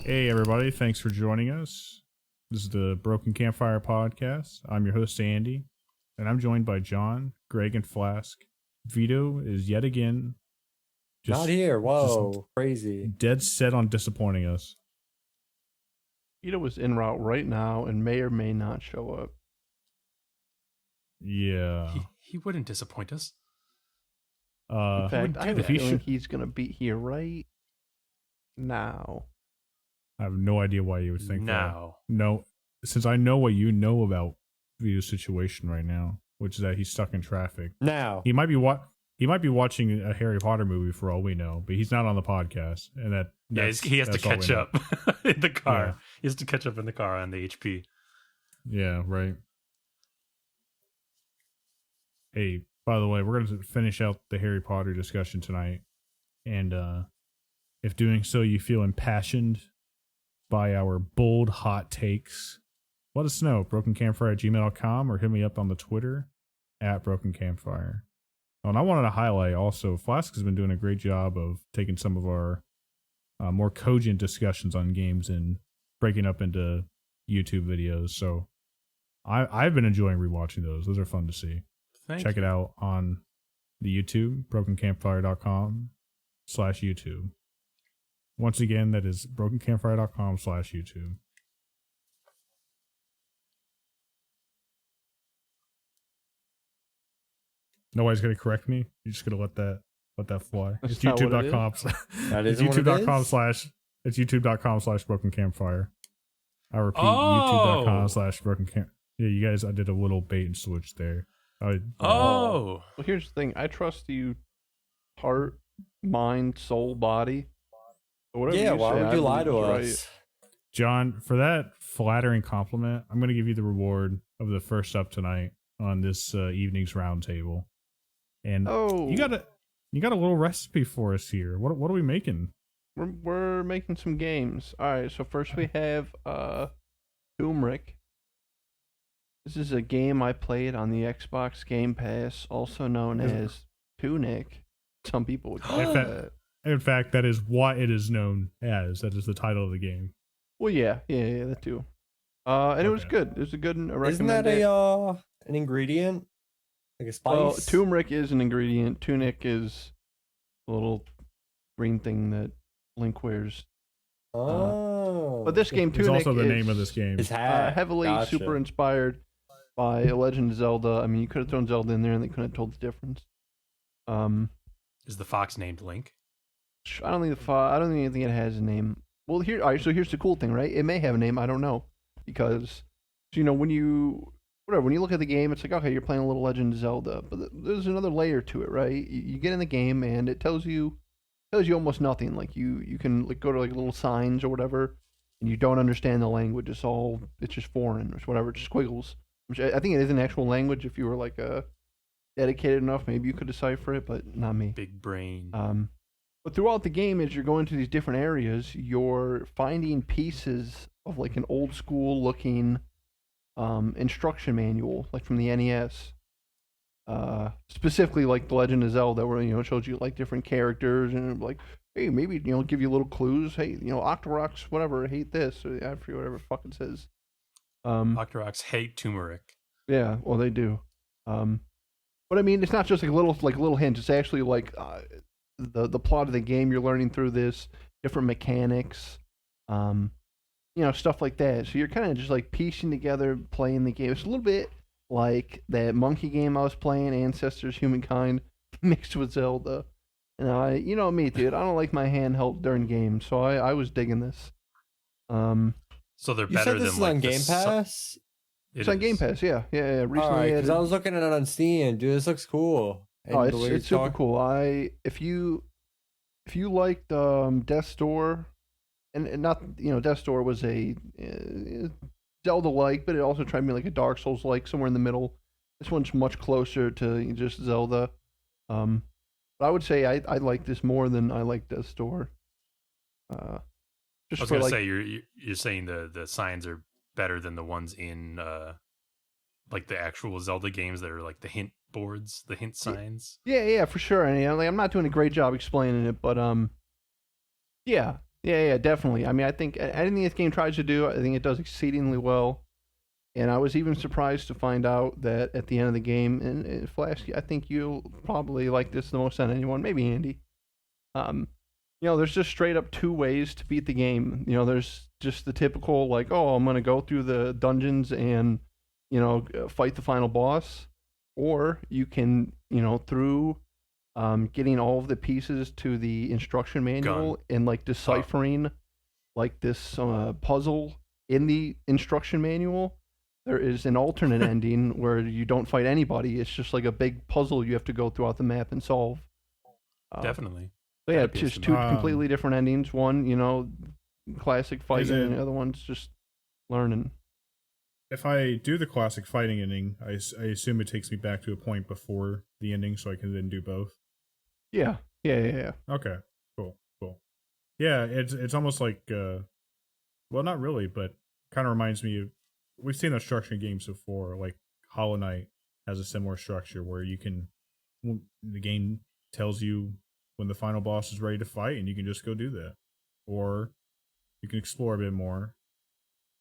Hey everybody, thanks for joining us. This is the Broken Campfire podcast. I'm your host Andy, and I'm joined by John, Greg, and Flask. Vito is yet again not here. Whoa, crazy. Dead set on disappointing us. Vito was en route right now and may or may not show up. Yeah. He wouldn't disappoint us. In fact, I have a he feeling he's going to be here right now. I have no idea why you would think now. that. No, since I know what you know about Vito's situation right now, which is that he's stuck in traffic. Now. He might be watching a Harry Potter movie for all we know, but he's not on the podcast, and he has to catch up in the car. Yeah. He has to catch up in the car on the HP. Yeah, right. Hey, by the way, we're going to finish out the Harry Potter discussion tonight, and if doing so you feel impassioned by our bold hot takes, let us know. BrokenCampfire@gmail.com or hit me up on the Twitter @BrokenCampfire. Oh, and I wanted to highlight also, Flask has been doing a great job of taking some of our more cogent discussions on games and breaking up into YouTube videos. So I've been enjoying rewatching those. Those are fun to see. Check it out on the YouTube, brokencampfire.com/YouTube. Once again, that is brokencampfire.com/YouTube. Nobody's gonna correct me. You're just gonna let that fly. That's It's not what it youtube.com. That It's isn't what it youtube.com is? slash. It's youtube.com/brokencampfire. I repeat, Oh! youtube.com/brokencamp. Yeah, you guys, I did a little bait and switch there. Oh! Well, here's the thing. I trust you heart, mind, soul, body. Whatever Yeah, you why say, would I you lie believe to is us? John, for that flattering compliment, I'm going to give you the reward of the first up tonight on this evening's roundtable. And Oh. you got a little recipe for us here. What are we making? We're making some games. All right, so first we have Tunic. This is a game I played on the Xbox Game Pass, also known as Tunic. Some people would call it. In fact, that is what it is known as. That is the title of the game. Well, yeah, that too. And it was good. It was a good. Isn't that an ingredient? Like a spice? Well, turmeric is an ingredient. Tunic is a little green thing that Link wears. Oh. But this game, It's Tunic, also the is name of this game. His hat. heavily Gotcha. super inspired by Legend of Zelda. I mean, you could have thrown Zelda in there and they couldn't have told the difference. Is the fox named Link? I don't think it has a name. Well, all right, so here's the cool thing, right? It may have a name. I don't know, because when you look at the game, it's like, okay, you're playing a little Legend of Zelda, but there's another layer to it, right? You get in the game and it tells you almost nothing. Like you can go to like little signs or whatever, and you don't understand the language. It's just foreign or whatever, just squiggles. Which I think it is an actual language. If you were like dedicated enough, maybe you could decipher it, but not me. Big brain. But throughout the game, as you're going to these different areas, you're finding pieces of like an old school looking instruction manual, like from the NES. Specifically like The Legend of Zelda, where it shows you like different characters and like, hey, maybe give you little clues. Hey, Octoroks, whatever, I hate this. Or I forget whatever it fucking says. Octoroks hate turmeric. Yeah, well they do. But I mean, it's not just like little hints. It's actually like the plot of the game. You're learning through this, different mechanics, stuff like that. So you're kind of just like piecing together, playing the game. It's a little bit like that monkey game I was playing, Ancestors Humankind, mixed with Zelda. And me, dude, I don't like my handheld during games, so I was digging this. So they're You better said this than is like on the Game Pass? It's on Game Pass, yeah. Recently, Alright, because I was looking at it on Steam. Dude, this looks cool. Oh, And the way it's you super talk- cool. If you liked Death's Door, and not Death's Door was a Zelda-like, but it also tried to be like a Dark Souls-like, somewhere in the middle. This one's much closer to just Zelda. But I would say I like this more than I like Death's Door. I was gonna say you're saying the signs are better than the ones in like the actual Zelda games that are like the hint boards, the hint signs. Yeah, for sure. And I'm not doing a great job explaining it, but yeah, Yeah, definitely. I mean, I think anything this game tries to do, I think it does exceedingly well. And I was even surprised to find out that at the end of the game, and Flask, I think you'll probably like this the most on anyone, maybe Andy. There's just straight up 2 ways to beat the game. There's just the typical, like, oh, I'm going to go through the dungeons and, fight the final boss. Or you can, through getting all of the pieces to the instruction manual and, like, deciphering, like, this puzzle in the instruction manual. There is an alternate ending where you don't fight anybody. It's just like a big puzzle you have to go throughout the map and solve. Definitely. So yeah, just 2 completely different endings. One, classic fighting, and the other one's just learning. If I do the classic fighting ending, I assume it takes me back to a point before the ending, so I can then do both. Yeah. Okay, cool. Yeah, it's almost like, well, not really, but kind of reminds me of, we've seen those structured games before, like Hollow Knight has a similar structure where the game tells you when the final boss is ready to fight, and you can just go do that. Or you can explore a bit more,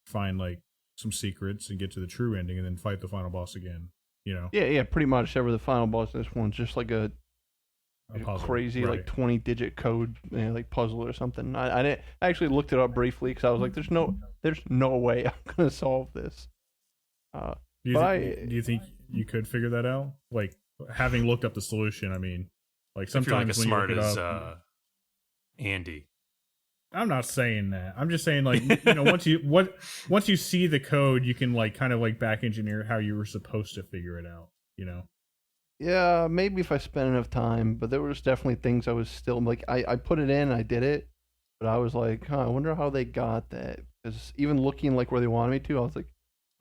find like some secrets, and get to the true ending, and then fight the final boss again. Yeah, pretty much. Ever the final boss, this one's just like a puzzle, crazy right. like 20-digit code, like puzzle or something. I actually looked it up briefly because I was like, there's no way I'm gonna solve this. Do you think you could figure that out? Like, having looked up the solution, I mean, like, sometimes if you're like as when smart you look as it up, Andy. I'm not saying that. I'm just saying, like, once you see the code, you can like kind of like back engineer how you were supposed to figure it out. Yeah, maybe if I spent enough time, but there was definitely things I was still like, I put it in, I did it, but I was like, I wonder how they got that. Because even looking like where they wanted me to, I was like,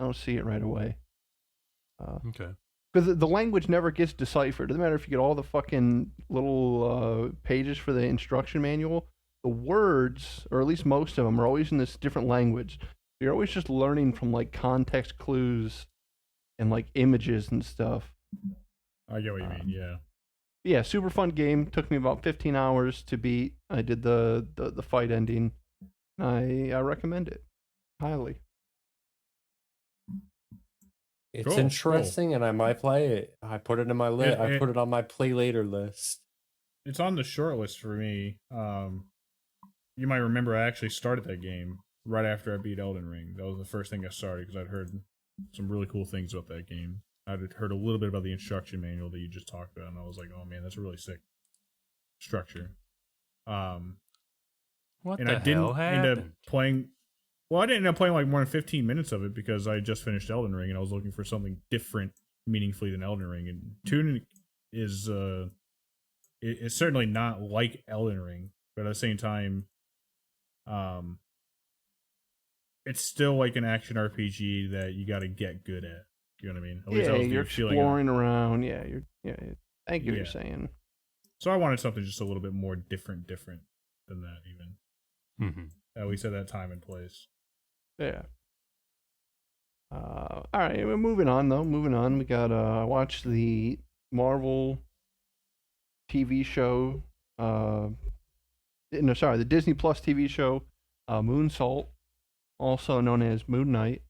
I don't see it right away. Okay. Because the language never gets deciphered. Doesn't matter if you get all the fucking little pages for the instruction manual. The words, or at least most of them, are always in this different language. You're always just learning from like context clues and like images and stuff. I get what you mean. Yeah. Yeah, super fun game. Took me about 15 hours to beat. I did the fight ending. I recommend it highly. It's Cool, interesting, and I might play it. I put it in my list. I put it on my play later list. It's on the short list for me. You might remember I actually started that game right after I beat Elden Ring. That was the first thing I started because I'd heard some really cool things about that game. I'd heard a little bit about the instruction manual that you just talked about, and I was like, oh man, that's a really sick structure. What and the I didn't hell happened? end up playing. Well, I didn't end up playing like more than 15 minutes of it because I just finished Elden Ring and I was looking for something different, meaningfully, than Elden Ring. And Tunic is it's certainly not like Elden Ring, but at the same time, it's still like an action RPG that you got to get good at. You know what I mean? At least that was you're the feeling exploring around. Yeah, I get what you're Yeah. saying. So I wanted something just a little bit more different than that, even. Mm-hmm. At least at that time and place. Yeah. All right, we're moving on though. Moving on, we got watch the Marvel TV show. The Disney Plus TV show, Moonfall, also known as Moon Knight.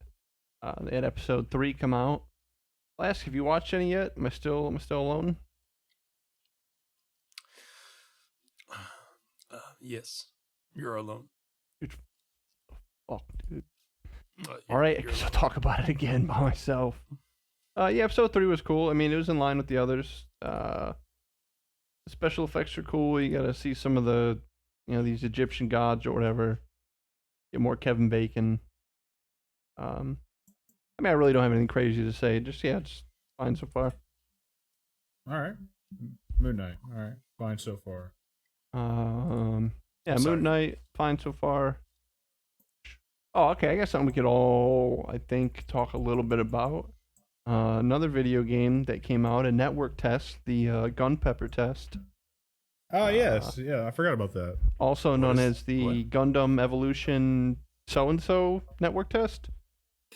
They had episode 3 come out. Flask, have you watched any yet? Am I still alone? Yes, you're alone. Fuck, dude. All right, I guess I'll talk about it again by myself. Yeah, episode 3 was cool. I mean, it was in line with the others. The special effects are cool. You got to see some of the, these Egyptian gods or whatever. Get more Kevin Bacon. I mean, I really don't have anything crazy to say. Just fine so far. All right. Moon Knight. All right. Fine so far. Yeah, Moon Knight, fine so far. Oh, okay. I guess something we could all, I think, talk a little bit about. Another video game that came out, a network test, the Gun Pepper test. Oh, yes. Yeah, I forgot about that. Also known as the Gundam Evolution so-and-so network test.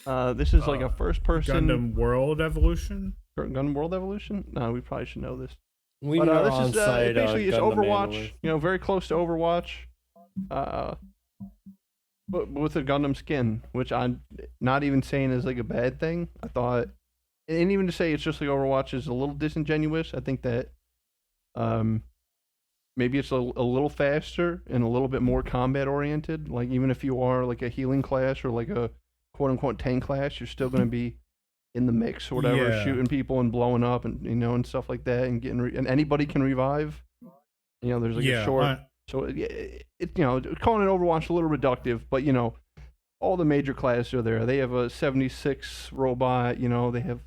This is like a first-person... Gundam World Evolution? Gundam World Evolution? No, we probably should know this. We know this on is site, basically it's Gundam Overwatch. analyst. Very close to Overwatch. But with the Gundam skin, which I'm not even saying is like a bad thing, I thought, and even to say it's just like Overwatch is a little disingenuous. I think that maybe it's a little faster and a little bit more combat oriented. Like even if you are like a healing class or like a quote unquote tank class, you're still going to be in the mix or whatever, shooting people and blowing up and and stuff like that, and getting and anybody can revive. There's like a short. So calling it Overwatch a little reductive, but all the major classes are there. They have a 76 robot. They have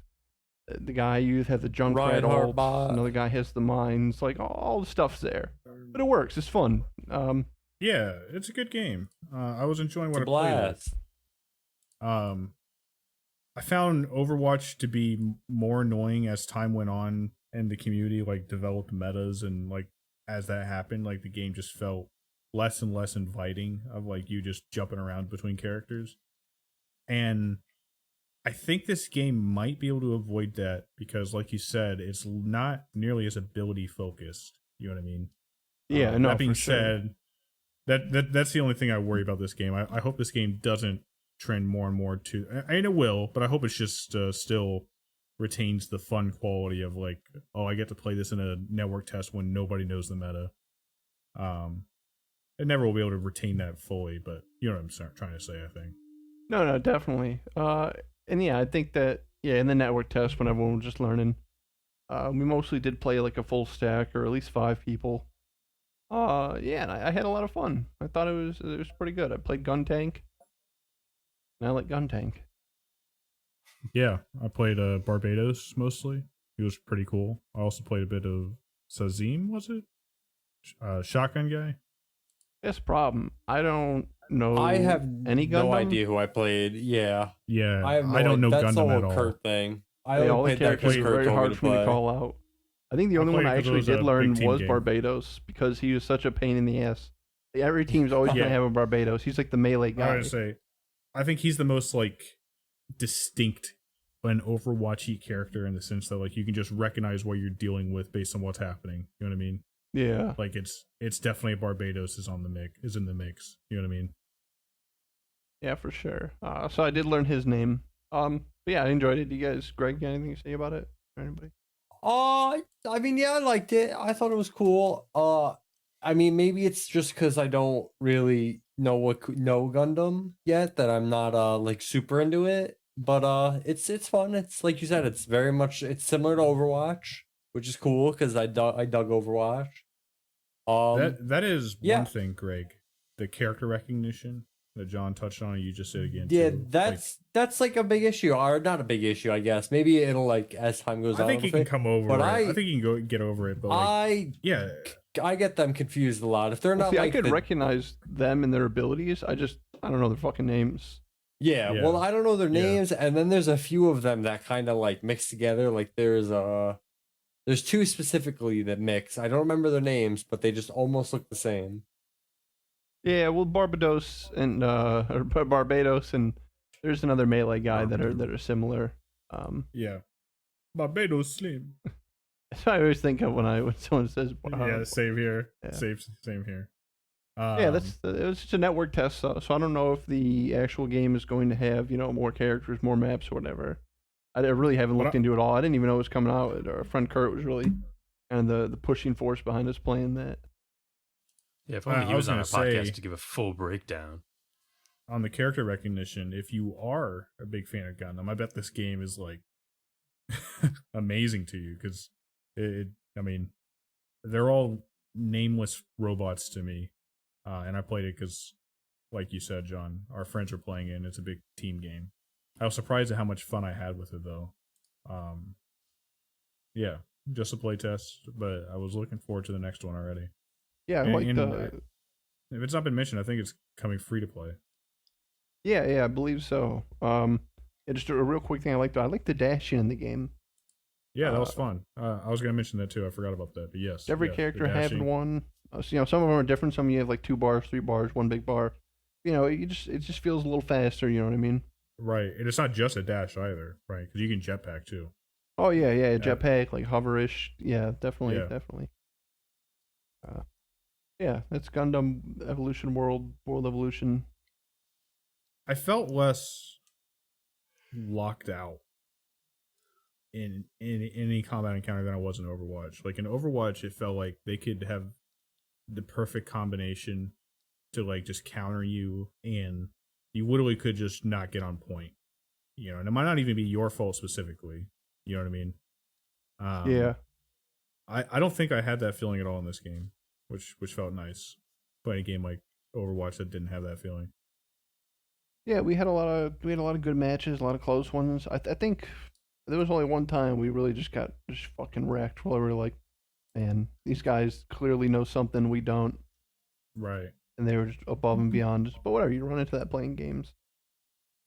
the guy you have the Junkrat ult. Another guy has the mines. Like all the stuff's there, but it works. It's fun. Yeah, it's a good game. I was enjoying what I played. I found Overwatch to be more annoying as time went on, and the community like developed metas, and like as that happened, like the game just felt less and less inviting of like you just jumping around between characters. And I think this game might be able to avoid that because, like you said, it's not nearly as ability focused. You know what I mean? Yeah. No. That being said, that's the only thing I worry about this game. I hope this game doesn't trend more and more to. And it will, but I hope it's just still retains the fun quality of like, oh, I get to play this in a network test when nobody knows the meta. It never will be able to retain that fully, but you know what I'm trying to say, I think. No, definitely. And yeah, I think that in the network test when everyone was just learning, we mostly did play like a full stack or at least 5 people. And I had a lot of fun. I thought it was pretty good. I played Gun Tank, and I like Gun Tank. Yeah, I played Barbados mostly. He was pretty cool. I also played a bit of Sazim, was it? Shotgun guy? That's the problem. I don't know. I have any Gundam. No idea who I played. Yeah. I don't know That's Gundam at all. Kurt thing. All the characters are very hard for me to call out. I think the only one I actually did learn was Barbados because he was such a pain in the ass. Every team's always going to have a Barbados. He's like the melee guy. I was gonna say, I think he's the most like distinct an Overwatchy character in the sense that like you can just recognize what you're dealing with based on what's happening. You know what I mean? Yeah. Like it's definitely Barbados is in the mix. You know what I mean? Yeah, for sure. So I did learn his name. But yeah, I enjoyed it. Do you guys, Greg, got anything to say about it? Or anybody? I mean, yeah, I liked it. I thought it was cool. I mean, maybe it's just because I don't really know Gundam yet that I'm not like super into it. But it's fun. It's like you said, it's similar to Overwatch, which is cool because I dug Overwatch. That is one thing, Greg. The character recognition that John touched on, and you just said again. Yeah, too. that's like a big issue, or not a big issue, I guess. Maybe it'll like as time goes on. I think you can come over it. I think you can get over it. But I get them confused a lot. If they're not, I could recognize them and their abilities. I don't know their fucking names. Yeah, well, I don't know their names, and then there's a few of them that kind of like mix together. Like there's 2 specifically that mix. I don't remember their names, but they just almost look the same. Yeah, well, Barbados and there's another melee guy that are similar. Barbados Slim. That's what I always think of when someone says. Same here. Yeah. Same here. It was just a network test, so I don't know if the actual game is going to have more characters, more maps, or whatever. I really haven't looked into it all. I didn't even know it was coming out. Our friend Kurt was really kind of the pushing force behind us playing that. Yeah, if only he was on a podcast to give a full breakdown. On the character recognition, if you are a big fan of Gundam, I bet this game is like amazing to you because they're all nameless robots to me. And I played it because, like you said, John, our friends are playing it, and it's a big team game. I was surprised at how much fun I had with it, though. Just a play test, but I was looking forward to the next one already. Yeah, if it's not been mentioned, I think it's coming free to play. Yeah, I believe so. Just a real quick thing I like the dashing in the game. Yeah, that was fun. I was going to mention that too. I forgot about that, but yes. Every character having one. Some of them are different. Some you have like 2 bars, 3 bars, 1 big bar. It just feels a little faster. You know what I mean? Right, and it's not just a dash either, right? Because you can jetpack too. Oh yeah, jetpack like hoverish. Yeah, definitely. Yeah, that's Gundam Evolution World Evolution. I felt less locked out in any combat encounter than I was in Overwatch. Like in Overwatch, it felt like they could have the perfect combination to like just counter you, and you literally could just not get on point. You know, and it might not even be your fault specifically. You know what I mean? Yeah. I don't think I had that feeling at all in this game, which felt nice. Playing a game like Overwatch that didn't have that feeling. Yeah, we had a lot of good matches, a lot of close ones. I think there was only one time we really just got fucking wrecked. Where we were like, man, these guys clearly know something we don't. Right. And they were just above and beyond us. But whatever, you run into that playing games.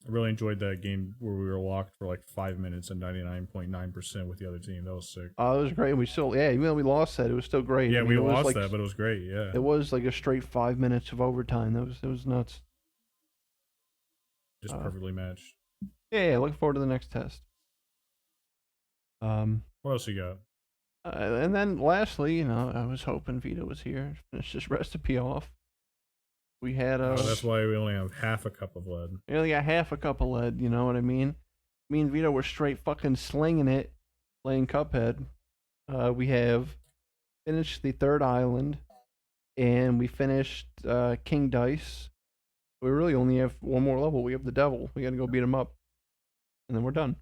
I really enjoyed that game where we were locked for like 5 minutes and 99.9% with the other team. That was sick. Oh, it was great. We still, even though we lost that, it was still great. Yeah, I mean, we lost that, but it was great. Yeah, it was like a straight 5 minutes of overtime. It was nuts. Just perfectly matched. Yeah, looking forward to the next test. What else you got? And then lastly, I was hoping Vito was here. Finish this recipe off. We had that's why we only have half a cup of lead. We only got half a cup of lead, you know what I mean? Me and Vito were straight fucking slinging it, playing Cuphead. We have finished the third island, and we finished King Dice. We really only have one more level. We have the devil. We gotta go beat him up, and then we're done.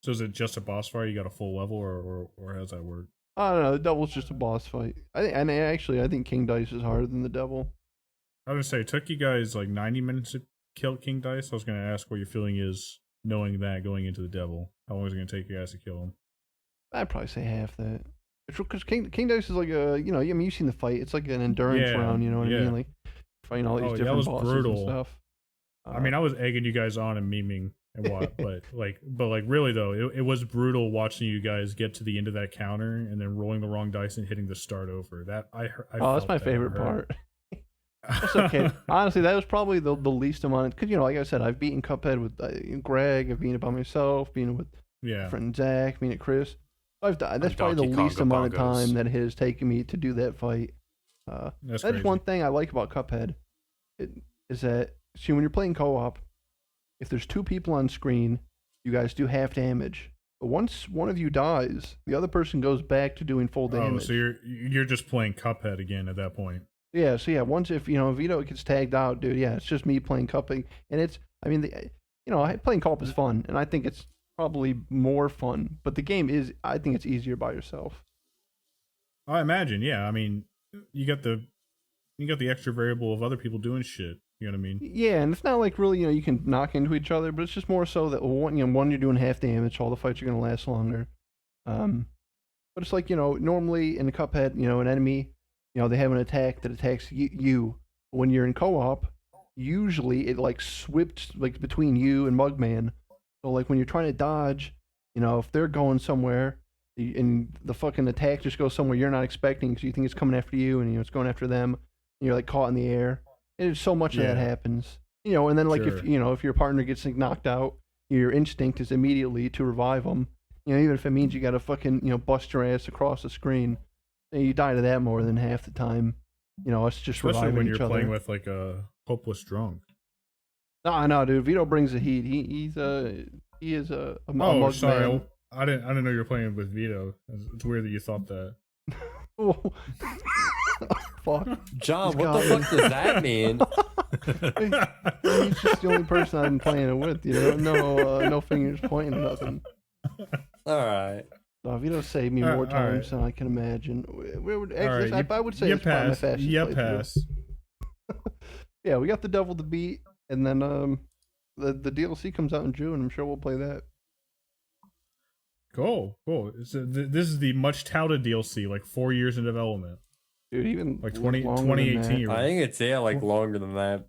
So is it just a boss fight? You got a full level, or how does that work? I don't know. The devil's just a boss fight. I think King Dice is harder than the devil. I was gonna say, it took you guys like 90 minutes to kill King Dice. I was gonna ask what your feeling is knowing that going into the devil. How long is it gonna take you guys to kill him? I'd probably say half that. Because King Dice is like you've seen the fight. It's like an endurance round, you know what I mean? Like fighting all these different bosses brutal. And stuff. I mean, I was egging you guys on and memeing and what, but really though, it was brutal watching you guys get to the end of that counter and then rolling the wrong dice and hitting the start over. That I that's my favorite part. That's okay. Honestly, that was probably the least amount. Because, like I said, I've beaten Cuphead with Greg. I've beaten it by myself. Beaten it with friend Zach. Beaten it Chris. That's probably the least amount of time that it has taken me to do that fight. That's one thing I like about Cuphead. Is that, see, when you're playing co-op, if there's two people on screen, you guys do half damage. But once one of you dies, the other person goes back to doing full damage. Oh, so you're just playing Cuphead again at that point. Yeah, so once if Vito gets tagged out, dude, it's just me playing Cuphead, and playing co-op is fun, and I think it's probably more fun. But the game I think it's easier by yourself. I imagine, yeah. I mean, you got the extra variable of other people doing shit. You know what I mean? Yeah, and it's not like really you can knock into each other, but it's just more so that one you're doing half damage, all the fights are gonna last longer. But it's like normally in Cuphead, an enemy. They have an attack that attacks you. When you're in co-op, usually it like swips like between you and Mugman. So like when you're trying to dodge, if they're going somewhere and the fucking attack just goes somewhere you're not expecting because you think it's coming after you and it's going after them, and you're like caught in the air. And so much of that happens. And then like if your partner gets knocked out, your instinct is immediately to revive them. Even if it means you got to fucking bust your ass across the screen. You die to that more than half the time. It's just especially reviving when each you're other. playing with like a hopeless drunk. No, dude. Vito brings the heat. He is a mug sorry. man. I didn't know you were playing with Vito. It's weird that you thought that. Fuck. John, what the fuck does that mean? He's just the only person I've been playing it with. No fingers pointing at nothing. All right. Vito saved me more times than I can imagine. I would say it's probably my fastest pass. Yeah, we got the devil to beat, and then the DLC comes out in June. I'm sure we'll play that. Cool. So this is the much touted DLC, like 4 years in development. Dude, even like 2018. I think it's longer than that.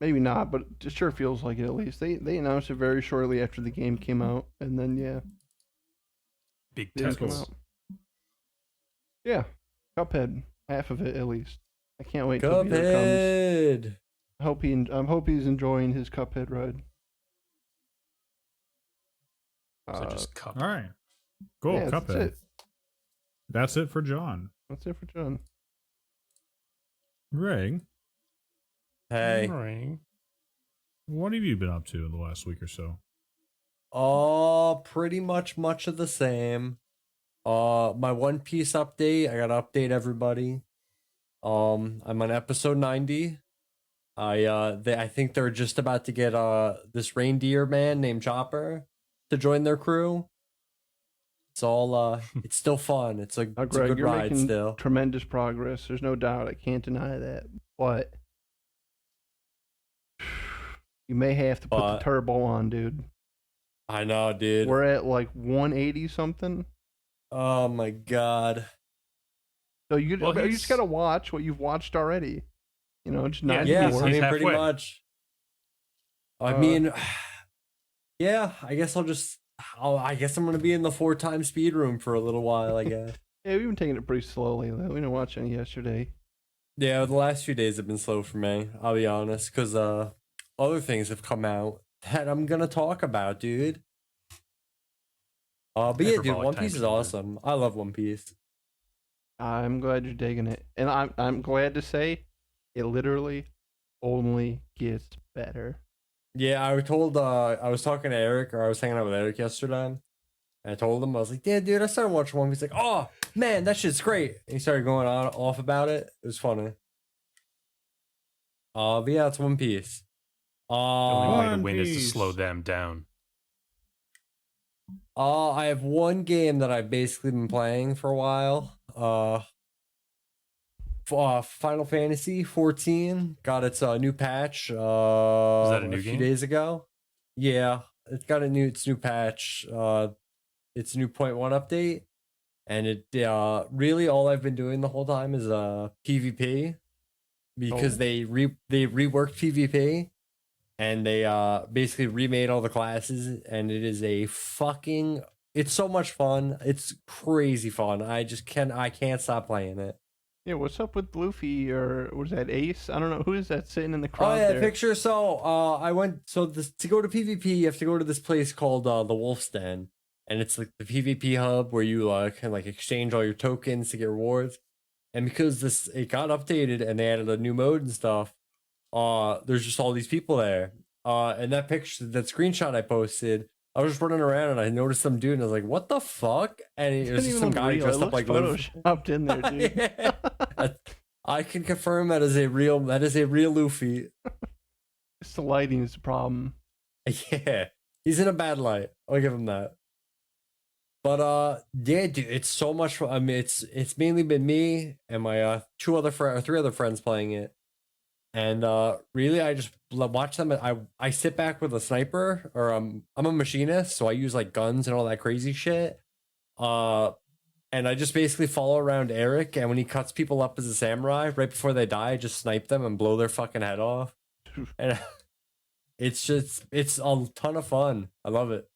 Maybe not, but it sure feels like it at least. They announced it very shortly after the game came out, and then big tentacles. Yeah, Cuphead, half of it at least. I can't wait till Peter comes. I hope he's enjoying his Cuphead ride. So just Cuphead. All right, cool. Yeah, Cuphead. That's it for John. That's it for John. Greg, Hey. Ring. what have you been up to in the last week or so? Oh, pretty much of the same. My One Piece update. I gotta update everybody. I'm on episode 90. I think they're just about to get this reindeer man named Chopper to join their crew. It's all it's still fun. It's a Greg, good you're ride making still. tremendous progress. There's no doubt. I can't deny that. But you may have to put the turbo on, dude. I know, dude. We're at like 180 something. Oh my god. So you just gotta watch what you've watched already. You know, just 90 Yeah, more. I mean, halfway. pretty much. I mean, yeah. I guess I guess I'm gonna be in the 4-time speed room for a little while. I guess. Yeah, we've been taking it pretty slowly. We didn't watch any yesterday. Yeah, the last few days have been slow for me. I'll be honest, because other things have come out that I'm gonna talk about, dude. But yeah, dude, Hyperbolic One time Piece is chamber. awesome. I love One Piece. I'm glad you're digging it, and I'm glad to say it literally only gets better. Yeah, I was talking to Eric, or I was hanging out with Eric yesterday. And I told him, I was like, yeah, dude, I started watching One Piece. He's like, oh man, that shit's great. And he started going on off about it. It was funny. But yeah, it's One Piece. The only way to One win is to Piece. slow them down. I have one game that I've basically been playing for a while. Final Fantasy 14 got its new patch. Is that a new few game? days ago? Yeah, it's got its new patch. It's a new 0.1 update, and it really all I've been doing the whole time is PvP because they reworked PvP. And they basically remade all the classes, and it is it's so much fun. It's crazy fun. I can't stop playing it. Yeah, what's up with Luffy, or was that Ace? I don't know. Who is that sitting in the crowd Oh yeah, there? picture. So to go to PvP, you have to go to this place called the Wolf's Den, and it's like the PvP hub where you can like exchange all your tokens to get rewards. And because it got updated and they added a new mode and stuff, there's just all these people there. And that screenshot I posted, I was just running around and I noticed some dude and I was like, what the fuck? And it was just some guy dressed up like Luffy. Photoshopped in there, dude. Yeah. I can confirm that is a real Luffy. It's the lighting is the problem. Yeah. He's in a bad light. I'll give him that. But yeah, dude, it's so much fun. I mean, it's mainly been me and my three other friends playing it. And really, I just watch them. I sit back with a sniper, or I'm a machinist, so I use like guns and all that crazy shit. And I just basically follow around Eric, and when he cuts people up as a samurai, right before they die, I just snipe them and blow their fucking head off. And it's a ton of fun. I love it.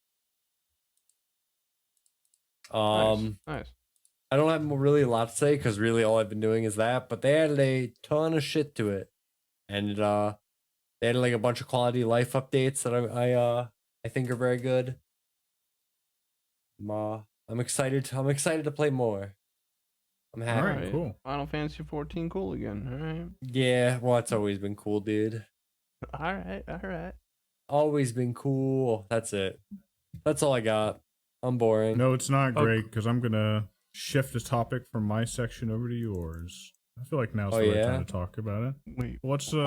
Nice. I don't have really a lot to say because really all I've been doing is that, but they added a ton of shit to it. And they had like a bunch of quality of life updates that I think are very good. I'm excited to play more. I'm happy. All right, cool. Final Fantasy 14 cool again. All right. Yeah, well, it's always been cool, dude. All right. Always been cool. That's it. That's all I got. I'm boring. No, it's not great because I'm gonna shift the topic from my section over to yours. I feel like now's the right time to talk about it. Wait, What's you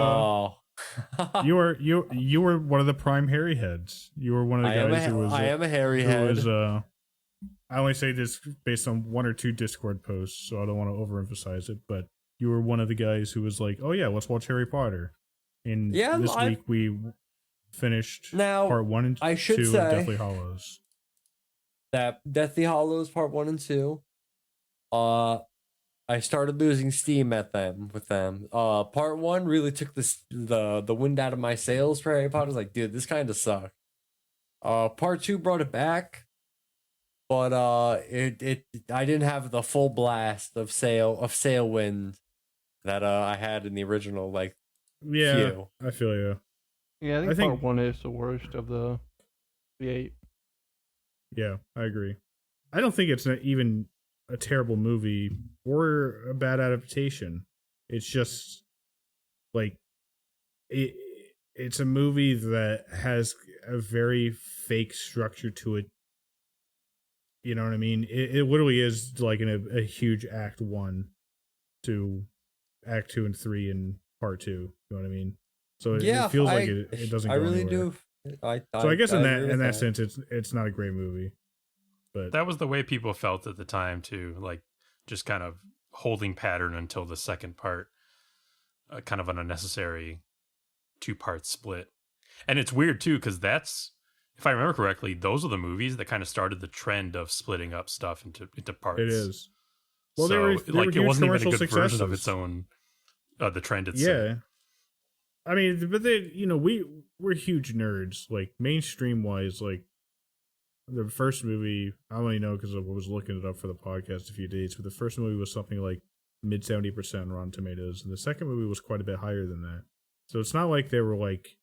you were one of the prime hairy heads. You were one of the guys who was. I am a hairy head. Was, I only say this based on one or two Discord posts, so I don't want to overemphasize it. But you were one of the guys who was like, "Oh yeah, let's watch Harry Potter." And this week we finished part 1 and 2 of Deathly Hallows. That Deathly Hallows Part 1 and 2. I started losing steam with them. Part 1 really took the wind out of my sails for Harry Potter. I was like, dude, this kind of sucked. Part 2 brought it back, but I didn't have the full blast of sail wind that I had in the original few. I feel you. Yeah, I think part 1 is the worst of the 8. Yeah, I agree. I don't think it's even a terrible movie or a bad adaptation. It's just like it's a movie that has a very fake structure to it. You know what I mean? It literally is like a huge Act 1 to Act 2 and 3 and Part 2. You know what I mean? So it feels like it doesn't go really anywhere. do. So I guess in that sense, it's not a great movie. But that was the way people felt at the time too, like just kind of holding pattern until the second part, kind of an unnecessary 2-part split. And it's weird too, because that's, if I remember correctly, those are the movies that kind of started the trend of splitting up stuff into parts. It is. Well, so, they were it wasn't even a good successes. version of its own, the trend itself. Yeah. I mean, but we're huge nerds, like mainstream wise, like the first movie, I only know because I was looking it up for the podcast a few days, but the first movie was something like mid 70% Rotten Tomatoes, and the second movie was quite a bit higher than that. So it's not like they were like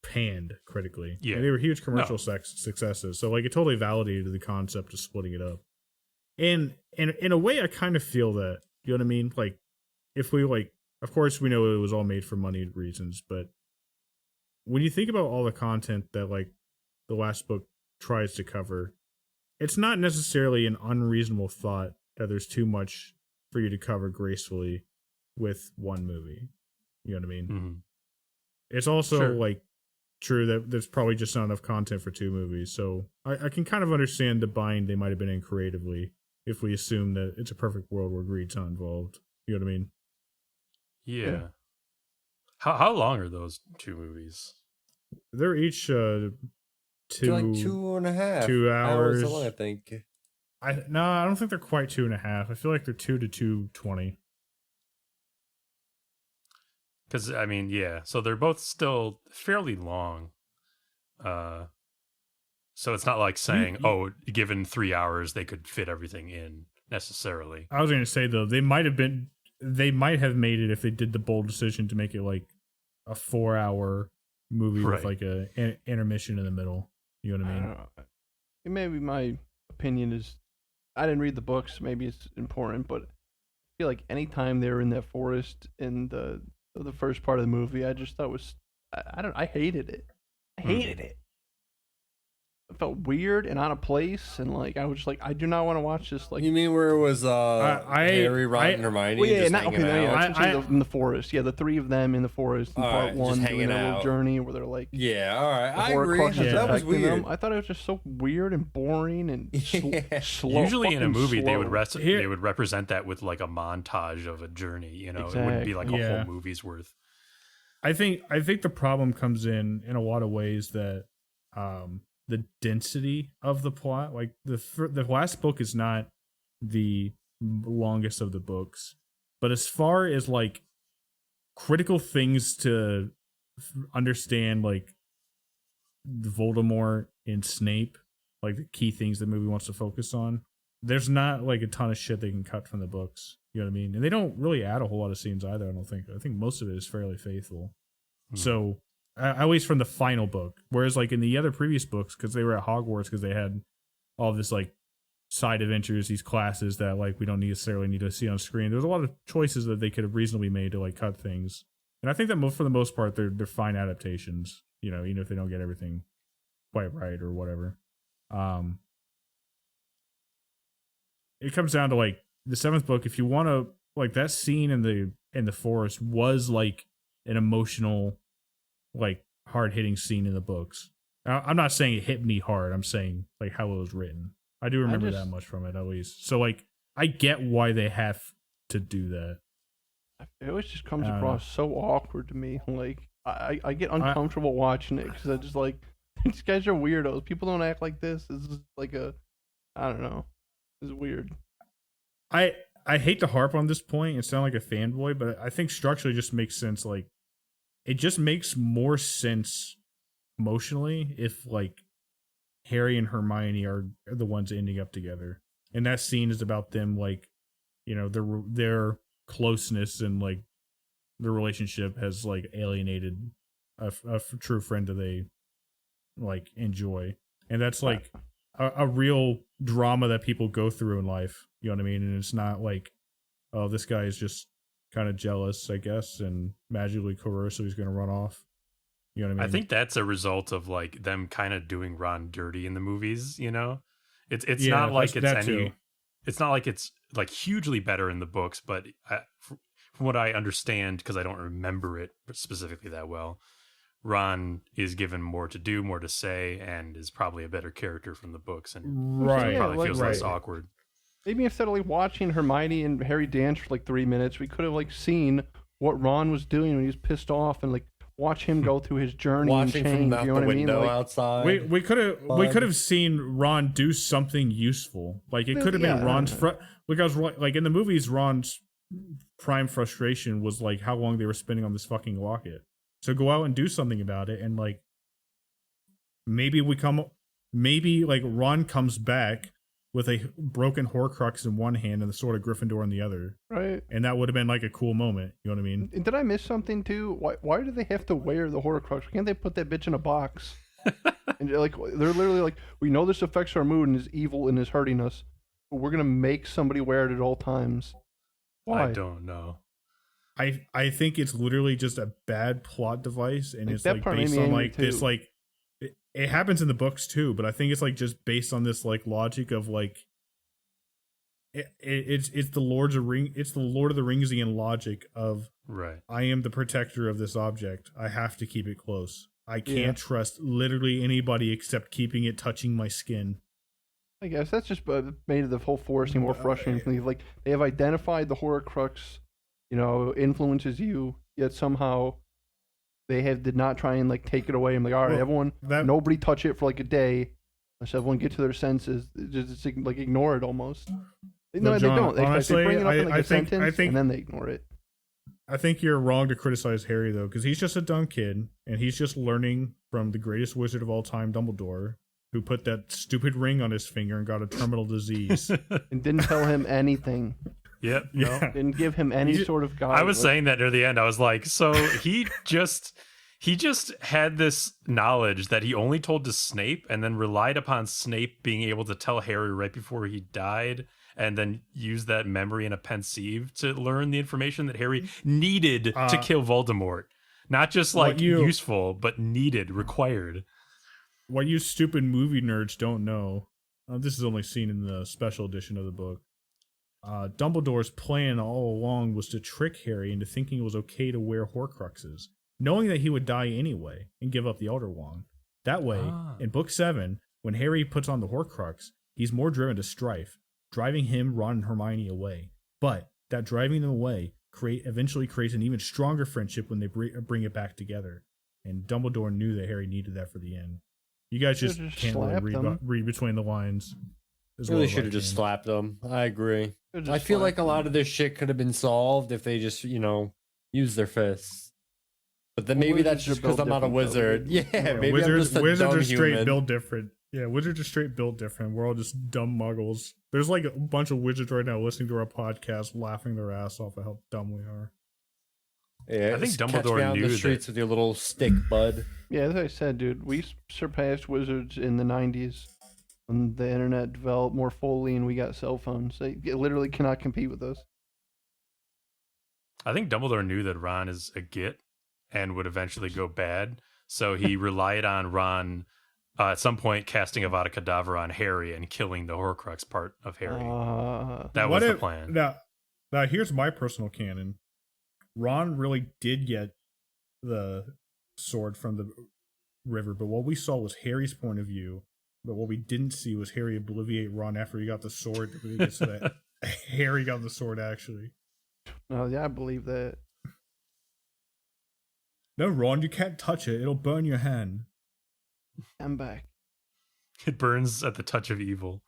panned critically. Yeah. They were huge commercial successes. So like it totally validated the concept of splitting it up. And in a way, I kind of feel that, you know what I mean? Like if we like, of course we know it was all made for money reasons, but when you think about all the content that like the last book tries to cover, it's not necessarily an unreasonable thought that there's too much for you to cover gracefully with one movie. You know what I mean? Mm-hmm. It's also like true that there's probably just not enough content for 2 movies. So I can kind of understand the bind they might have been in creatively if we assume that it's a perfect world where greed's not involved. You know what I mean? Yeah. How long are those 2 movies? They're each like 2.5 2 hours long, I think. I don't think they're quite 2.5. I feel like they're 2 to 2:20. Because I mean, yeah, so they're both still fairly long. So it's not like saying, given 3 hours, they could fit everything in necessarily. I was going to say though, they might have made it if they did the bold decision to make it like a 4-hour movie with like an intermission in the middle. You know what I mean? Maybe my opinion is, I didn't read the books. Maybe it's important, but I feel like anytime they were in that forest in the first part of the movie, I just thought I hated it. I hated it. It felt weird and out of place, and like I was just like, I do not want to watch this. Like, you mean where it was Harry, Ron, and Hermione? Well, yeah, just not hanging out? in the forest. Yeah, the 3 of them in the forest in part 1 doing their little journey where they're like, yeah, all right, I agree. That was weird. Them. I thought it was just so weird and boring and slow. Usually in a movie, slow. they would represent that with like a montage of a journey. You know, it wouldn't be like a whole movie's worth. I think the problem comes in a lot of ways that the density of the plot, like the last book is not the longest of the books, but as far as like critical things to understand, like Voldemort and Snape, like the key things the movie wants to focus on, there's not like a ton of shit they can cut from the books. You know what I mean? And they don't really add a whole lot of scenes either, I don't think. I think most of it is fairly faithful. So, at least from the final book. Whereas, like, in the other previous books, because they were at Hogwarts, because they had all this, like, side adventures, these classes that, like, we don't necessarily need to see on screen. There's a lot of choices that they could have reasonably made to, like, cut things. And I think that for the most part, they're fine adaptations, you know, even if they don't get everything quite right or whatever. It comes down to, like, the 7th book. If you want to, like, that scene in the forest was, like, an emotional, like, hard-hitting scene in the books. I'm not saying it hit me hard. I'm saying, like, how it was written. I do remember that much from it, at least. So, like, I get why they have to do that. It always just comes across so awkward to me. Like, I get uncomfortable watching it because I just, like, these guys are weirdos. People don't act like this. This is like I don't know. It's weird. I hate to harp on this point and sound like a fanboy, but I think structurally it just makes sense. Like, it just makes more sense emotionally if, like, Harry and Hermione are the ones ending up together, and that scene is about them, like, you know, their closeness and, like, their relationship has, like, alienated a true friend that they, like, enjoy, and that's like a real drama that people go through in life. You know what I mean? And it's not like, oh, this guy is just kind of jealous, I guess, and magically coerced, so he's going to run off. You know what I mean? I think that's a result of like them kind of doing Ron dirty in the movies. You know, it's not like it's any. Too. It's not like it's like hugely better in the books, but from what I understand, because I don't remember it specifically that well, Ron is given more to do, more to say, and is probably a better character from the books, and Right. probably feels less right. awkward. Maybe instead of like watching Hermione and Harry dance for like 3 minutes, we could have like seen what Ron was doing when he was pissed off and like watch him go through his journey Watching and change. from out You know the what I mean? window Like, outside. We could have seen Ron do something useful. Like it could have been Ron's because like in the movies, Ron's prime frustration was like how long they were spending on this fucking locket. So go out and do something about it, and like maybe like Ron comes back with a broken Horcrux in one hand and the Sword of Gryffindor in the other, right. and that would have been like a cool moment. You know what I mean? And did I miss something too? Why do they have to wear the Horcrux? Can't they put that bitch in a box? And like they're literally like, we know this affects our mood and is evil and is hurting us, but we're gonna make somebody wear it at all times. Why? I don't know. I think it's literally just a bad plot device, and Like, it's that like part made based me on angry, like this too. like it happens in the books too, but I think it's like just based on this like logic of like it's the Lord of the Ringsian logic of Right. I am the protector of this object. I have to keep it close. I can't trust literally anybody except keeping it touching my skin. I guess that's just made the whole forest seem more frustrating for me. Like they have identified the Horcrux, you know, influences you, yet somehow they did not try and like take it away. I'm like, all right, everyone, nobody touch it for like a day, unless everyone get to their senses. Just like ignore it almost. No, John, they don't. honestly, they bring it up in like I a think, sentence, and then they ignore it. I think you're wrong to criticize Harry though, because he's just a dumb kid, and he's just learning from the greatest wizard of all time, Dumbledore, who put that stupid ring on his finger and got a terminal disease. And didn't tell him anything. Yep. Yeah. No. Didn't give him any sort of guide. I was saying that near the end. I was like, so he just had this knowledge that he only told to Snape, and then relied upon Snape being able to tell Harry right before he died, and then use that memory in a pensieve to learn the information that Harry needed to kill Voldemort. Not just like useful, but needed, required. What you stupid movie nerds don't know, this is only seen in the special edition of the book. Dumbledore's plan all along was to trick Harry into thinking it was okay to wear Horcruxes, knowing that he would die anyway and give up the Elder Wand. That way, in Book 7, when Harry puts on the Horcrux, he's more driven to strife, driving him, Ron, and Hermione away. But that driving them away eventually creates an even stronger friendship when they bring it back together. And Dumbledore knew that Harry needed that for the end. You guys just can't really read between the lines. Really should have just slapped them. I agree. I feel like a lot of this shit could have been solved if they just, used their fists. But then maybe that's just because I'm not a wizard. Yeah, maybe wizards, I'm just a dumb are straight human. built different. Yeah, wizards are straight built different. We're all just dumb muggles. There's like a bunch of wizards right now listening to our podcast, laughing their ass off at how dumb we are. Yeah, I think catch Dumbledore me out in knew the streets with your little stick, bud. Yeah, as I said, dude, we surpassed wizards in the 90s when the internet developed more fully and we got cell phones. They literally cannot compete with us. I think Dumbledore knew that Ron is a git and would eventually go bad, so he relied on Ron at some point casting Avada Kedavra on Harry and killing the Horcrux part of Harry. That was the plan. Now, here's my personal canon. Ron really did get the sword from the river, but what we saw was Harry's point of view. But what we didn't see was Harry obliviate Ron after he got the sword. So that Harry got the sword, actually. No, yeah, I believe that. No, Ron, you can't touch it. It'll burn your hand. I'm back. It burns at the touch of evil.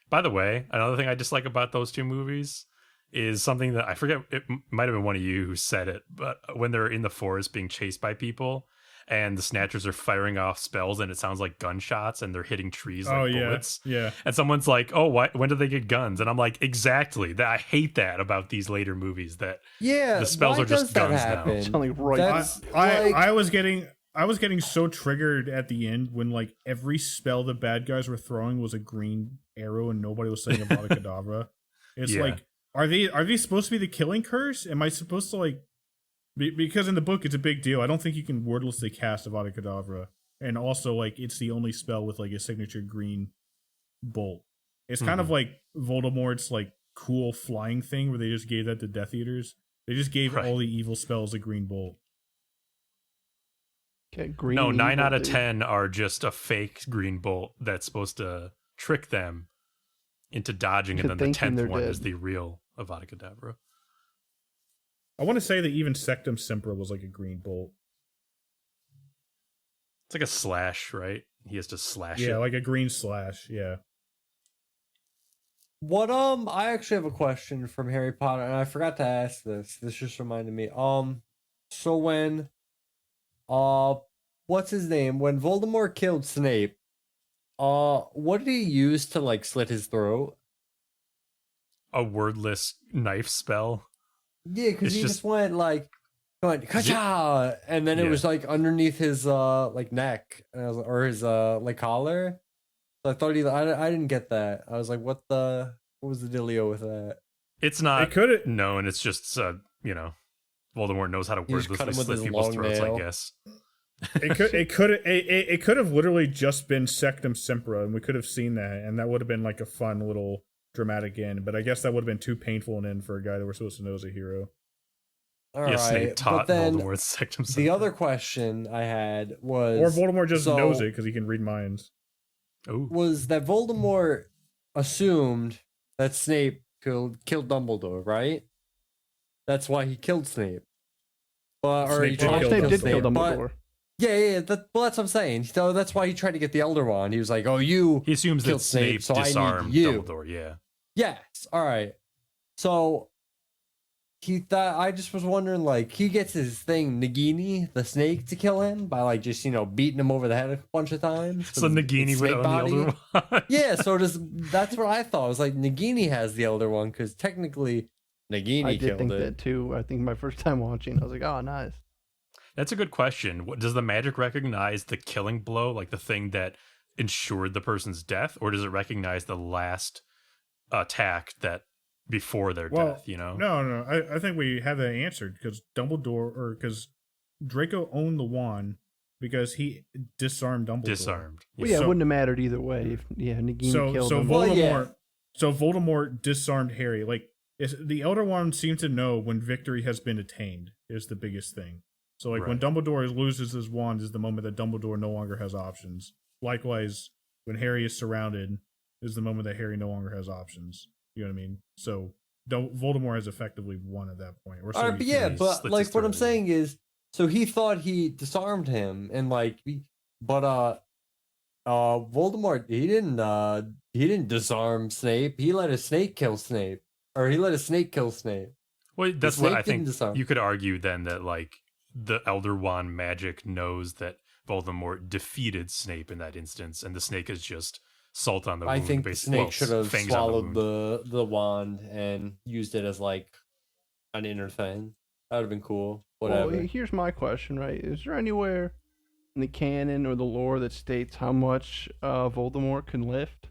By the way, another thing I dislike about those two movies is something that I forget, it might have been one of you who said it, but when they're in the forest being chased by people and the Snatchers are firing off spells and it sounds like gunshots and they're hitting trees like bullets. Yeah. And someone's like, oh, when did they get guns? And I'm like, exactly. That I hate that about these later movies, that the spells are just guns now. I was getting so triggered at the end when like every spell the bad guys were throwing was a green arrow and nobody was saying Avada Kedavra. It's like, Are these supposed to be the killing curse? Am I supposed to like? Because in the book it's a big deal. I don't think you can wordlessly cast Avada Kedavra, and also like it's the only spell with like a signature green bolt. It's kind of like Voldemort's like cool flying thing where they just gave that to Death Eaters. They just gave all the evil spells a green bolt. Okay, green. No, 9 out of dude. 10 are just a fake green bolt that's supposed to trick them into dodging, and then the thinking 10th they're one dead. is the real Avada Kedavra. I want to say that even Sectum Sempra was like a green bolt. It's like a slash, right? He has to slash it. Yeah, like a green slash. Yeah. What I actually have a question from Harry Potter, and I forgot to ask this. This just reminded me. So when what's his name? When Voldemort killed Snape, what did he use to like slit his throat? A wordless knife spell. Yeah, because It's he just- just went like ka-cha! And then it Yeah. was like underneath his like neck, and I was, or his like collar. So I thought I didn't get that. I was like, what was the dealio with that? It's not It could've- known. It's just, Voldemort knows how to He just cut wordlessly him with slit his people's long throats, nail. I guess. It could have literally just been Sectum Sempra, and we could have seen that, and that would have been like a fun little dramatic end. But I guess that would have been too painful an end for a guy that we're supposed to know as a hero. All Yeah, right, Snape but taught then Voldemort's sectum the sempra. other question I had was, Or Voldemort just so- knows it because he can read minds. Ooh. was that Voldemort assumed that Snape killed Dumbledore, right? That's why he killed Snape. But or he Snape did tried to kill Snape kill did Snape, kill but- Dumbledore. Yeah. Well, that's what I'm saying. So that's why he tried to get the Elder Wand. He was like, "Oh, you." He assumes that killed Snape Snape, so I need disarmed you. Dumbledore, yeah. Yes. All right. So he thought. I just was wondering, like, he gets his thing, Nagini, the snake, to kill him by like just beating him over the head a bunch of times. So Nagini It's would snake own body. the Elder Wand. Yeah. So that's what I thought. I was like, Nagini has the Elder One because technically Nagini I did killed think it. that too. I think my first time watching, I was like, oh, nice. That's a good question. Does the magic recognize the killing blow, like the thing that ensured the person's death, or does it recognize the last attack that before their death? No. I think we have that answered because because Draco owned the wand because he disarmed Dumbledore. Disarmed. Well, yeah, So- it wouldn't have mattered either way. If, Nagini killed him. Well, Voldemort. yeah. So Voldemort disarmed Harry. Like the Elder Wand seems to know when victory has been attained is the biggest thing. So like when Right. Dumbledore loses his wand is the moment that Dumbledore no longer has options. Likewise, when Harry is surrounded is the moment that Harry no longer has options. You know what I mean? So Voldemort has effectively won at that point. Or so All right, he but yeah, thinks. but slits like his what I'm throat. saying is, so he thought he disarmed him, and like, Voldemort he didn't disarm Snape. He let a snake kill Snape, or he let a snake kill Snape. Well, that's Snape what I didn't think. disarm. You could argue then that like the Elder Wand magic knows that Voldemort defeated Snape in that instance, and the snake is just salt on the wound. I think the basically. snake should have fangs on swallowed wound. the wand and used it as like an inner thing. That would have been cool. Whatever. Well, here's my question, right? Is there anywhere in the canon or the lore that states how much Voldemort can lift?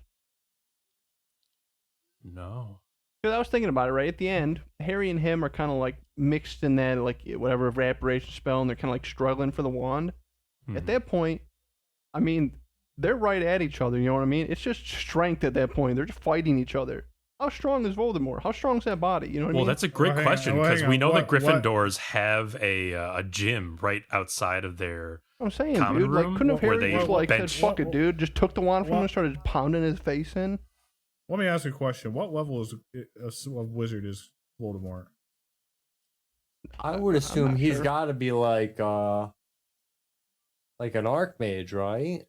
No. Because I was thinking about it, right? At the end, Harry and him are kind of like mixed in that, like, whatever evaporation spell, and they're kind of like struggling for the wand. Mhm. At that point, I mean, they're right at each other, you know what I mean? It's just strength at that point. They're just fighting each other. How strong is Voldemort? How strong is that body? You know what I Well, mean? that's a great Well, hang question on, well, because hang we on. know that What- Gryffindors have a gym right outside of their. what I'm saying, common dude. Like, room couldn't have where Harry they just like said, bench- fuck it, dude? Just took the wand from him and started pounding his face in? Let me ask you a question. What level of wizard is Voldemort? I would I'm assume not he's sure. got to be like an archmage, right?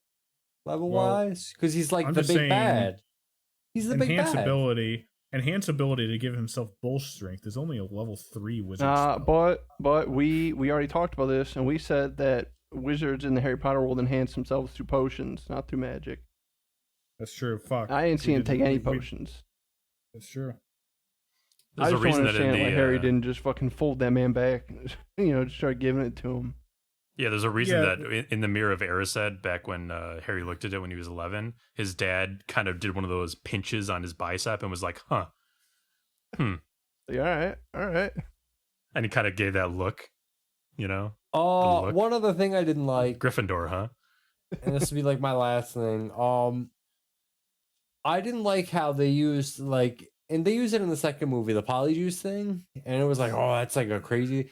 Level wise, because he's like I'm the just big saying bad. He's the big Enhance bad. ability to give himself bull strength is only a level 3 wizard spell. But we already talked about this, and we said that wizards in the Harry Potter world enhance themselves through potions, not through magic. That's true. Fuck. I didn't see We him did- take any we- potions. That's true. There's I a just don't reason that in understand the why Harry didn't just fucking fold that man back, just start giving it to him. Yeah, there's a reason Yeah. that in the Mirror of Erised, back when Harry looked at it when he was 11, his dad kind of did one of those pinches on his bicep and was like, Like, all right. And he kind of gave that look, you know. The look. One other thing I didn't like, Gryffindor, huh? and this would be like my last thing. I didn't like how they used and they use it in the second movie, the polyjuice thing, and it was like, oh, that's like a crazy.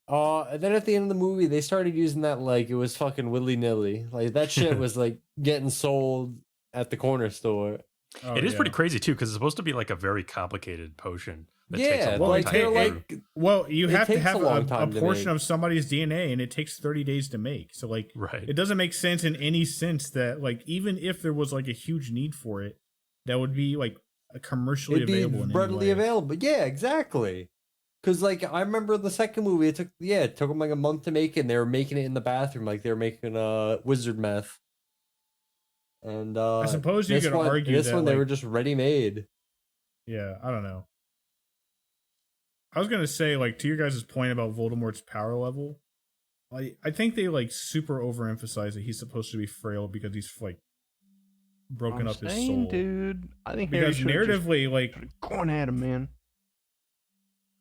And then at the end of the movie, they started using that like it was fucking willy nilly. Like that shit was like getting sold at the corner store. Oh, it is yeah. pretty crazy too, because it's supposed to be like a very complicated potion that takes a long like time. they're to like, brew. Well, you It have to takes have a long a time to portion make. of somebody's DNA, and it takes 30 days to make. So, like, Right. it doesn't make sense in any sense that, like, even if there was like a huge need for it, that would be like commercially it'd be available. In readily any way. available. Yeah, exactly. Because like I remember the second movie, it took them like a month to make it, and they were making it in the bathroom, like they were making wizard meth. And I suppose you this could one, argue this that, one they like- were just ready made. Yeah, I don't know. I was gonna say, like, to your guys' point about Voldemort's power level, like, I think they like super overemphasize that he's supposed to be frail because he's like broken I'm up his saying, soul. dude. I think Harry Because should've just narratively, like, going at him, man.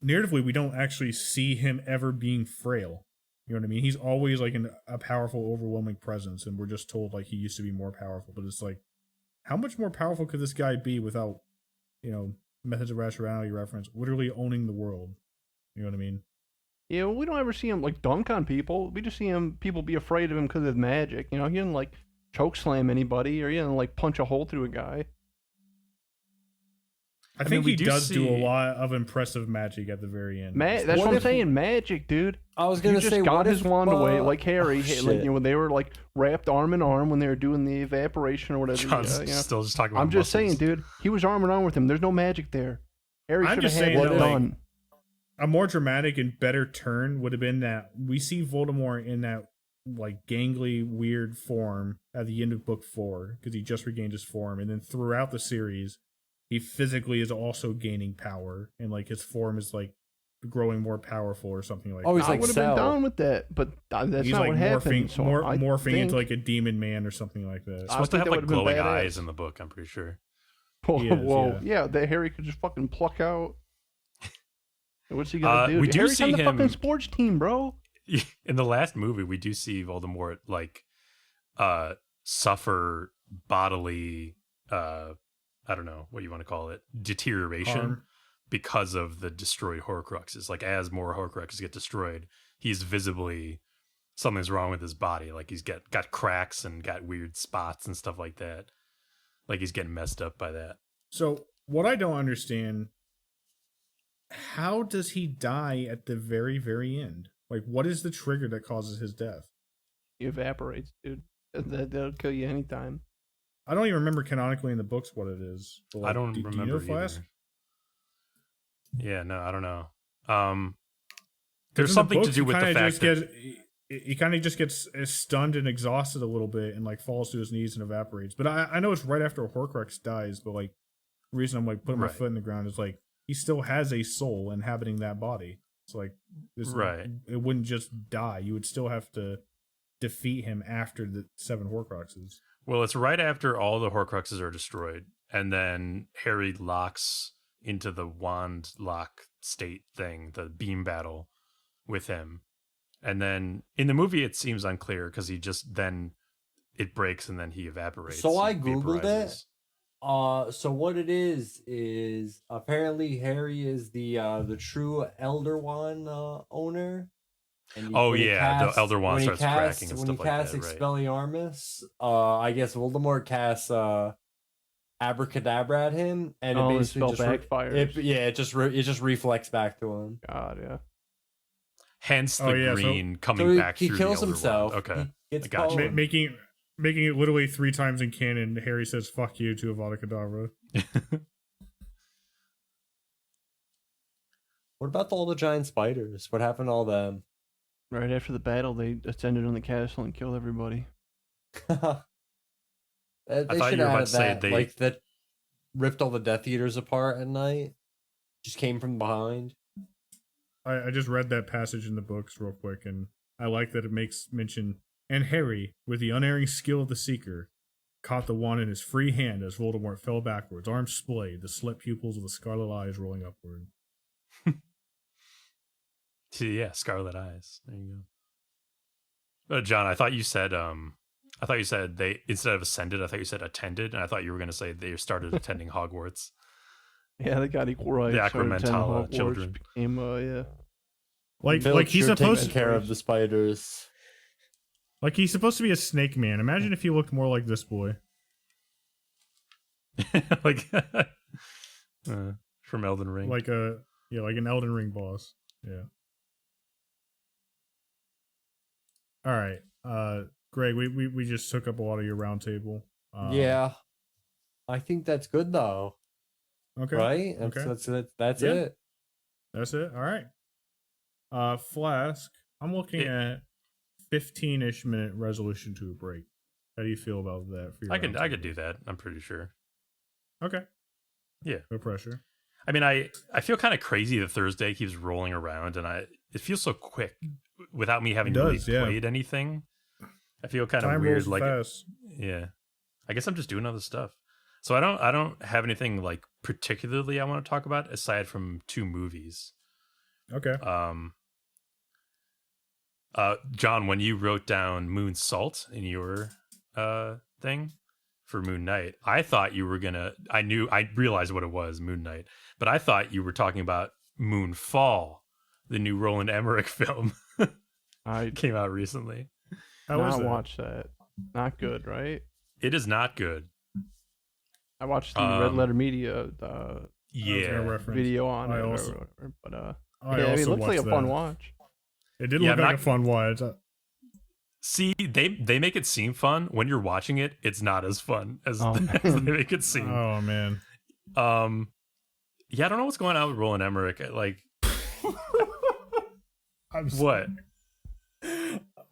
narratively, we don't actually see him ever being frail. You know what I mean? He's always like a powerful, overwhelming presence, and we're just told like he used to be more powerful. But it's like, how much more powerful could this guy be without, you know, methods of rationality reference, literally owning the world? You know what I mean? Yeah, well, we don't ever see him like dunk on people. We just see him people be afraid of him because of magic. You know, he didn't like choke slam anybody, or he didn't like punch a hole through a guy. I think we he do does do a see- lot of impressive magic at the very end. That's What what I'm if- saying. Magic, dude. I was He gonna just say, got what his if, wand away like Harry. oh, like, shit. you know, when they were like wrapped arm in arm when they were doing the evaporation or whatever. John's you know. still just talking about I'm just saying, muscles. dude. He was arm in arm with him. There's no magic there. Harry I'm should have just had saying what that, like, done. A more dramatic and better turn would have been that we see Voldemort in that like gangly, weird form at the end of book 4 because he just regained his form, and then throughout the series, he physically is also gaining power, and like his form is like growing more powerful or something like Oh, that. he's I like would have been Cell. down with that, but that's He's not like what happened. So I morphing think, into like a demon man or something like that. It's I supposed to think have that like would've been glowing badass. eyes in the book, I'm pretty sure. Whoa, He is, whoa, yeah, that Harry could just fucking pluck out. What's he gonna do? We do Harry's see on the him- fucking sports team, bro. In the last movie, we do see Voldemort like suffer bodily I don't know what you want to call it, deterioration Harm. because of the destroyed Horcruxes. Like as more Horcruxes get destroyed, he's visibly something's wrong with his body. Like he's got cracks and got weird spots and stuff like that. Like he's getting messed up by that. So what I don't understand, how does he die at the very, very end? Like, what is the trigger that causes his death? He evaporates, dude. That'll kill you anytime. I don't even remember canonically in the books what it is. But, like, I don't do you remember know, Flask? either. Yeah, no, I don't know. 'Cause There's in the something to books, do he with the kinda fact just that he kind of just gets stunned and exhausted a little bit and like falls to his knees and evaporates. But I know it's right after a Horcrux dies. But like the reason I'm like putting my Right. foot in the ground is like he still has a soul inhabiting that body. It's like this, Right. It wouldn't just die. You would still have to defeat him after the 7 Horcruxes. Well, it's right after all the Horcruxes are destroyed, and then Harry locks into the wand lock state thing, the beam battle with him. And then in the movie, it seems unclear because he just then it breaks and then he evaporates. So I He Googled it. vaporizes. So what it is apparently Harry is the true Elder Wand owner. And Oh, when he yeah, the Elder Wand when he starts cracking and when stuff he like casts that, right. Expelliarmus, I guess Voldemort casts Abracadabra at him, and Oh, it the basically spell just backfires. it just reflects back to him. God, yeah. Hence the Oh, yeah, so- green coming So back he through kills the Elder himself. Wand. Okay. He gets I got you. cloned. Making it literally 3 times in canon. Harry says "fuck you" to Avada Kedavra. What about all the giant spiders? What happened to all them? Right after the battle, they ascended on the castle and killed everybody. They thought should you were have about added to say that, they- like that ripped all the Death Eaters apart at night. Just came from behind. I just read that passage in the books real quick, and I like that it makes mention. And Harry, with the unerring skill of the Seeker, caught the wand in his free hand as Voldemort fell backwards, arms splayed, the slit pupils of the scarlet eyes rolling upward. Yeah, Scarlet Eyes. There you go. But John, I thought you said they, instead of ascended, I thought you said attended, and I thought you were going to say they started attending Hogwarts. Yeah, they got equal rights. The Acromentala children became, yeah. Like he's supposed to take care of the spiders. Like he's supposed to be a snake man. Imagine if he looked more like this boy. Like from Elden Ring. Like an Elden Ring boss. Yeah. All right. Greg, we just took up a lot of your roundtable. Yeah. I think that's good though. Okay. Right? Okay. That's Yeah. it. That's it. All right. Flask, I'm looking at 15-ish minute resolution to a break. How do you feel about that? For your I could roundtable? do that. I'm pretty sure. Okay. Yeah. No pressure. I mean, I feel kind of crazy that Thursday keeps rolling around, and it feels so quick without me having really played anything. I feel kind of Time weird. rolls Like, fast. yeah, I guess I'm just doing other stuff. So I don't have anything like particularly I want to talk about aside from 2 movies. Okay. John, when you wrote down Moon Salt in your thing for Moon Knight, I thought you were gonna. I realized what it was, Moon Knight, but I thought you were talking about Moonfall, the new Roland Emmerich film. I came out recently. How was not it? watch that. Not good, right? It is not good. I watched the Red Letter Media Yeah, video on I it, also- or whatever, but I yeah, also it looks like a watched fun that. watch. It did Yeah, look I'm like not- a fun watch. See, they make it seem fun. When you're watching it, it's not as fun as, Oh, as they man. make it seem. Oh man. Yeah, I don't know what's going on with Roland Emmerich. Like, I'm what?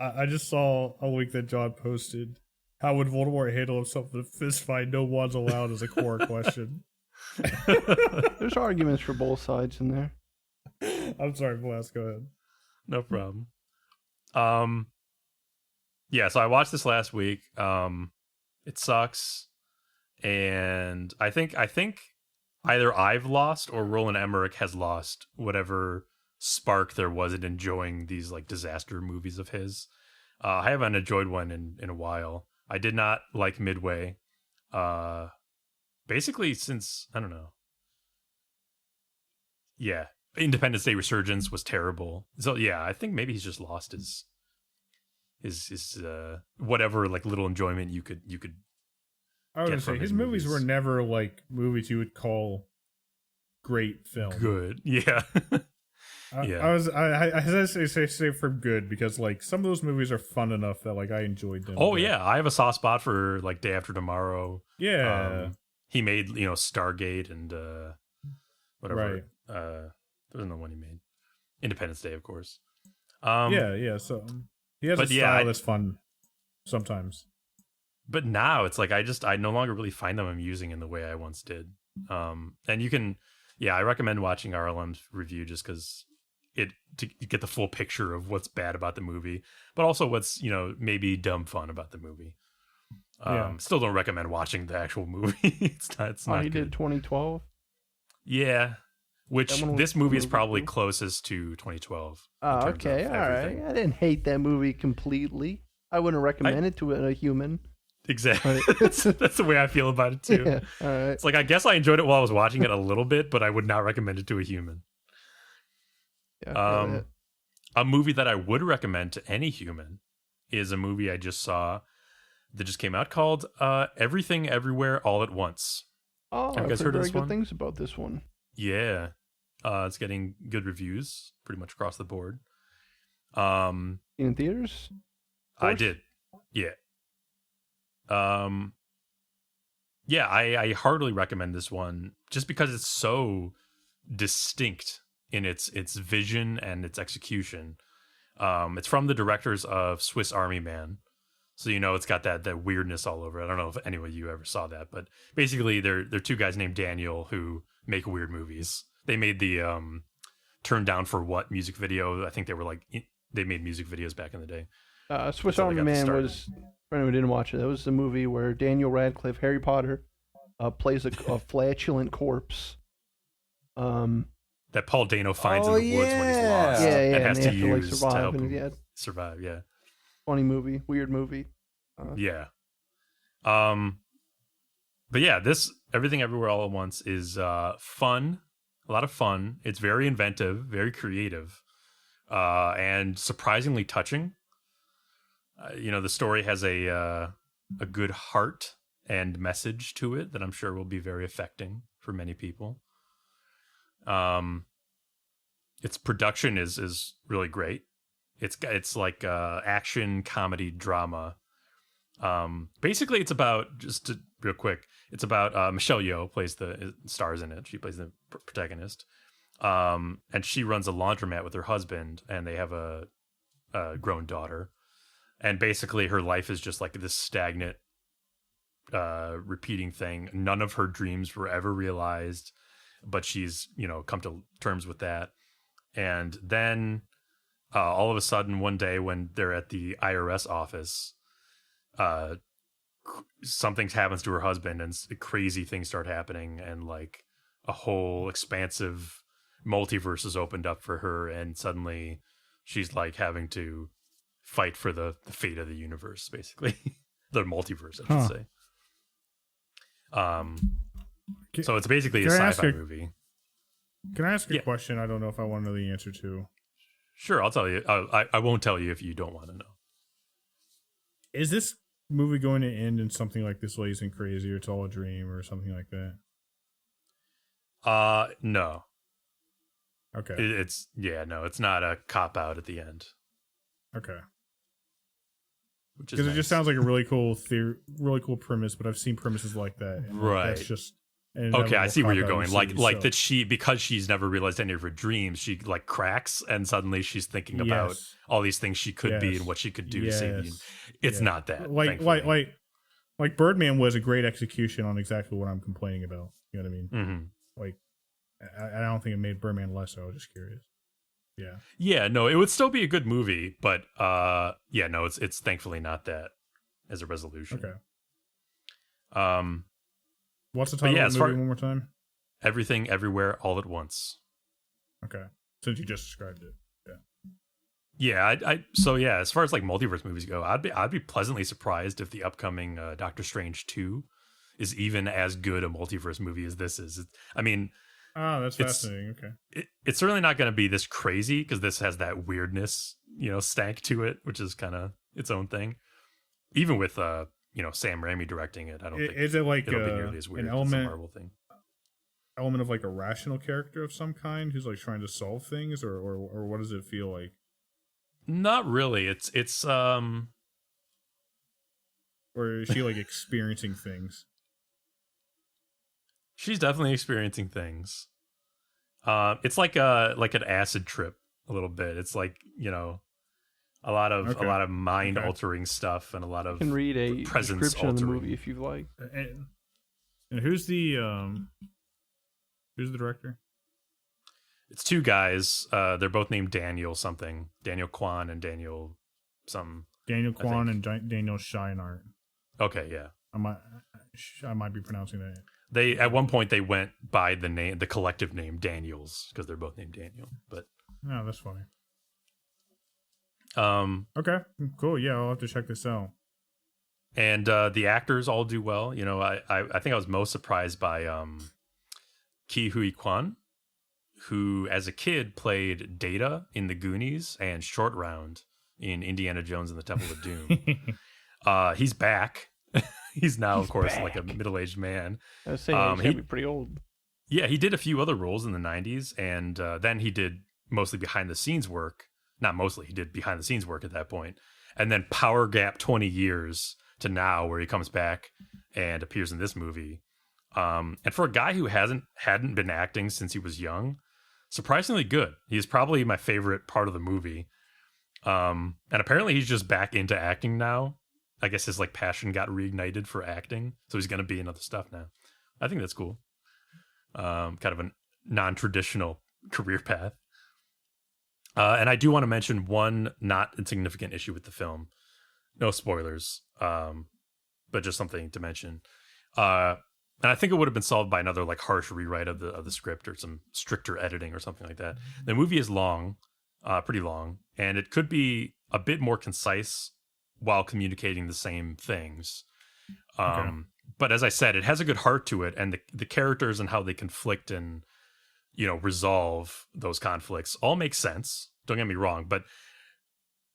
I just saw a link that John posted. How would Voldemort handle himself in a fist fight? No one's allowed as a core question. There's arguments for both sides in there. I'm sorry, Flask, go ahead. No problem. Yeah, so I watched this last week. It sucks, and I think either I've lost or Roland Emmerich has lost whatever spark there was in enjoying these like disaster movies of his. I haven't enjoyed one in a while. I did not like Midway. Basically since, I don't know. Yeah, Independence Day Resurgence was terrible. So yeah, I think maybe he's just lost his whatever like little enjoyment you could I was get gonna say from his his movies were movies. never like movies you would call great film. good. Yeah. Yeah. I hesitate to say from good because like some of those movies are fun enough that like I enjoyed them. Oh but- yeah, I have a soft spot for like Day After Tomorrow. Yeah. He made, Stargate and whatever. Right. There's another one he made. Independence Day, of course. Yeah. So he has a but yeah, style I- that's fun sometimes. But now it's like I no longer really find them amusing in the way I once did. And you can, I recommend watching RLM's review just because to get the full picture of what's bad about the movie, but also what's maybe dumb fun about the movie. Yeah. Still don't recommend watching the actual movie. It's not He good. did 2012. Yeah, which That one was this movie is really probably cool. closest to 2012. Oh, in terms of okay, all right. everything. I didn't hate that movie completely. I wouldn't recommend it to a human. Exactly. Right. That's the way I feel about it too. Yeah, all right. It's like I guess I enjoyed it while I was watching it a little bit, but I would not recommend it to a human. Yeah, I feel that. A movie that I would recommend to any human is a movie I just saw that just came out called Everything Everywhere All at Once. Oh, have you I've guys heard heard of very this good one? things about this one. Yeah. It's getting good reviews pretty much across the board. Um, In theaters? I course. did. Yeah. Yeah, I heartily recommend this one just because it's so distinct in its vision and its execution. It's from the directors of Swiss Army Man. So it's got that weirdness all over it. I don't know if any of you ever saw that, but basically they're two guys named Daniel who make weird movies. They made the Turn Down for What music video. I think they made music videos back in the day. Swiss That's how they Army got the Man start. was, for anyone who didn't watch it, that was the movie where Daniel Radcliffe, Harry Potter, plays a flatulent corpse. that Paul Dano finds Oh, in the woods when he's yeah. lost Yeah, and has and to they have to, like, use to survive, help and him yeah. survive. Yeah. Funny movie, weird movie. Yeah. But yeah, this Everything Everywhere All at Once is fun, a lot of fun. It's very inventive, very creative, and surprisingly touching. The story has a good heart and message to it that I'm sure will be very affecting for many people. Its production is really great. It's like action comedy drama. Basically, it's about real quick. It's about Michelle Yeoh stars in it. She plays the protagonist, and she runs a laundromat with her husband, and they have a grown daughter. And basically, her life is just like this stagnant, repeating thing. None of her dreams were ever realized, but she's come to terms with that. And then all of a sudden, one day when they're at the IRS office, something happens to her husband and crazy things start happening, and like a whole expansive multiverse is opened up for her, and suddenly she's like having to fight for the fate of the universe, basically. The multiverse, I should say. So it's basically a sci-fi movie. Can I ask a question? I don't know if I want to know the answer to. Sure, I'll tell you. I won't tell you if you don't want to know. Is this movie going to end in something like This Lazy and Crazy, or It's All a Dream, or something like that? No. Okay. It's not a cop out at the end. Okay. Because it just sounds like a really cool really cool premise, but I've seen premises like that. And right. That's just okay. I see where you're going. Like that because she's never realized any of her dreams, she like cracks, and suddenly she's thinking about all these things she could be and what she could do to save you. It's not that. Like Birdman was a great execution on exactly what I'm complaining about. You know what I mean? Mm-hmm. Like, I don't think it made Birdman less. I was just curious. Yeah. Yeah, no, it would still be a good movie, but it's thankfully not that as a resolution. Okay. What's the title of the movie one more time? Everything Everywhere All at Once. Okay. Since you just described it. Yeah. Yeah, as far as like multiverse movies go, I'd be pleasantly surprised if the upcoming Doctor Strange 2 is even as good a multiverse movie as this is. Oh, that's fascinating. Okay. It's certainly not going to be this crazy, because this has that weirdness, stank to it, which is kind of its own thing. Even with Sam Raimi directing it, I don't think is it like it'll be nearly as weird as the Marvel thing. Element of like a rational character of some kind who's like trying to solve things, or what does it feel like? Not really. It's or is she like experiencing things? She's definitely experiencing things. It's like an acid trip a little bit. It's like, a lot of mind altering stuff, and a lot of you can read a presence description of the altering. movie if you like. And who's the director? It's two guys. They're both named Daniel something. Daniel Kwan and Daniel some. Daniel Kwan and Daniel Scheinert. Okay, yeah. I might be pronouncing that. They at one point they went by the collective name Daniels, because they're both named Daniel. But oh, that's funny. Okay, cool. Yeah, I'll have to check this out. And the actors all do well. I think I was most surprised by Ki Hui Kwan, who as a kid played Data in The Goonies and Short Round in Indiana Jones and the Temple of Doom. He's back. He's now, of course, like a middle-aged man. I was saying he'd be pretty old. Yeah, he did a few other roles in the 90s, and then he did mostly behind-the-scenes work. Not mostly, he did behind-the-scenes work at that point. And then power gap 20 years to now, where he comes back and appears in this movie. And for a guy who hadn't been acting since he was young, surprisingly good. He's probably my favorite part of the movie. And apparently he's just back into acting now. I guess his like passion got reignited for acting, so he's going to be in other stuff now. I think that's cool. Kind of a non-traditional career path. And I do want to mention one not insignificant issue with the film. No spoilers, but just something to mention. And I think it would have been solved by another like harsh rewrite of the script or some stricter editing or something like that. The movie is long, pretty long, and it could be a bit more concise while communicating the same things. But as I said, it has a good heart to it, and the characters and how they conflict and resolve those conflicts all make sense. Don't get me wrong, but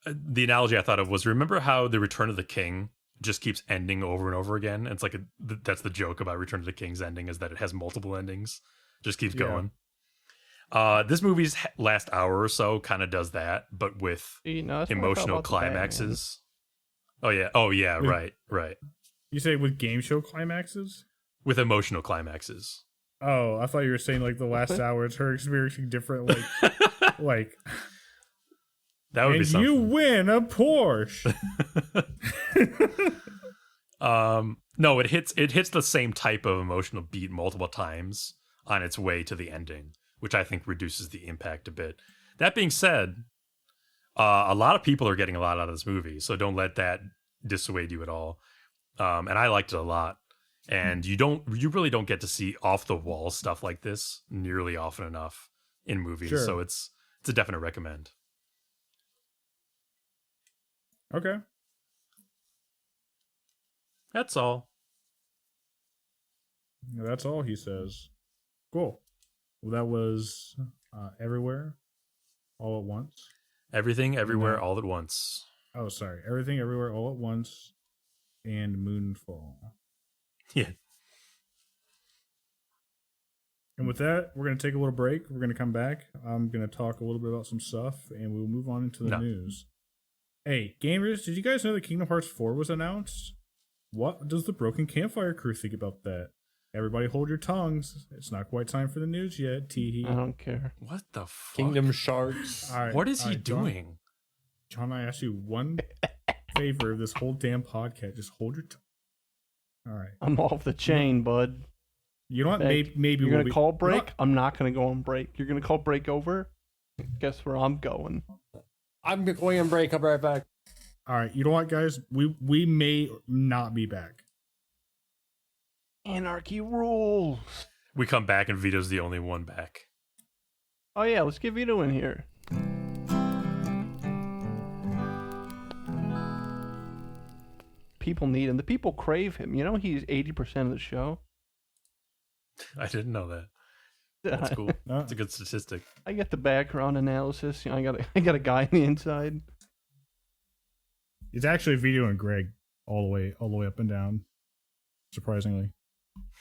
the analogy I thought of was, remember how the Return of the King just keeps ending over and over again? It's like that's the joke about Return of the King's ending, is that it has multiple endings, just keeps going. This movie's last hour or so kind of does that, but with emotional climaxes. Oh yeah, right. You say with game show climaxes? With emotional climaxes. Oh, I thought you were saying like the last hour is her experiencing different like that would be something. You win a Porsche. No, it hits the same type of emotional beat multiple times on its way to the ending, which I think reduces the impact a bit. That being said, a lot of people are getting a lot out of this movie, so don't let that dissuade you at all. And I liked it a lot. And you really don't get to see off the wall stuff like this nearly often enough in movies. Sure. So it's a definite recommend. Okay. That's all. That's all he says. Cool. Well, that was Everywhere, All at Once. Everything, Everywhere, All at Once. Oh, sorry. Everything, Everywhere, All at Once, and Moonfall. Yeah. And with that, we're going to take a little break. We're going to come back. I'm going to talk a little bit about some stuff, and we'll move on into the news. Hey, gamers, did you guys know that Kingdom Hearts 4 was announced? What does the Broken Campfire crew think about that? Everybody hold your tongues. It's not quite time for the news yet. Tee-hee. I don't care. What the fuck? Kingdom Sharks. Right, what is he doing? John, I asked you one favor of this whole damn podcast. Just hold your tongue. All right. I'm off the chain, bud. You know what? Maybe you're going to call break? I'm not going to go on break. You're going to call break over? Guess where I'm going. I'm going on break. I'll be right back. All right. You know what, guys? We may not be back. Anarchy rules. We come back and Vito's the only one back. Oh, yeah. Let's get Vito in here. People need him. The people crave him. You know, he's 80% of the show. I didn't know that. That's cool. That's a good statistic. I get the background analysis. You know, I got a guy on the inside. It's actually Vito and Greg all the way up and down. Surprisingly,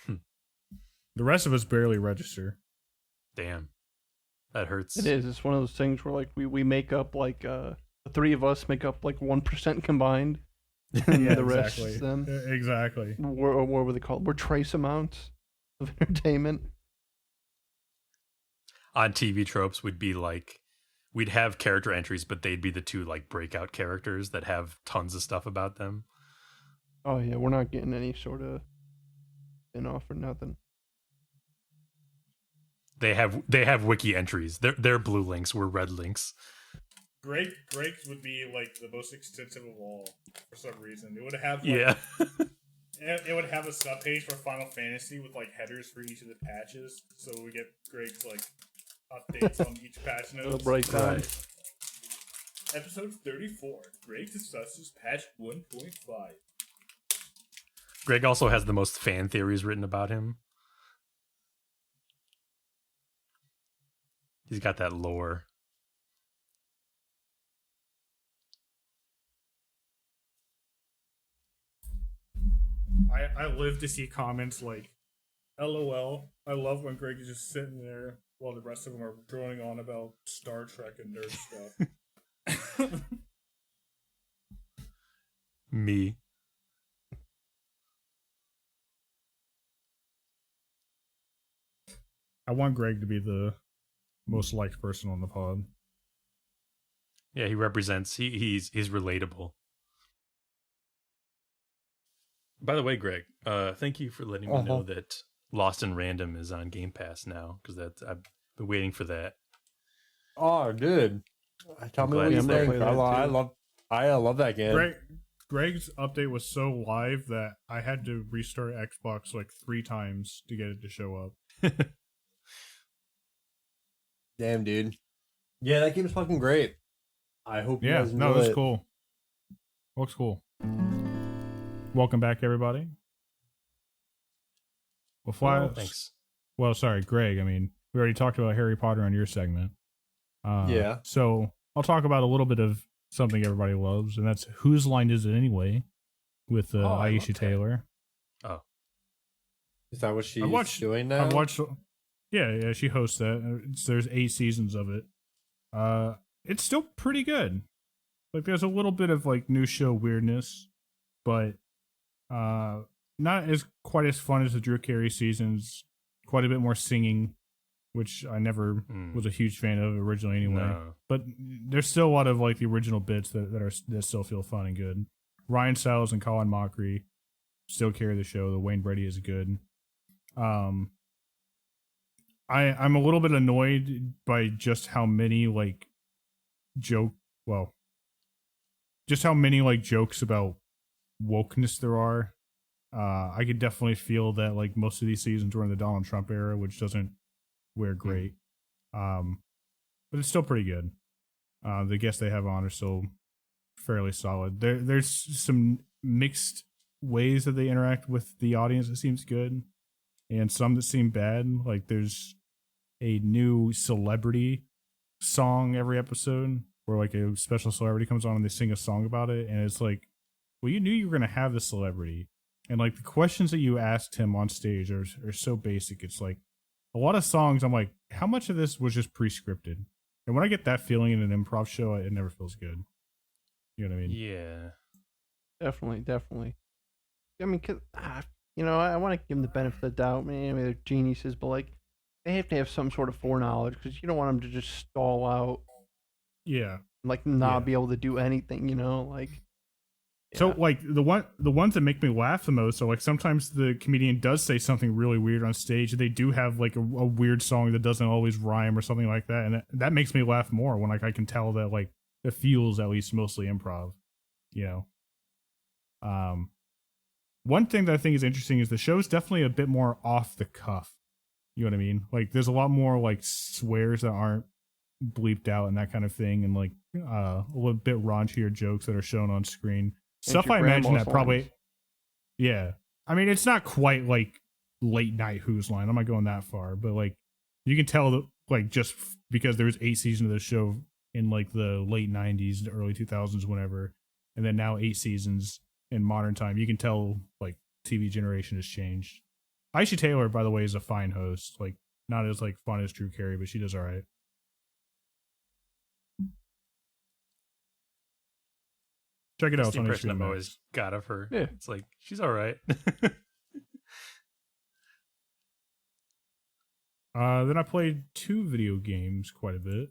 the rest of us barely register. Damn, that hurts. It is. It's one of those things where like we make up like the three of us make up like 1% combined. And yeah, the rest exactly. of them. Exactly. What were they called? We're trace amounts of entertainment. On TV tropes would be like, we'd have character entries, but they'd be the two like breakout characters that have tons of stuff about them. Oh yeah, we're not getting any sort of spin-off or nothing. They have wiki entries. They're blue links. We're red links. Greg's would be like the most extensive of all for some reason. It would have it would have a subpage for Final Fantasy with like headers for each of the patches, so we get Greg's like updates on each patch notes. Right. Episode 34. Greg discusses patch 1.5. Greg also has the most fan theories written about him. He's got that lore. I live to see comments like, LOL, I love when Greg is just sitting there while the rest of them are droning on about Star Trek and nerd stuff. Me. I want Greg to be the most liked person on the pod. Yeah, he represents, he's relatable. By the way, Greg, thank you for letting me know that Lost in Random is on Game Pass now, because I've been waiting for that. Oh, dude! Tell me what you think. I love that game. Greg's update was so live that I had to restart Xbox like 3 times to get it to show up. Damn, dude. Yeah, that game's fucking great. I hope you Yeah, guys no, enjoy it's it. cool. Looks cool. Welcome back, everybody. Well, Oh, thanks. Well, sorry, Greg. I mean, we already talked about Harry Potter on your segment. Yeah. So I'll talk about a little bit of something everybody loves, and that's Whose Line Is It Anyway? With I love Aisha that. Taylor. Oh, Is that what she's doing I've now? watched. Yeah, she hosts that. There's 8 seasons of it. It's still pretty good. Like, there's a little bit of like new show weirdness, but not as quite as fun as the Drew Carey seasons. Quite a bit more singing, which I never was a huge fan of originally anyway. No. But there's still a lot of like the original bits that still feel fun and good. Ryan Stiles and Colin Mockery still carry the show. The Wayne Brady is good. I'm a little bit annoyed by just how many like just how many like jokes about wokeness there are. I could definitely feel that like most of these seasons were in the Donald Trump era, which doesn't wear great. But it's still pretty good. The guests they have on are still fairly solid. There's some mixed ways that they interact with the audience that seems good, and some that seem bad. Like there's a new celebrity song every episode where like a special celebrity comes on and they sing a song about it, and it's like, well, you knew you were going to have this celebrity, and like the questions that you asked him on stage are so basic. It's like a lot of songs I'm like, how much of this was just pre-scripted? And when I get that feeling in an improv show, it never feels good. You know what I mean? Yeah. Definitely. I mean, I want to give them the benefit of the doubt. Maybe they're geniuses, but like, they have to have some sort of foreknowledge because you don't want them to just stall out, Yeah. like not Yeah. be able to do anything. Like. So Yeah. like the ones that make me laugh the most are like sometimes the comedian does say something really weird on stage. They do have like a weird song that doesn't always rhyme or something like that, and that makes me laugh more when like I can tell that like it feels at least mostly improv. One thing that I think is interesting is the show's definitely a bit more off the cuff. You know what I mean? Like there's a lot more like swears that aren't bleeped out and that kind of thing, and like a little bit raunchier jokes that are shown on screen. Stuff I imagine that probably, yeah. I mean, it's not quite like late night Who's Line. I'm not going that far, but like you can tell that like just because there's 8 seasons of the show in like the late 90s, the early 2000s, whenever, and then now 8 seasons in modern time, you can tell like TV generation has changed. Aisha Taylor, by the way, is a fine host. Like not as like fun as Drew Carey, but she does all right. Check it out. That's It's the on impression HBO I've Max. always got of her. Yeah. It's like, she's all right. Then I played 2 video games quite a bit.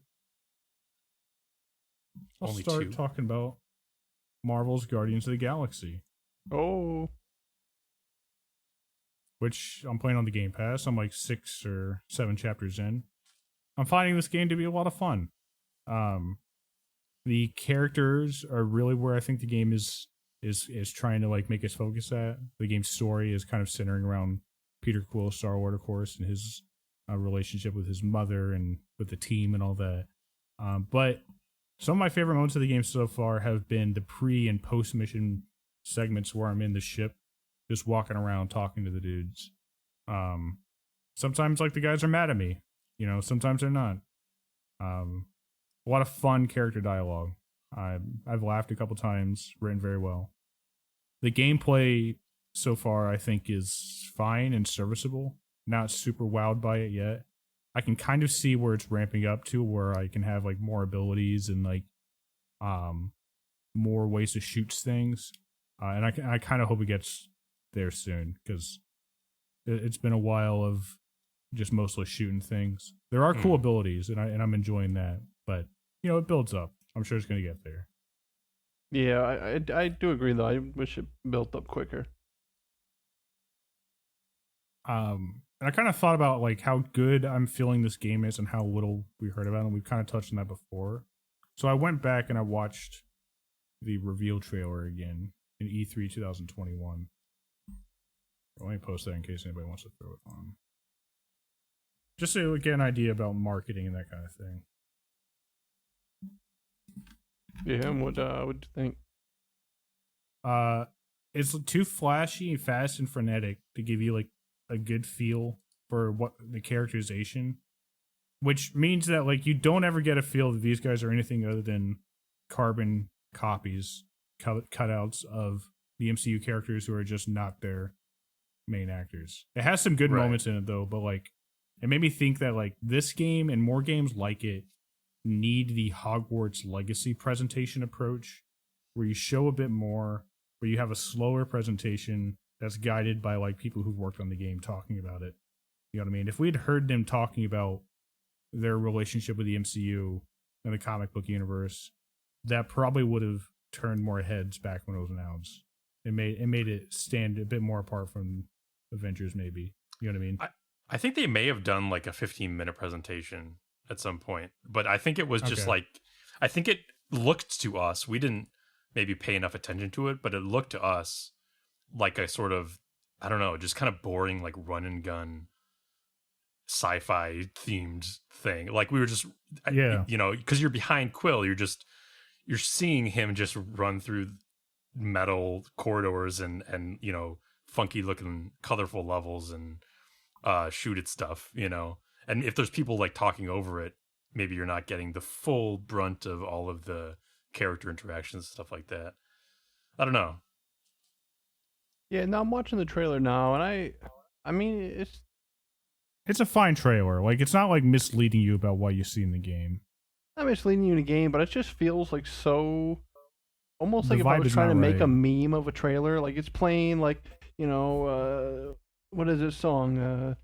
I'll Only start 2? talking about Marvel's Guardians of the Galaxy, Oh. which I'm playing on the Game Pass. I'm like 6 or 7 chapters in. I'm finding this game to be a lot of fun. The characters are really where I think the game is trying to like make its focus at. The game's story is kind of centering around Peter Quill's Star-Lord, of course, and his relationship with his mother and with the team and all that. But some of my favorite moments of the game so far have been the pre and post mission segments where I'm in the ship, just walking around talking to the dudes. Sometimes like the guys are mad at me, sometimes they're not. A lot of fun character dialogue. I've laughed a couple times, written very well. The gameplay so far, I think, is fine and serviceable. Not super wowed by it yet. I can kind of see where it's ramping up to, where I can have like more abilities and like more ways to shoot things. And I kind of hope it gets there soon, because it's been a while of just mostly shooting things. There are cool abilities, and I'm enjoying that, but it builds up. I'm sure it's going to get there. Yeah, I do agree though. I wish it built up quicker. And I kind of thought about like how good I'm feeling this game is and how little we heard about it. And we've kind of touched on that before. So I went back and I watched the reveal trailer again. in E3 2021. Let me post that in case anybody wants to throw it on. Just so we get an idea about marketing and that kind of thing. Yeah, and what would you think? It's too flashy, fast, and frenetic to give you like a good feel for what the characterization, which means that like you don't ever get a feel that these guys are anything other than carbon copies, cutouts of the MCU characters who are just not their main actors. It has some good moments in it though, but like it made me think that like this game and more games like it need the Hogwarts Legacy presentation approach, where you show a bit more, where you have a slower presentation that's guided by like people who've worked on the game talking about it. You know what I mean? If we'd heard them talking about their relationship with the MCU and the comic book universe, that probably would have turned more heads back when it was announced. It made it stand a bit more apart from Avengers, maybe. You know what I mean? I think they may have done like a 15-minute presentation at some point, but I think it was just like, I think it looked to us, we didn't maybe pay enough attention to it, but it looked to us like a sort of, I don't know, just kind of boring, like run and gun sci-fi themed thing. Like we were just, you know, because you're behind Quill, you're seeing him just run through metal corridors and you know, funky looking colorful levels and shoot at stuff, you know. And if there's people like talking over it, maybe you're not getting the full brunt of all of the character interactions and stuff like that. I don't know. Yeah, now I'm watching the trailer now, and I mean, it's a fine trailer. Like it's not like misleading you about what you see in the game. Not misleading you in the game, but it just feels like so almost like if I vibe was is trying to not make a right. meme of a trailer. Like it's playing like, you know, what is this song?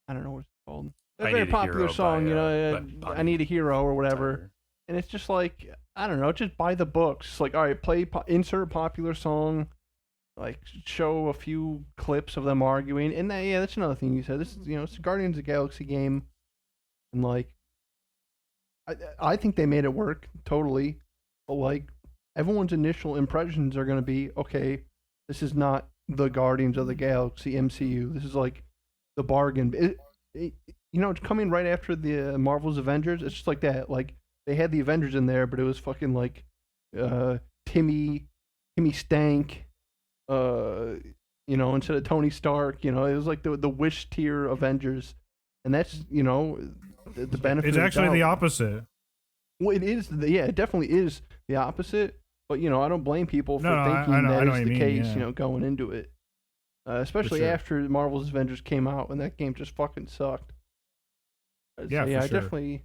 I don't know what it's called. A I very Need a popular Hero song, by, you know, by I Need a Hero or whatever. Tyler. And it's just like, I don't know, just buy the books. Like, all right, insert popular song, like show a few clips of them arguing. And that's another thing you said. This is, you know, it's a Guardians of the Galaxy game. And like, I think they made it work totally. But like, everyone's initial impressions are going to be, okay, this is not the Guardians of the Galaxy MCU. This is like the bargain. You know, it's coming right after the Marvel's Avengers. It's just like that. Like, they had the Avengers in there, but it was fucking like Timmy Stank, you know, instead of Tony Stark. You know, it was like the Wish tier Avengers. And that's, you know, the benefit. It's actually the opposite. Well, it is. It definitely is the opposite. But, you know, I don't blame people for thinking I know that is the case, yeah. you know, going into it. Especially after Marvel's Avengers came out and that game just fucking sucked. Yeah, I sure. definitely.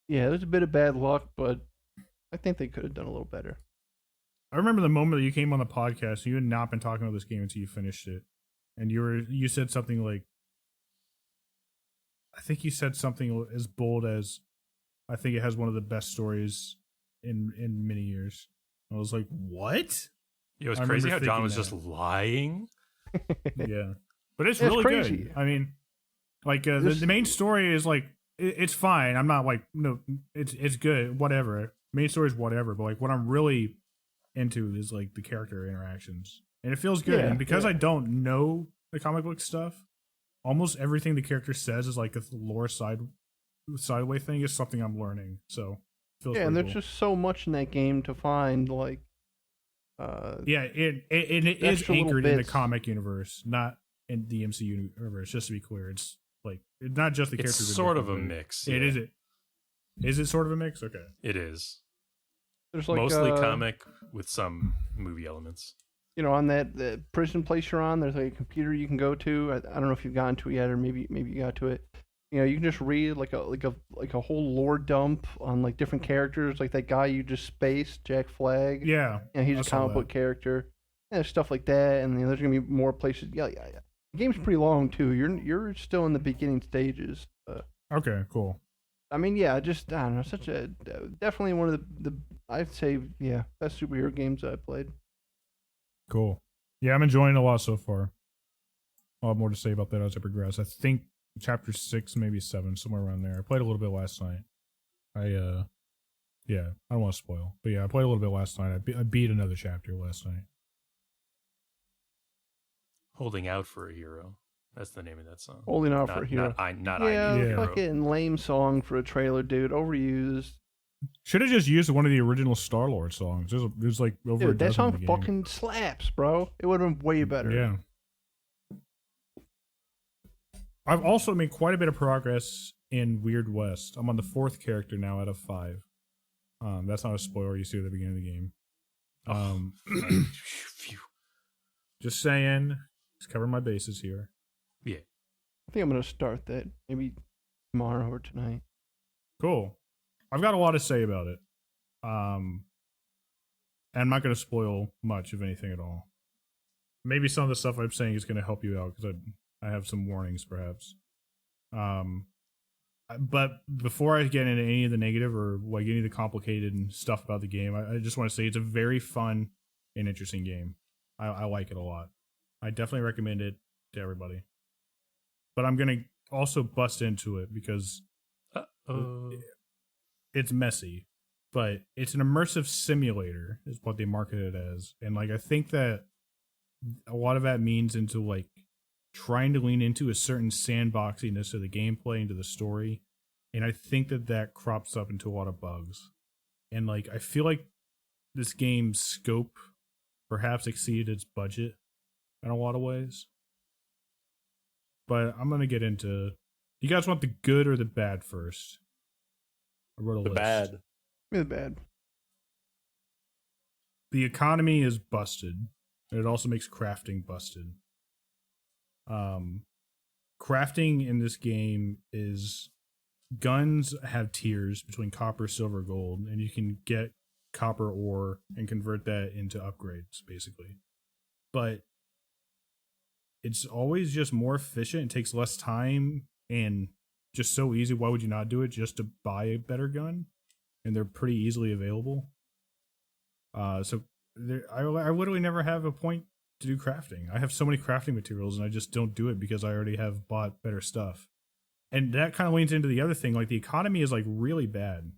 Yeah, there's a bit of bad luck, but I think they could have done a little better. I remember the moment that you came on the podcast. You had not been talking about this game until you finished it, and you said something like, I think you said something as bold as, I think it has one of the best stories in many years. I was like, what? It was crazy how John was just lying. Yeah, but it's really crazy. good. I mean, like the main story is like it's fine. I'm not like no, it's good. Whatever. Main story is whatever. But like what I'm really into is like the character interactions, and it feels good. And because I don't know the comic book stuff, almost everything the character says is like a lore sideway thing is something I'm learning. So it feels and there's cool. just so much in that game to find. Like, it is anchored in the comic universe, not in the MCU universe. Just to be clear, it's like it's not just the characters. It's sort of a mix. It is it. Is it sort of a mix? Okay, it is. There's like mostly comic with some movie elements. You know, on the prison place you're on, there's like a computer you can go to. I don't know if you've gotten to it yet, or maybe you got to it. You know, you can just read like a whole lore dump on like different characters, like that guy you just spaced, Jack Flag. Yeah, and he's a comic book character. And stuff like that, and there's gonna be more places. Yeah. The game's pretty long too. You're still in the beginning stages. Okay, cool. I mean, yeah, I don't know, such a definitely one of the I'd say best superhero games I've played. Cool. Yeah, I'm enjoying it a lot so far. I'll have more to say about that as I progress. I think chapter 6, maybe 7, somewhere around there. I played a little bit last night. Yeah, I don't want to spoil. But yeah, I played a little bit last night. I beat another chapter last night. Holding out for a hero. That's the name of that song. Holding out Not- for a hero. Not I yeah, need a hero. fucking lame song for a trailer, dude. Overused. Should have just used one of the original Star-Lord songs. There's like over a Dude, that dozen song in the game. fucking slaps, bro. It would have been way better. Yeah. I've also made quite a bit of progress in Weird West. I'm on the 4th character now out of 5. That's not a spoiler. You see at the beginning of the game. Phew. Just saying. Just covering my bases here. Yeah. I think I'm gonna start that maybe tomorrow or tonight. Cool. I've got a lot to say about it. And I'm not going to spoil much, if anything at all. Maybe some of the stuff I'm saying is going to help you out, because I have some warnings, perhaps. But before I get into any of the negative or like any of the complicated stuff about the game, I just want to say it's a very fun and interesting game. I like it a lot. I definitely recommend it to everybody. But I'm going to also bust into it because it's messy. But it's an immersive simulator, is what they market it as. And like I think that a lot of that means into like trying to lean into a certain sandboxiness of the gameplay, into the story. And I think that crops up into a lot of bugs. And like I feel like this game's scope perhaps exceeded its budget in a lot of ways. But I'm gonna get into. You guys want the good or the bad first? I wrote a The list. bad. Really bad. The economy is busted. And it also makes crafting busted. Crafting in this game is guns have tiers between copper, silver, gold, and you can get copper ore and convert that into upgrades, basically. But it's always just more efficient. It takes less time and just so easy. Why would you not do it just to buy a better gun? And they're pretty easily available. So I literally never have a point to do crafting. I have so many crafting materials and I just don't do it because I already have bought better stuff. And that kind of leans into the other thing. Like the economy is like really bad.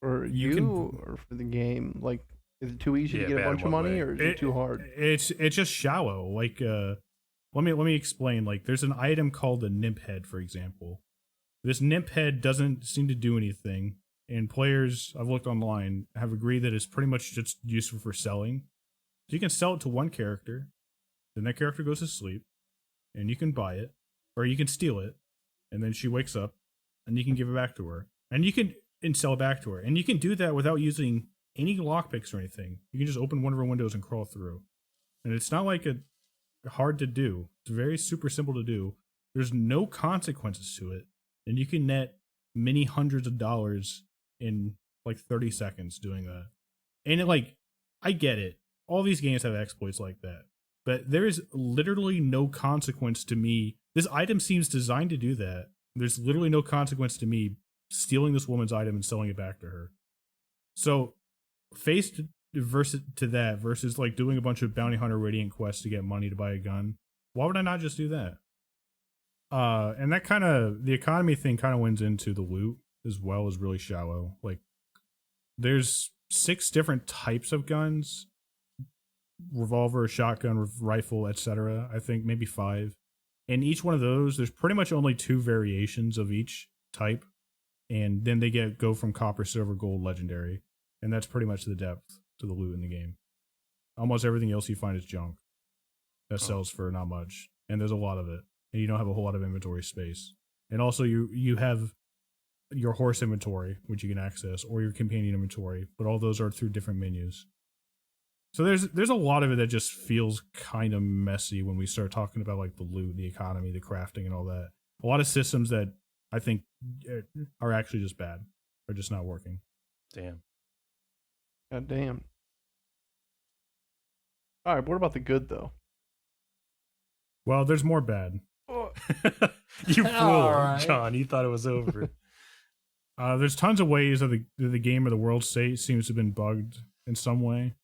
For You you, can- or for the game? Like, is it too easy Yeah, to get a bad bunch in of what money, way? or is it too hard? It's just shallow. Like let me explain. Like there's an item called the nymph head, for example. This nymph head doesn't seem to do anything, and players I've looked online have agreed that it's pretty much just useful for selling. So you can sell it to one character, then that character goes to sleep, and you can buy it, or you can steal it, and then she wakes up, and you can give it back to her, and you can sell it back to her, and you can do that without using any lockpicks or anything. You can just open one of her windows and crawl through, and it's not like hard to do. It's very super simple to do. There's no consequences to it, and you can net many hundreds of dollars in like 30 seconds doing that. And I get it. All these games have exploits like that, but there is literally no consequence to me. This item seems designed to do that. There's literally no consequence to me stealing this woman's item and selling it back to her. So faced versus like doing a bunch of bounty hunter radiant quests to get money to buy a gun, why would I not just do that? And that kind of, the economy thing kind of wins into the loot as well, as really shallow. Like there's 6 different types of guns: revolver, shotgun, rifle, etc. I think maybe 5. And each one of those, there's pretty much only 2 variations of each type, and then they go from copper, silver, gold, legendary, and that's pretty much the depth to the loot in the game. Almost everything else you find is junk that sells for not much, and there's a lot of it, and you don't have a whole lot of inventory space. And also you have your horse inventory, which you can access, or your companion inventory, but all those are through different menus. So there's a lot of it that just feels kind of messy when we start talking about like the loot, the economy, the crafting, and all that. A lot of systems that I think are actually just bad, are just not working. Damn. God damn. All right, what about the good though? Well, there's more bad. You fool, Alright. John. You thought it was over. There's tons of ways that the game or the world state seems to have been bugged in some way.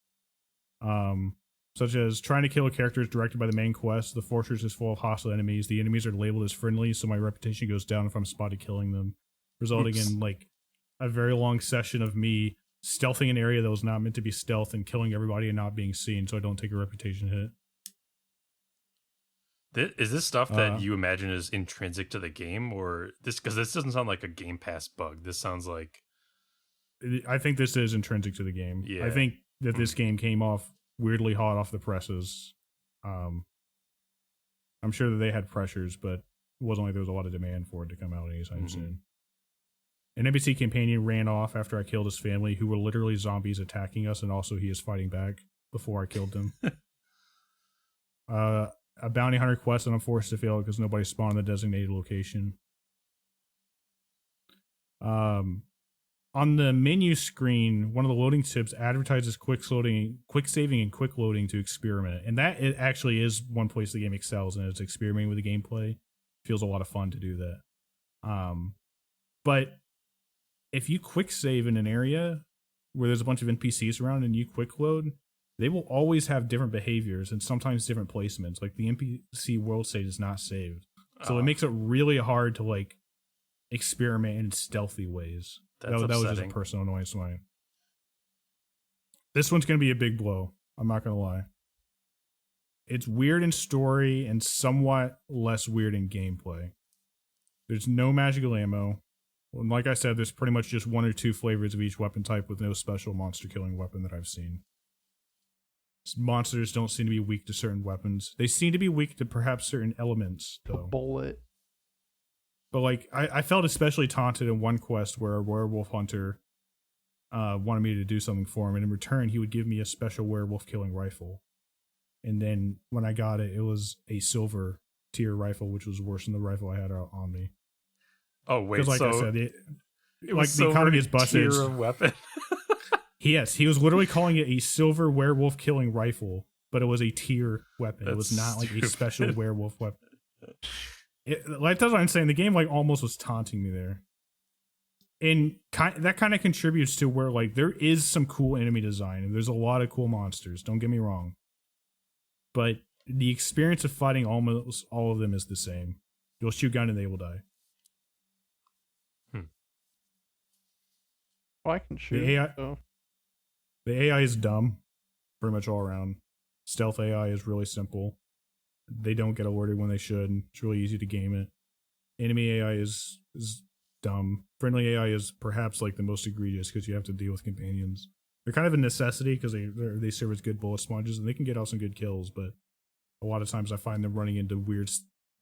such as trying to kill a character is directed by the main quest. The fortress is full of hostile enemies. The enemies are labeled as friendly, so my reputation goes down if I'm spotted killing them, resulting in like a very long session of me stealthing an area that was not meant to be stealth and killing everybody and not being seen, so I don't take a reputation hit. Is this stuff that you imagine is intrinsic to the game, or this? Because this doesn't sound like a Game Pass bug. This sounds like. I think this is intrinsic to the game. Yeah. I think that this game came off weirdly hot off the presses. I'm sure that they had pressures, but it wasn't like there was a lot of demand for it to come out anytime soon. An NPC companion ran off after I killed his family, who were literally zombies attacking us, and also he is fighting back before I killed them. A bounty hunter quest that I'm forced to fail because nobody spawned in the designated location. On the menu screen, one of the loading tips advertises quick saving, and quick loading to experiment. And that it actually is one place the game excels, and it's experimenting with the gameplay. Feels a lot of fun to do that. But if you quick save in an area where there's a bunch of NPCs around and you quick load, they will always have different behaviors and sometimes different placements. Like the NPC world state is not saved. So it makes it really hard to like experiment in stealthy ways. That was just a personal annoyance of mine. This one's going to be a big blow. I'm not going to lie. It's weird in story and somewhat less weird in gameplay. There's no magical ammo. And like I said, there's pretty much just one or two flavors of each weapon type with no special monster killing weapon that I've seen. Monsters don't seem to be weak to certain weapons. They seem to be weak to perhaps certain elements, though. A bullet. But like, I felt especially taunted in one quest where a werewolf hunter wanted me to do something for him, and in return, he would give me a special werewolf killing rifle. And then when I got it, it was a silver tier rifle, which was worse than the rifle I had on me. Oh wait, like so I said, it was the economy is busted. Tier of weapon. Yes, he was literally calling it a silver werewolf killing rifle, but it was a tier weapon. It was not like a special werewolf weapon. Like that's what I'm saying. The game like almost was taunting me there, and that kind of contributes to where like there is some cool enemy design and there's a lot of cool monsters. Don't get me wrong, but the experience of fighting almost all of them is the same. You'll shoot gun and they will die. Well, I can shoot. The AI is dumb, pretty much all around. Stealth AI is really simple. They don't get alerted when they should. It's really easy to game it. Enemy AI is dumb. Friendly AI is perhaps like the most egregious because you have to deal with companions. They're kind of a necessity because they serve as good bullet sponges and they can get out some good kills, but a lot of times I find them running into weird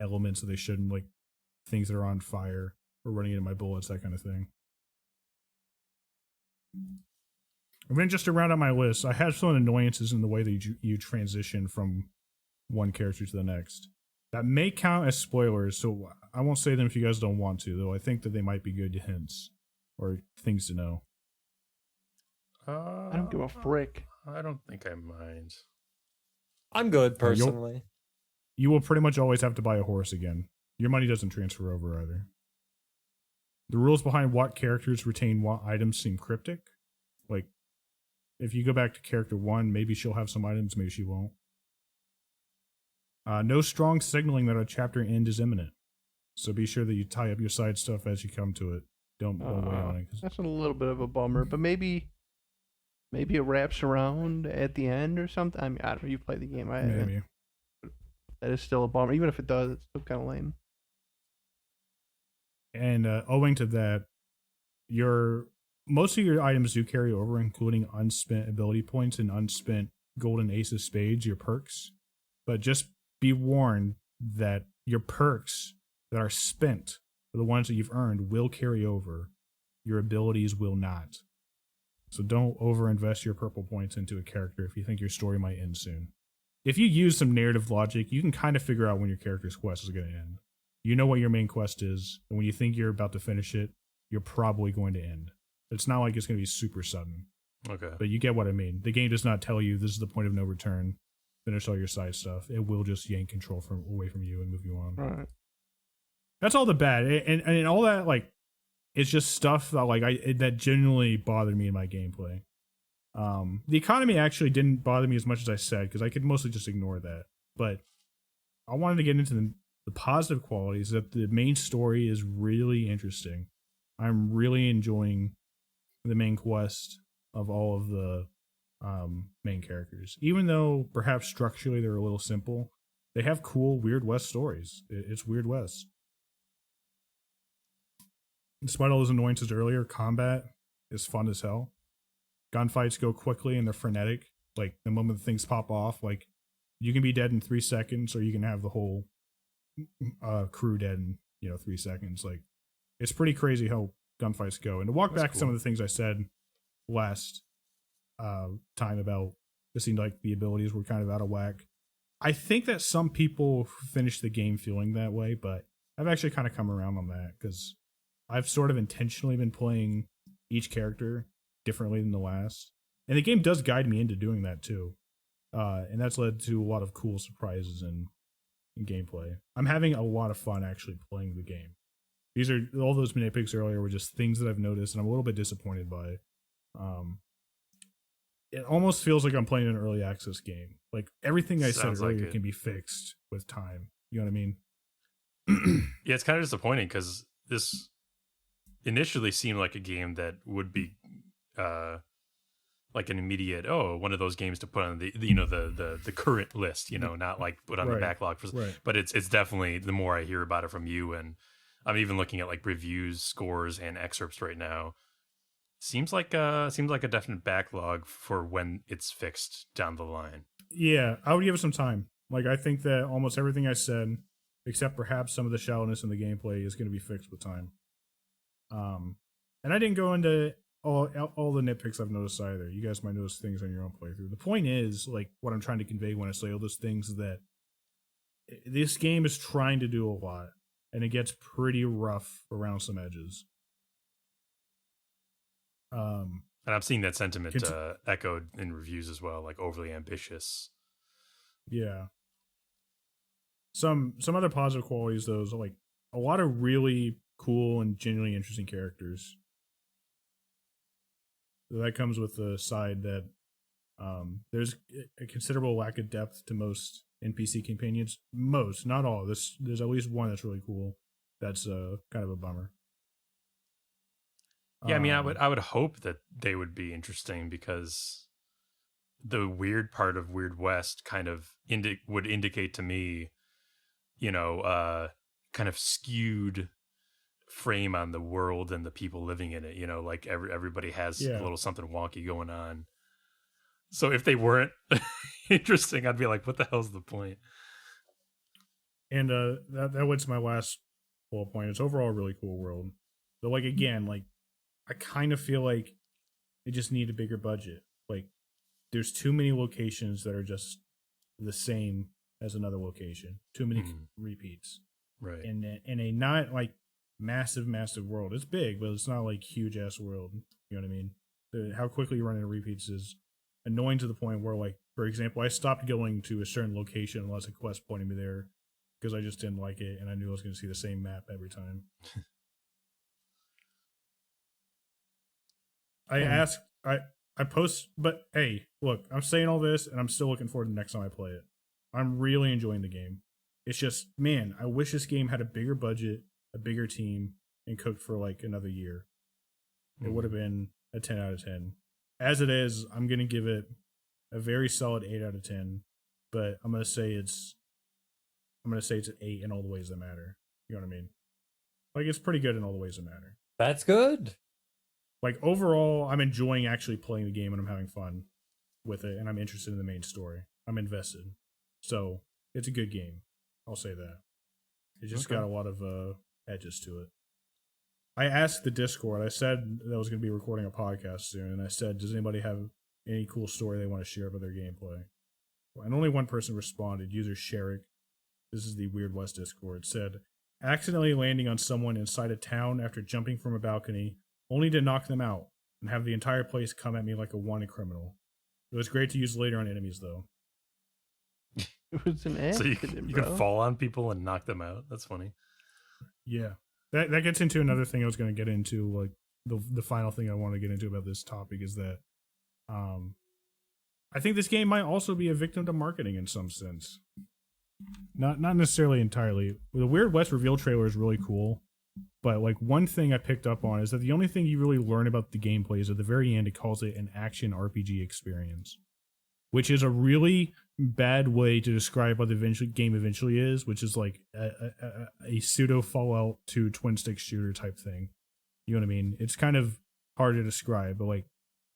elements that they shouldn't, like things that are on fire or running into my bullets, that kind of thing. And then just to round out my list, I had some annoyances in the way that you transition from one character to the next. That may count as spoilers, so I won't say them if you guys don't want to, though I think that they might be good hints or things to know. I don't give a frick. I don't think I mind. I'm good, personally. You will pretty much always have to buy a horse again. Your money doesn't transfer over either. The rules behind what characters retain what items seem cryptic. Like, if you go back to character 1, maybe she'll have some items, maybe she won't. No strong signaling that a chapter end is imminent. So be sure that you tie up your side stuff as you come to it. Don't wait on it. That's a little bit of a bummer, but maybe it wraps around at the end or something. I mean, I don't know. You play the game. Maybe. That is still a bummer. Even if it does, it's still kind of lame. And owing to that, most of your items do carry over, including unspent ability points and unspent golden ace of spades, your perks. But just be warned that your perks that are spent, or the ones that you've earned, will carry over. Your abilities will not. So don't overinvest your purple points into a character if you think your story might end soon. If you use some narrative logic, you can kind of figure out when your character's quest is going to end. You know what your main quest is, and when you think you're about to finish it, you're probably going to end. It's not like it's going to be super sudden. Okay. But you get what I mean. The game does not tell you this is the point of no return. Finish all your side stuff. It will just yank control away from you and move you on. Right. That's all the bad. And all that, like, it's just stuff that, like, that genuinely bothered me in my gameplay. The economy actually didn't bother me as much as I said, because I could mostly just ignore that. But I wanted to get into the positive qualities, that the main story is really interesting. I'm really enjoying the main quest of all of the main characters. Even though perhaps structurally they're a little simple, they have cool Weird West stories. It's Weird West. Despite all those annoyances earlier, combat is fun as hell. Gunfights go quickly and they're frenetic. Like, the moment things pop off, like, you can be dead in 3 seconds, or you can have the whole crew dead in 3 seconds. Like, it's pretty crazy how gunfights go. And to walk back some of the things I said last time about it seemed like the abilities were kind of out of whack. I think that some people finish the game feeling that way, but I've actually kind of come around on that, because I've sort of intentionally been playing each character differently than the last. And the game does guide me into doing that too. And that's led to a lot of cool surprises in gameplay. I'm having a lot of fun actually playing the game. These are all those nitpicks earlier were just things that I've noticed and I'm a little bit disappointed by. It almost feels like I'm playing an early access game. Like, everything I said earlier can be fixed with time. You know what I mean? Yeah, it's kind of disappointing because this initially seemed like a game that would be like an immediate one of those games to put on the current list, not like put on the backlog for. Right. But it's definitely, the more I hear about it from you, and I'm even looking at like reviews, scores, and excerpts right now. Seems like a definite backlog for when it's fixed down the line. Yeah, I would give it some time. Like, I think that almost everything I said, except perhaps some of the shallowness in the gameplay, is going to be fixed with time. And I didn't go into all the nitpicks I've noticed either. You guys might notice things on your own playthrough. The point is, like, what I'm trying to convey when I say all those things is that this game is trying to do a lot, and it gets pretty rough around some edges. And I'm seeing that sentiment echoed in reviews as well, like overly ambitious. Yeah. Some other positive qualities, though, is like a lot of really cool and genuinely interesting characters. So that comes with the side that there's a considerable lack of depth to most NPC companions. Most, not all. There's at least one that's really cool. That's kind of a bummer. Yeah, I mean, I would hope that they would be interesting, because the weird part of Weird West kind of would indicate to me, kind of skewed frame on the world and the people living in it. Like everybody has a little something wonky going on. So if they weren't interesting, I'd be like, what the hell's the point? And that went to my last bullet point. It's overall a really cool world. But like, again, like, I kind of feel like they just need a bigger budget. Like, there's too many locations that are just the same as another location. Too many repeats. Right. And in a not like massive world. It's big, but it's not like huge ass world. You know what I mean? How quickly you run into repeats is annoying to the point where, like, for example, I stopped going to a certain location unless a quest pointed me there, because I just didn't like it and I knew I was going to see the same map every time. I post, but hey, look, I'm saying all this and I'm still looking forward to the next time I play it. I'm really enjoying the game. It's just, man, I wish this game had a bigger budget, a bigger team, and cooked for like another year. It would have been a 10 out of 10. As it is, I'm going to give it a very solid 8 out of 10, but I'm going to say it's an 8 in all the ways that matter. You know what I mean? Like, it's pretty good in all the ways that matter. That's good. Like, overall, I'm enjoying actually playing the game and I'm having fun with it, and I'm interested in the main story. I'm invested. So, it's a good game. I'll say that. It just got a lot of edges to it. I asked the Discord, I said that I was going to be recording a podcast soon, and I said, does anybody have any cool story they want to share about their gameplay? And only one person responded, user Sherik. This is the Weird West Discord. Said, accidentally landing on someone inside a town after jumping from a balcony, only to knock them out and have the entire place come at me like a wanted criminal. It was great to use later on enemies, though. It was an accident, so you could fall on people and knock them out. That's funny. Yeah. That gets into another thing I was going to get into. Like, the final thing I want to get into about this topic is that I think this game might also be a victim to marketing in some sense. Not necessarily entirely. The Weird West reveal trailer is really cool, but like one thing I picked up on is that the only thing you really learn about the gameplay is at the very end it calls it an action RPG experience, which is a really bad way to describe what the game eventually is, which is like a pseudo Fallout 2 twin stick shooter type thing. You know what I mean? It's kind of hard to describe, but like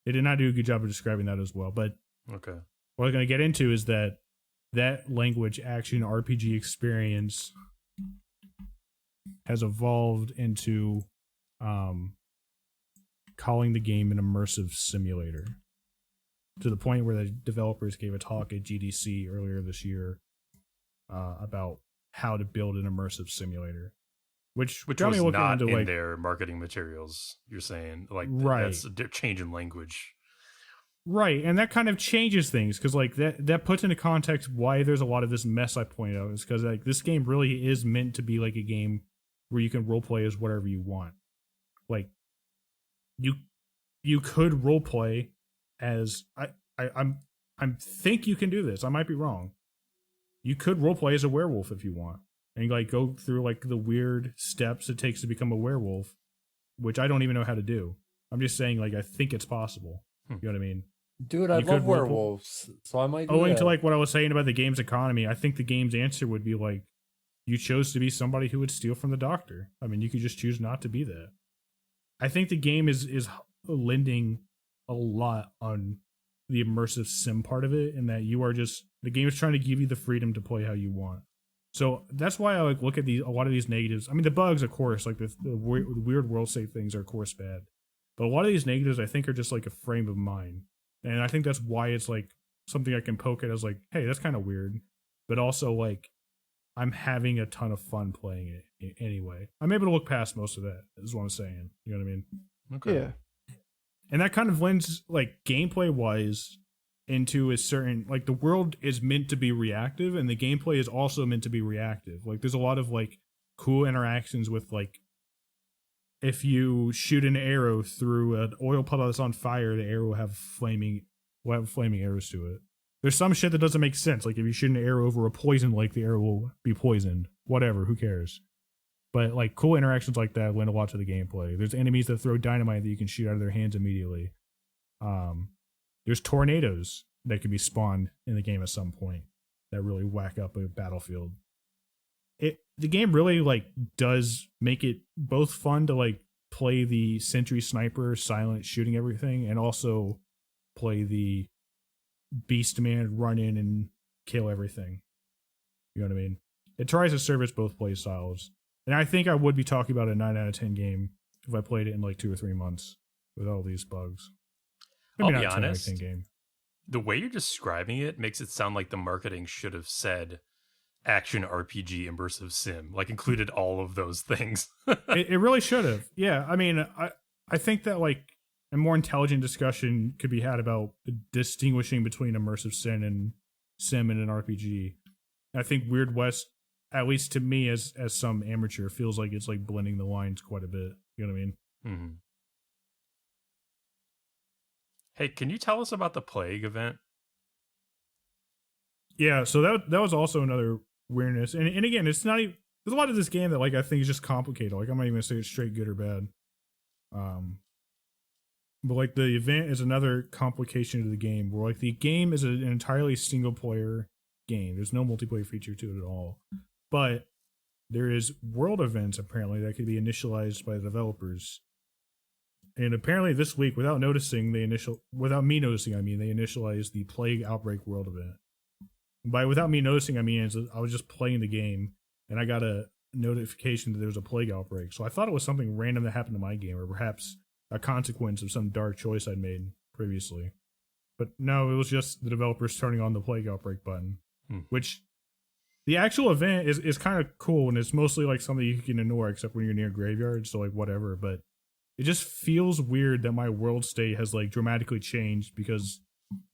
they did not do a good job of describing that as well. But Okay. what I'm going to get into is that language action RPG experience has evolved into calling the game an immersive simulator, to the point where the developers gave a talk at GDC earlier this year about how to build an immersive simulator, which got me was looking not into, in like, their marketing materials. You're saying like Right. that's a change in language. Right, and that kind of changes things because like that puts into context why there's a lot of this mess I pointed out. Is because like this game really is meant to be like a game where you can roleplay as whatever you want. Like you could roleplay as I think you can do this. I might be wrong. You could roleplay as a werewolf if you want, and like go through like the weird steps it takes to become a werewolf, which I don't even know how to do. I'm just saying like I think it's possible. You know what I mean? Dude, I You love could werewolves, so I might do Owing that. to like what I was saying about the game's economy, I think the game's answer would be like, you chose to be somebody who would steal from the doctor. I mean, you could just choose not to be that. I think the game is lending a lot on the immersive sim part of it, in that you are just, the game is trying to give you the freedom to play how you want. So that's why I like look at a lot of these negatives. I mean, the bugs, of course, like the weird world state things are of course bad, but a lot of these negatives I think are just like a frame of mind. And I think that's why it's like something I can poke at as like, hey, that's kind of weird. But also like, I'm having a ton of fun playing it anyway. I'm able to look past most of that, is what I'm saying. You know what I mean? Okay. Yeah. And that kind of lends, like, gameplay wise into a certain, like, the world is meant to be reactive and the gameplay is also meant to be reactive. Like, there's a lot of like cool interactions with like, if you shoot an arrow through an oil puddle that's on fire, the arrow will have flaming arrows to it. There's some shit that doesn't make sense. Like if you shoot an arrow over a poison lake, the arrow will be poisoned. Whatever, who cares? But like cool interactions like that lend a lot to the gameplay. There's enemies that throw dynamite that you can shoot out of their hands immediately. There's tornadoes that can be spawned in the game at some point that really whack up a battlefield. The game really like does make it both fun to like play the sentry sniper silent shooting everything, and also play the beast man run in and kill everything. You know what I mean? It tries to service both play styles, and I think I would be talking about a 9 out of 10 game if I played it in like 2 or 3 months with all these bugs. Maybe I'll be not 10 out of honest. 10 game. The way you're describing it makes it sound like the marketing should have said action RPG immersive sim, like included all of those things. It really should have. Yeah, I mean, I think that like a more intelligent discussion could be had about distinguishing between immersive sim and an RPG. I think Weird West, at least to me as some amateur, feels like it's like blending the lines quite a bit. You know what I mean? Mm-hmm. Hey, can you tell us about the Plague event? Yeah, so that was also another weirdness. And again, it's not even, there's a lot of this game that like I think is just complicated. Like I'm not even gonna say it's straight good or bad. But like the event is another complication to the game, where like the game is an entirely single player game. There's no multiplayer feature to it at all. But there is world events apparently that could be initialized by the developers. And apparently this week, without me noticing, they initialized the Plague Outbreak world event. By without me noticing, I mean I was just playing the game and I got a notification that there was a plague outbreak. So I thought it was something random that happened to my game, or perhaps a consequence of some dark choice I'd made previously. But no, it was just the developers turning on the plague outbreak button, which the actual event is kind of cool, and it's mostly like something you can ignore except when you're near graveyards, so like whatever. But it just feels weird that my world state has like dramatically changed because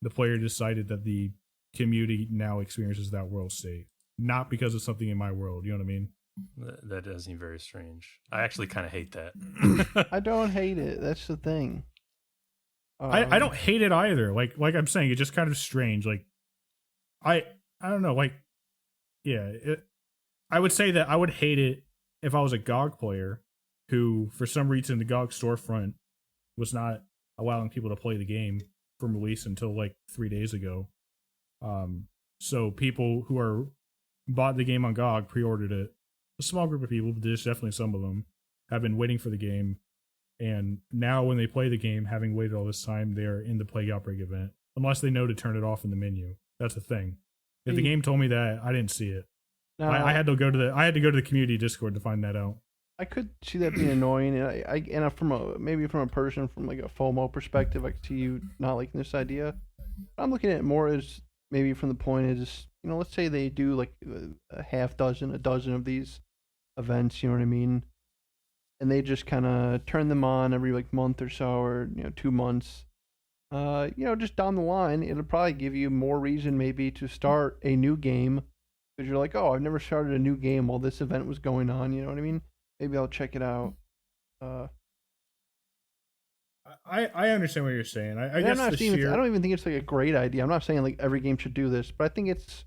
the player decided that the community now experiences that world state, not because of something in my world. You know what I mean? That does seem very strange. I actually kind of hate that. I don't hate it. That's the thing. I don't hate it either. Like I'm saying, it's just kind of strange. Like I don't know. Like yeah, I would say that I would hate it if I was a GOG player who, for some reason, the GOG storefront was not allowing people to play the game from release until like 3 days ago. So people who are bought the game on GOG, pre-ordered it. A small group of people, but there's definitely some of them, have been waiting for the game. And now when they play the game, having waited all this time, they're in the Plague Outbreak event. Unless they know to turn it off in the menu. That's the thing. If the game told me that, I didn't see it. No, I had to go to the community Discord to find that out. I could see that being annoying, and from a person from like a FOMO perspective, I could see you not liking this idea. I'm looking at it more as maybe from the point is, let's say they do like a dozen of these events, you know what I mean, and they just kind of turn them on every like month or so, or 2 months. Just down the line, it'll probably give you more reason maybe to start a new game because you're like, oh, I've never started a new game while this event was going on. You know what I mean? Maybe I'll check it out. I understand what you're saying. I guess I don't even think it's like a great idea. I'm not saying like every game should do this, but I think it's.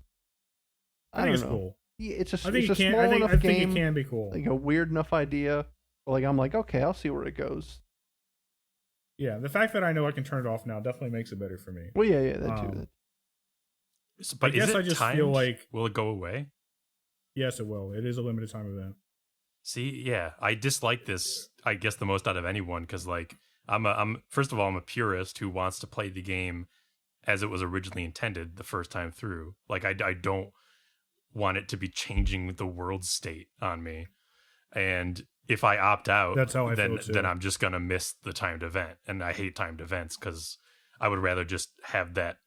I think it's cool. Yeah, it's a I think small enough game. I think it can be cool. Like a weird enough idea. But like I'm like, okay, I'll see where it goes. Yeah, the fact that I know I can turn it off now definitely makes it better for me. Well, yeah, that too. But I just feel like, will it go away? Yes, it will. It is a limited time event. See, yeah, I dislike this, I guess, the most out of anyone because, like, first of all, I'm a purist who wants to play the game as it was originally intended the first time through. Like, I don't want it to be changing the world state on me. And if I opt out, then I'm just gonna miss the timed event, and I hate timed events because I would rather just have that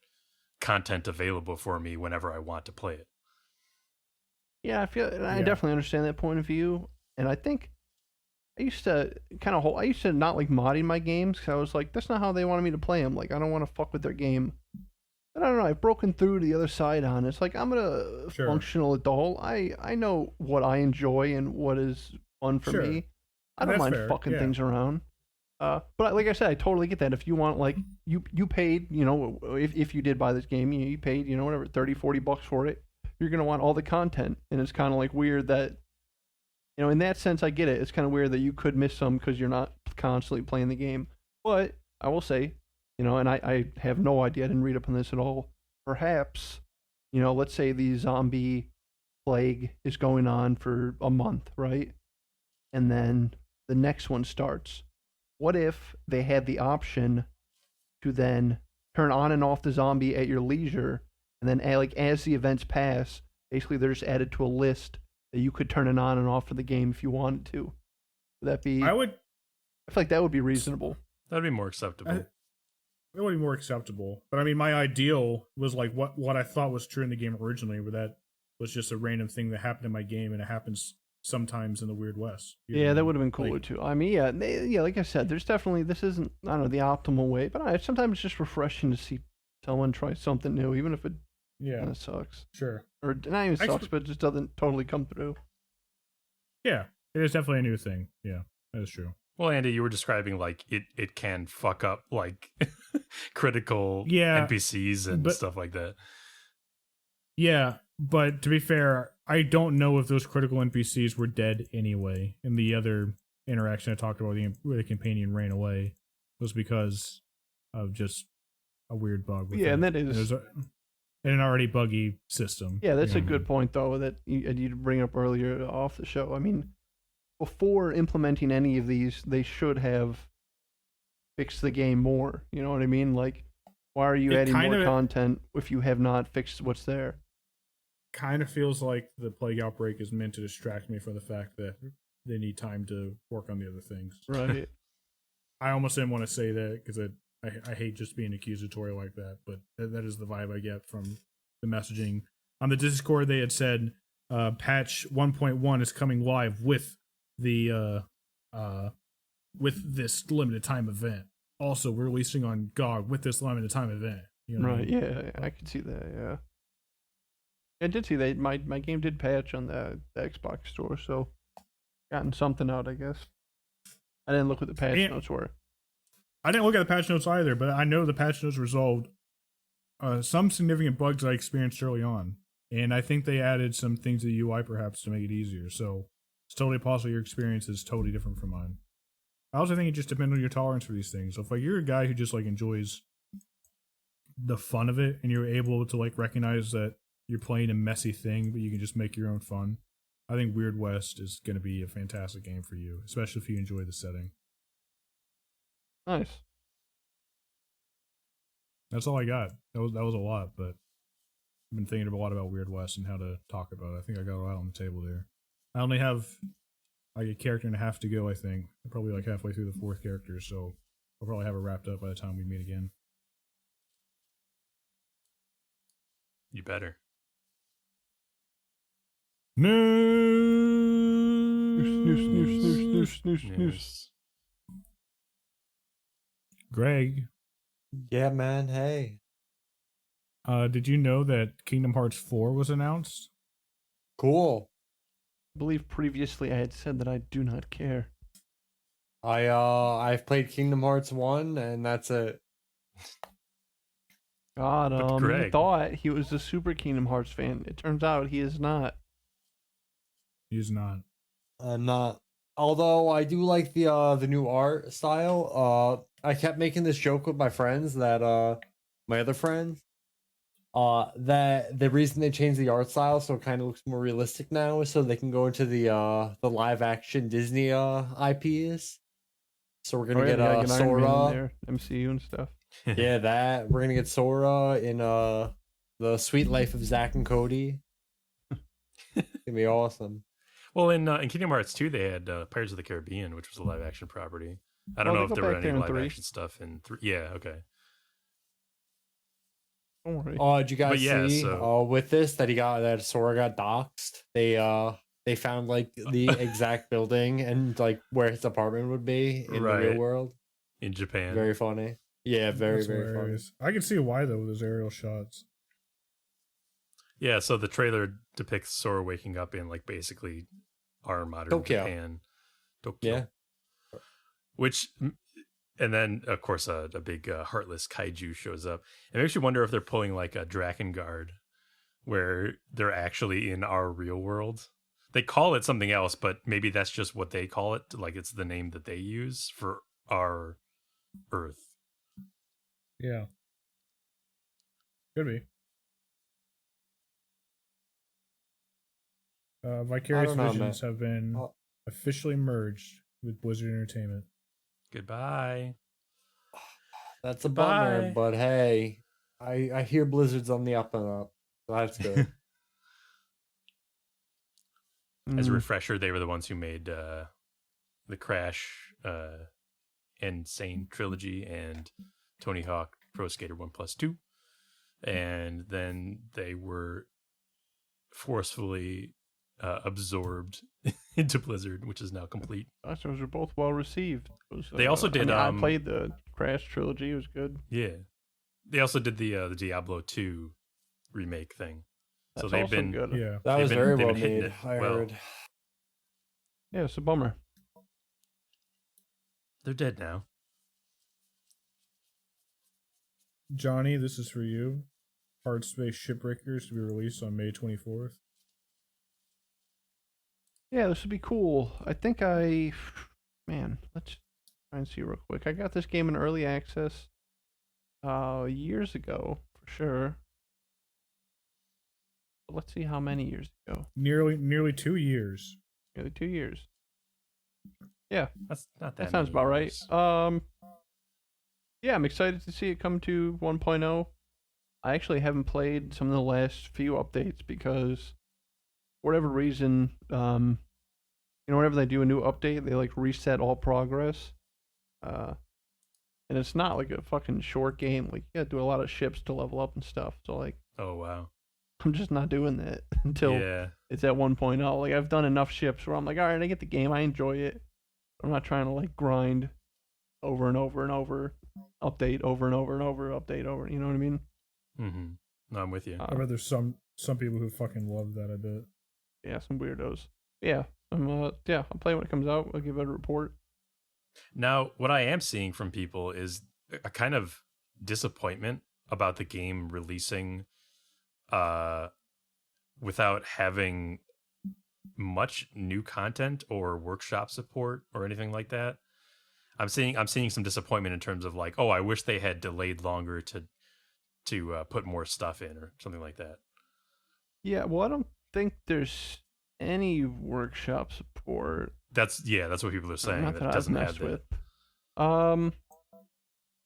content available for me whenever I want to play it. Yeah, I definitely understand that point of view, and I think I used to not like modding my games because I was like, that's not how they wanted me to play them. Like, I don't want to fuck with their game. But I don't know. I've broken through to the other side on it. It's like I'm a functional adult. I know what I enjoy and what is fun for me. I don't mind fucking things around. But like I said, I totally get that. If you want, like, you paid, if you did buy this game, you paid, whatever, $30-$40 for it. You're going to want all the content. And it's kind of like weird that, in that sense, I get it. It's kind of weird that you could miss some because you're not constantly playing the game. But I will say, and I have no idea. I didn't read up on this at all. Perhaps, let's say the zombie plague is going on for a month, right? And then the next one starts. What if they had the option to then turn on and off the zombie at your leisure, and then as the events pass, basically they're just added to a list that you could turn it on and off for the game if you wanted to? Would that be? I feel like that would be reasonable. That'd be more acceptable. It would be more acceptable. But I mean, my ideal was like what I thought was true in the game originally, where that was just a random thing that happened in my game, and it happens sometimes in the Weird West. Yeah, that would have been cooler too. I mean, yeah, like I said, there's definitely, this isn't, I don't know, the optimal way, but sometimes it's just refreshing to see someone try something new, even if it kind of sucks. Sure. Or not even sucks, but it just doesn't totally come through. Yeah, it is definitely a new thing. Yeah, that is true. Well, Andy, you were describing like it can fuck up like critical NPCs and stuff like that. Yeah, but to be fair, I don't know if those critical NPCs were dead anyway. In the other interaction I talked about where the companion ran away was because of just a weird bug. And that is an already buggy system. Yeah, that's a good point though that you bring up earlier off the show. I mean, before implementing any of these, they should have fixed the game more. You know what I mean? Like, why are you adding more content if you have not fixed what's there? Kind of feels like the Plague Outbreak is meant to distract me from the fact that they need time to work on the other things. Right. I almost didn't want to say that because I hate just being accusatory like that, but that is the vibe I get from the messaging. On the Discord, they had said patch 1.1 is coming live with the with this limited time event. Also, we're releasing on GOG with this limited time event. You know right? what I mean? Yeah, I could see that. Yeah, I did see that. My game did patch on the Xbox store, so gotten something out, I guess. I didn't look what the patch notes were. I didn't look at the patch notes either, but I know the patch notes resolved some significant bugs I experienced early on. And I think they added some things to the UI perhaps to make it easier. So it's totally possible your experience is totally different from mine. I also think it just depends on your tolerance for these things. So if like you're a guy who just like enjoys the fun of it and you're able to like recognize that you're playing a messy thing, but you can just make your own fun, I think Weird West is going to be a fantastic game for you, especially if you enjoy the setting. Nice. That's all I got. That was a lot, but I've been thinking a lot about Weird West and how to talk about it. I think I got a lot on the table there. I only have like a character and a half to go, I think. I'm probably like halfway through the 4th character, so I'll probably have it wrapped up by the time we meet again. You better. News. Greg, Yeah, man. Hey. did you know that Kingdom Hearts 4 was announced? Cool. I believe previously I had said that I do not care. I've played Kingdom Hearts 1 and that's it. God, But he Greg- thought he was a Super Kingdom Hearts fan. It turns out he is not. He's not. I'm not. Although I do like the new art style. I kept making this joke with my friends that my other friends that the reason they changed the art style so it kind of looks more realistic now is so they can go into the live action Disney IPs. So we're gonna get Iron Man in Sora. there, MCU and stuff. Yeah, that we're gonna get Sora in the Sweet Life of Zack and Cody. It's gonna be awesome. Well, in Kingdom Hearts 2, they had Pirates of the Caribbean, which was a live action property. I don't Oh, know they if go there were back any there in live 3. action stuff in 3. Yeah, okay. Don't worry. Oh, did you guys But yeah, see? so- With this that Sora got doxxed. They found like the exact building and like where his apartment would be in the real Right. world. In Japan. Very funny. Yeah, very That's very funny. hilarious. I can see why though with those aerial shots. Yeah, so the trailer depicts Sora waking up in like basically our modern Tokyo. Japan. Tokyo. Yeah. Which, and then of course a big heartless kaiju shows up. It makes you wonder if they're pulling like a Drakengard, where they're actually in our real world. They call it something else, but maybe that's just what they call it. Like it's the name that they use for our Earth. Yeah. Could be. Vicarious I don't know, Visions have been Oh. officially merged with Blizzard Entertainment. Goodbye. That's a Goodbye. bummer, but hey, I hear Blizzard's on the up and up. So that's good. As a Mm, refresher, they were the ones who made the Crash Insane trilogy and Tony Hawk Pro Skater 1+2. And then they were forcefully absorbed into Blizzard, which is now complete. gosh, those were both well received. They also did, I played the Crash trilogy. It was good. Yeah. They also did the Diablo 2 remake thing. That's So they've also been good. Yeah. That They've was been- very they've well been hitting made. it I well. heard. Yeah, it's a bummer. They're dead now. Johnny, this is for you. Hardspace Shipbreakers to be released on May 24th. Yeah, this would be cool. I think man, let's try and see real quick. I got this game in early access years ago, for sure. But let's see how many years ago. Nearly 2 years. Nearly 2 years. Yeah, That's not that that sounds many about right. years. Yeah, I'm excited to see it come to 1.0. I actually haven't played some of the last few updates because, for whatever reason, whenever they do a new update, they like reset all progress. And it's not like a fucking short game. Like you gotta do a lot of ships to level up and stuff. So like, Oh, wow. I'm just not doing that until Yeah. it's at 1.0. Like I've done enough ships where I'm like, all right, I get the game, I enjoy it. I'm not trying to like grind over and over and over, update over and over and over, update over. You know what I mean? Mm-hmm. No, I'm with you. I bet there's some people who fucking love that, I bet. Yeah, some weirdos. Yeah, I'm play when it comes out. I'll give it a report. Now, what I am seeing from people is a kind of disappointment about the game releasing without having much new content or workshop support or anything like that. I'm seeing some disappointment in terms of like, oh, I wish they had delayed longer to put more stuff in or something like that. Yeah, well, I don't think there's any workshop support. That's what people are saying. Not That that it I've doesn't have messed that. with.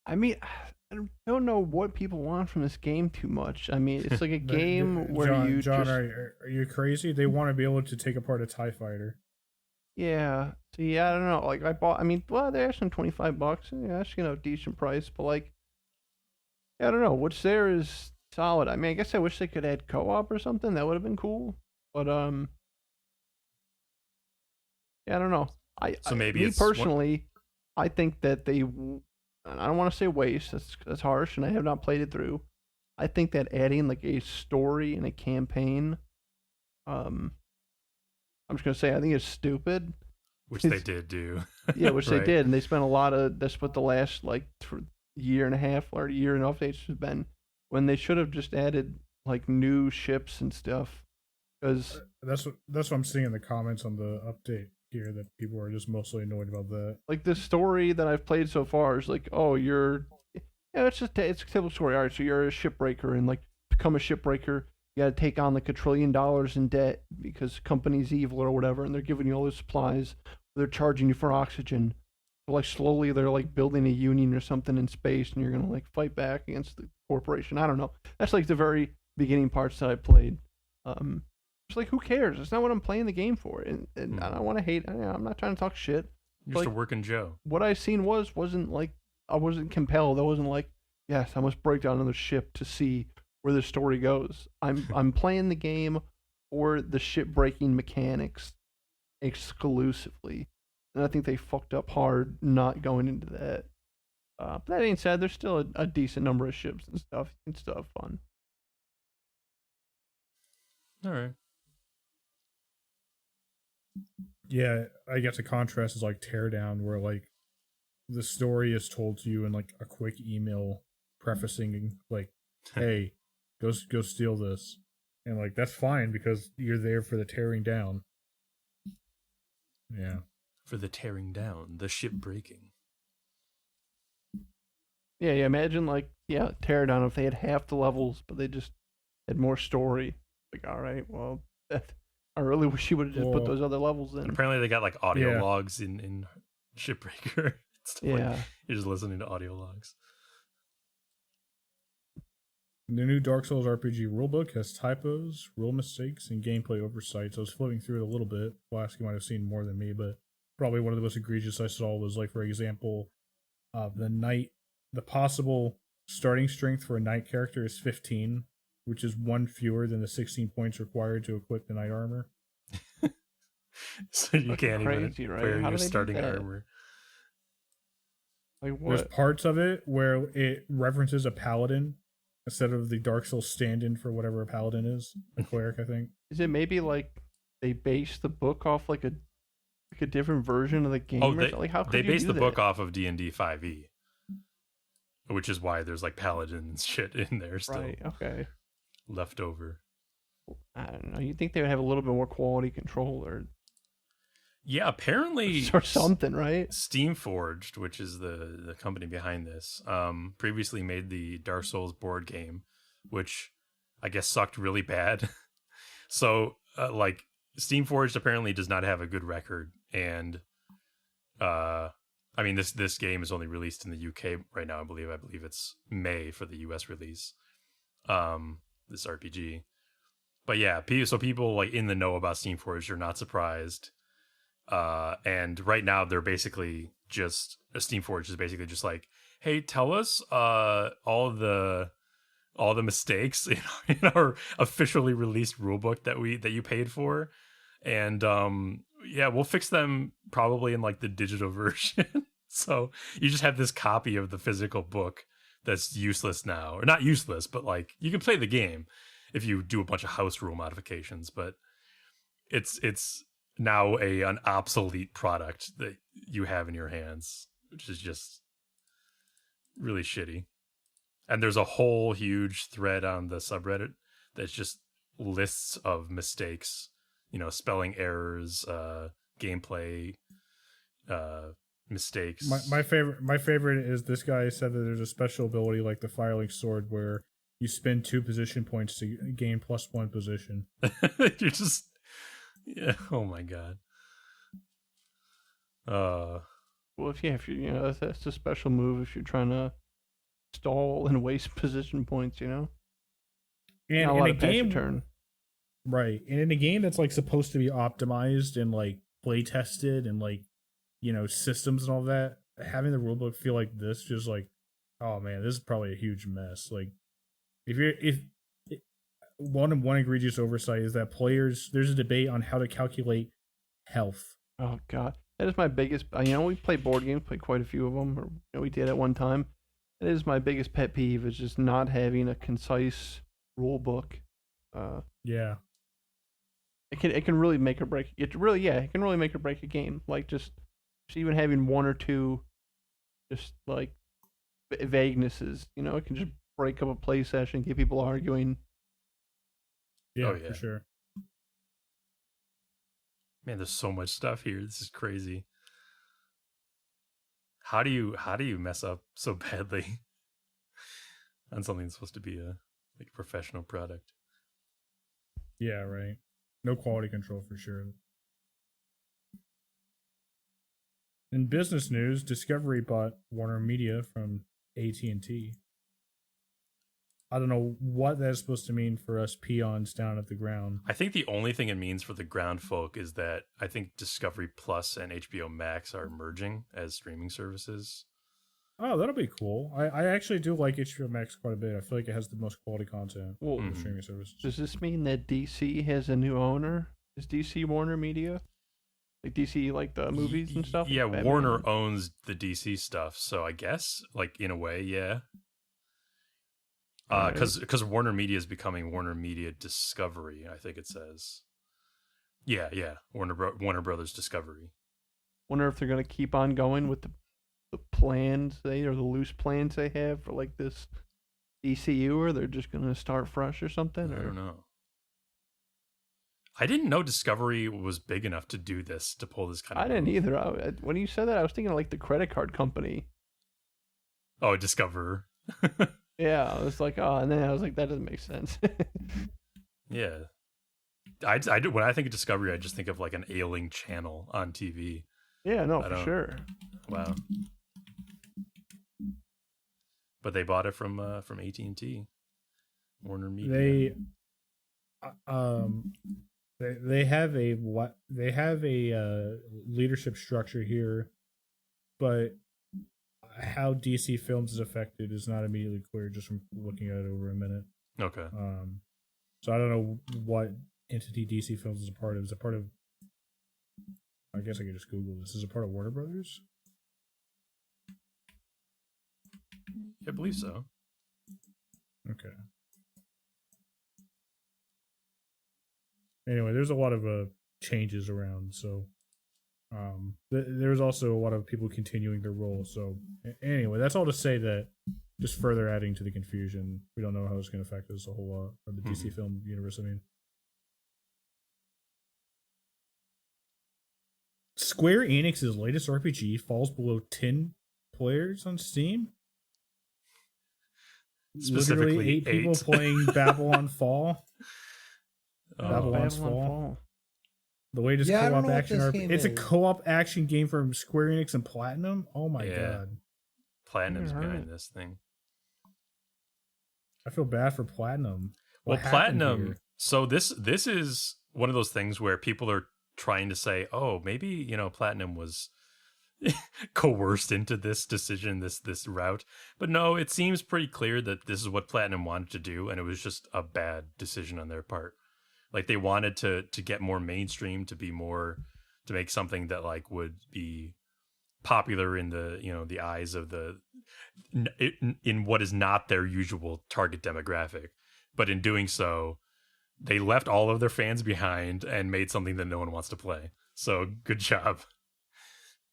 I mean, I don't know what people want from this game too much. I mean, it's like a game where John, just... are you crazy? They want to be able to take apart a TIE fighter. Yeah. So yeah, I don't know. Like they're asking $25. Yeah, that's a decent price, but like, I don't know. What's there is solid. I mean, I guess I wish they could add co-op or something. That would have been cool. But yeah, I don't know. So maybe me it's personally, I think that they. I don't want to say waste. That's harsh, and I have not played it through. I think that adding like a story and a campaign, I'm just gonna say I think it's stupid. Which they did do. Yeah, which Right. they did, and they spent a lot of. That's what the last like year and a half or year and a half updates has been. When they should have just added like new ships and stuff, because That's what I'm seeing in the comments on the update here, that people are just mostly annoyed about that. like the story that I've played so far is like, oh, it's a typical story. All right, so you're a shipbreaker, and like become a shipbreaker, you got to take on like $1 trillion in debt because the company's evil or whatever, and they're giving you all the supplies. They're charging you for oxygen. So like slowly they're like building a union or something in space, and you're gonna like fight back against the corporation. I don't know. That's like the very beginning parts that I played. It's like, who cares? It's not what I'm playing the game for, and I don't want to hate. I'm not trying to talk shit. You're just Like, a working Joe. what I seen wasn't like, I wasn't compelled. I wasn't like, yes, I must break down another ship to see where the story goes. I'm playing the game for the ship breaking mechanics exclusively, and I think they fucked up hard not going into that. But that being said, there's still a decent number of ships and stuff. You can still have fun. All right. Yeah, I guess the contrast is like Teardown, where like the story is told to you in like a quick email prefacing like, "Hey, go steal this," and like that's fine because you're there for the tearing down. Yeah. For the tearing down, the ship breaking. Yeah. Imagine like, Teardown if they had half the levels, but they just had more story. Like, all right, well, I really wish you would have just put those other levels in. And apparently they got like audio Yeah. logs in Shipbreaker. Stuff Yeah. like, you're just listening to audio logs. The new Dark Souls RPG rulebook has typos, rule mistakes, and gameplay oversights. I was flipping through it a little bit. Flask, you might have seen more than me, but probably one of the most egregious I saw was, like, for example, the possible starting strength for a knight character is 15, which is one fewer than the 16 points required to equip the knight armor. So you Fucking can't crazy, even right? wear How your do they do starting that? armor. Like, There's what? parts of it where it references a paladin instead of the Dark Souls stand-in for whatever a paladin is. A cleric, I think. Is it maybe like they base the book off like a different version of the game? Oh, or something? Like, how could they you based do the book that? off of D&D 5e, which is why there's like paladins shit in there still Right. Okay. left over. I don't know. You think they would have a little bit more quality control or Yeah, apparently something, right? Steamforged, which is the company behind this, previously made the Dark Souls board game, which I guess sucked really bad. So, like, Steamforged apparently does not have a good record, and I mean this game is only released in the UK right now. I believe it's May for the US release. This RPG, but yeah, so people like in the know about Steamforged are not surprised. And right now they're basically just Steamforged is basically just like, hey, tell us all the mistakes in our officially released rulebook that you paid for, and yeah, we'll fix them probably in like the digital version. So you just have this copy of the physical book that's useless now, or not useless, but like you can play the game if you do a bunch of house rule modifications, but it's now an obsolete product that you have in your hands, which is just really shitty. And there's a whole huge thread on the subreddit that's just lists of mistakes, spelling errors, gameplay mistakes. My favorite is this guy said that there's a special ability like the Firelink Sword where you spend 2 position points to gain +1 position. You're just, yeah. Oh my god. Well, if that's a special move if you're trying to stall and waste position points, And not a in lot a of pass your game, turn. right? And in a game that's like supposed to be optimized and like play tested and like systems and all that, having the rulebook feel like this, just like, oh man, this is probably a huge mess. Like, if one egregious oversight is that there's a debate on how to calculate health. Oh god, that is my biggest. We play board games, play quite a few of them, or we did at one time. That is my biggest pet peeve, is just not having a concise rule book. Yeah, it can really make or break. It can really make or break a game. Like just even having 1 or 2, just like vaguenesses. It can just break up a play session, get people arguing. yeah, Oh, yeah. for sure. Man, there's so much stuff here. This is crazy. How do you mess up so badly on something that's supposed to be a professional product? Yeah, right. No quality control for sure. In business news, Discovery bought Warner Media from AT&T. I don't know what that's supposed to mean for us peons down at the ground. I think the only thing it means for the ground folk is that I think Discovery Plus and HBO Max are merging as streaming services. Oh, that'll be cool. I actually do like HBO Max quite a bit. I feel like it has the most quality content Well, for streaming services. does this mean that DC has a new owner? Is DC Warner Media? Like DC, like the movies and stuff? Yeah, Batman? Warner owns the DC stuff, so I guess, in a way, yeah. Because Warner Media is becoming Warner Media Discovery, I think it says. Yeah, Warner Brothers Discovery. Wonder if they're gonna keep on going with the plans or the loose plans they have for like this DCU, or they're just gonna start fresh or something. I don't know. I didn't know Discovery was big enough to do this, to pull this kind of. I didn't either. When you said that, I was thinking of like the credit card company. Oh, Discover. Yeah, I was like, oh, and then I was like, that doesn't make sense. Yeah. I do, when I think of Discovery, I just think of like an ailing channel on TV. Yeah, no, for sure. Wow. But they bought it from AT&T, Warner Media. They have a leadership structure here, but how DC Films is affected is not immediately clear just from looking at it over a minute. Okay. So I don't know what entity DC Films is a part of. Is it part of? I guess I could just Google this. Is it part of Warner Brothers? I believe so. Okay. Anyway, there's a lot of changes around, so there's also a lot of people continuing their role. So anyway, that's all to say that just further adding to the confusion. We don't know how it's going to affect us a whole lot, or the DC film universe. I mean, Square Enix's latest RPG falls below 10 players on Steam. Specifically, literally 8 people playing Babylon Fall. Babylon's Fall. The latest co-op action RPG. It's a co-op action game from Square Enix and Platinum. Oh my god. Platinum's behind this thing. I feel bad for Platinum. Well, Platinum. So this is one of those things where people are trying to say, oh, maybe Platinum was coerced into this decision, this route. But no, it seems pretty clear that this is what Platinum wanted to do, and it was just a bad decision on their part. Like they wanted to get more mainstream, to make something that like would be popular in the the eyes of in what is not their usual target demographic. But in doing so, they left all of their fans behind and made something that no one wants to play. So good job.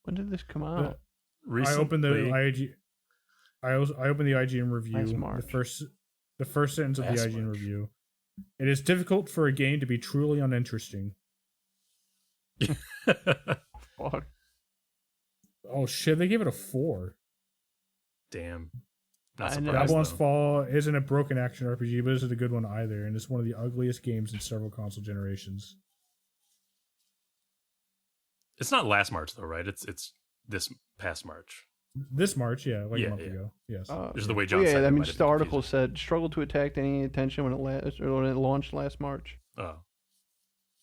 When did this come But out? I opened the Recently- IG. I opened the IGN Last review. March. The first sentence of the Last IGN March. review. It is difficult for a game to be truly uninteresting. Fuck. Oh shit! They gave it a 4. Damn. Not I know. surprised, Babylon's though. Fall isn't a broken action RPG, but isn't a good one either, and it's one of the ugliest games in several console generations. It's not last March though, right? It's this past March. This March, yeah, like Yeah, a month yeah. ago. Yes. Just the way John yeah, said it I mean, might just have the been article confusing. said struggled to attract any attention when it launched last March. Oh,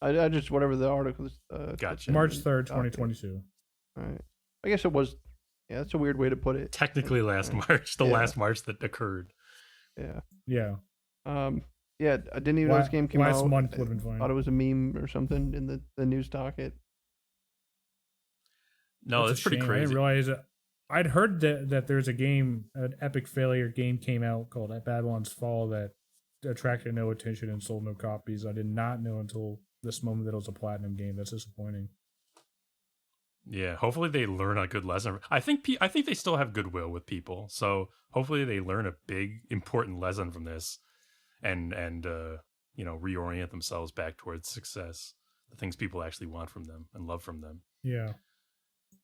I just whatever the article. Gotcha. March 3rd, Okay. 2022. All right. I guess it was. Yeah, that's a weird way to put it. technically last March, the Yeah. last March that occurred. Yeah. Yeah. Yeah. I didn't even know this game came last out. month I would have been fine. thought it was a meme or something in the news docket. No, That's that's a pretty shame. I crazy. didn't realize that. I'd heard that there's a game, an epic failure game came out called Babylon's Fall that attracted no attention and sold no copies. I did not know until this moment that it was a platinum game. That's disappointing. Yeah, hopefully they learn a good lesson. I think they still have goodwill with people, so hopefully they learn a big important lesson from this, and reorient themselves back towards success, the things people actually want from them and love from them. Yeah.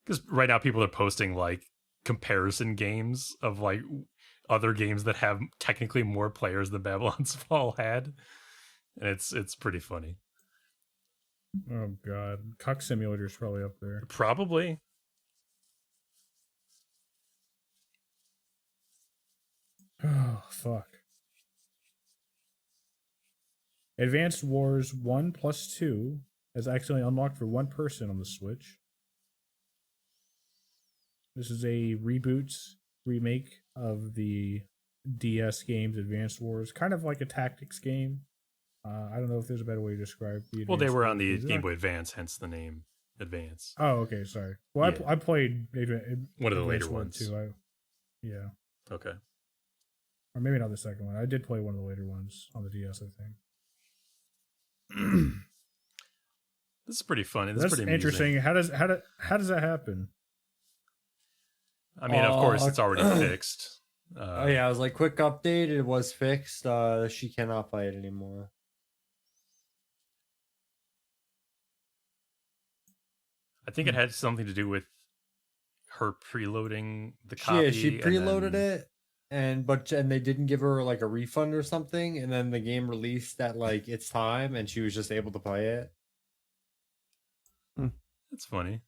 Because right now people are posting like comparison games of like other games that have technically more players than Babylon's Fall had, and it's pretty funny. Oh god, Cuck Simulator's probably up there. Probably. Oh fuck. Advanced Wars 1+2 is accidentally unlocked for one person on the Switch. This is a remake of the DS games Advanced Wars, kind of like a tactics game. I don't know if there's a better way to describe the. Well, they Advanced were on the Wars. Game Boy Advance, hence the name Advance. Oh, okay, sorry. Well, Yeah. I played One of the later Advanced Wars ones. too. Yeah, Okay. or maybe not the second one. I did play one of the later ones on the DS, I think. This is pretty funny. This That's is pretty amusing. interesting. How does that happen? I mean, of course, it's already fixed. Oh yeah, I was like, quick update. It was fixed. She cannot fight anymore. I think it had something to do with her preloading the copy. Yeah, she and preloaded then- it, and they didn't give her like a refund or something, and then the game released at like its time, and she was just able to play it. That's funny.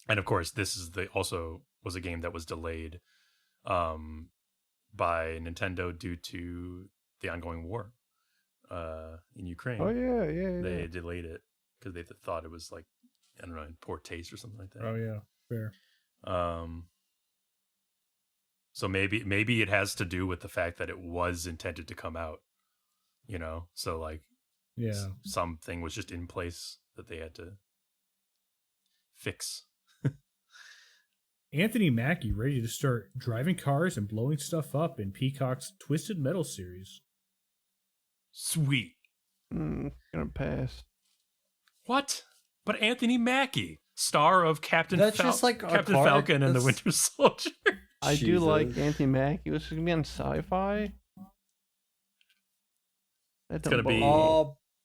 And of course, this is also was a game that was delayed by Nintendo due to the ongoing war in Ukraine. Oh yeah. They delayed it because they thought it was like, I don't know, in poor taste or something like that. Oh yeah, fair. So maybe it has to do with the fact that it was intended to come out, so like Yeah. something was just in place that they had to fix. Anthony Mackie ready to start driving cars and blowing stuff up in Peacock's Twisted Metal series. Sweet. Gonna pass. What? But Anthony Mackie, star of Captain That's just like a Captain car- Falcon and the that's- Winter Soldier. I do like Jesus. Anthony Mackie. This is gonna be on Sci-Fi. That's gonna be-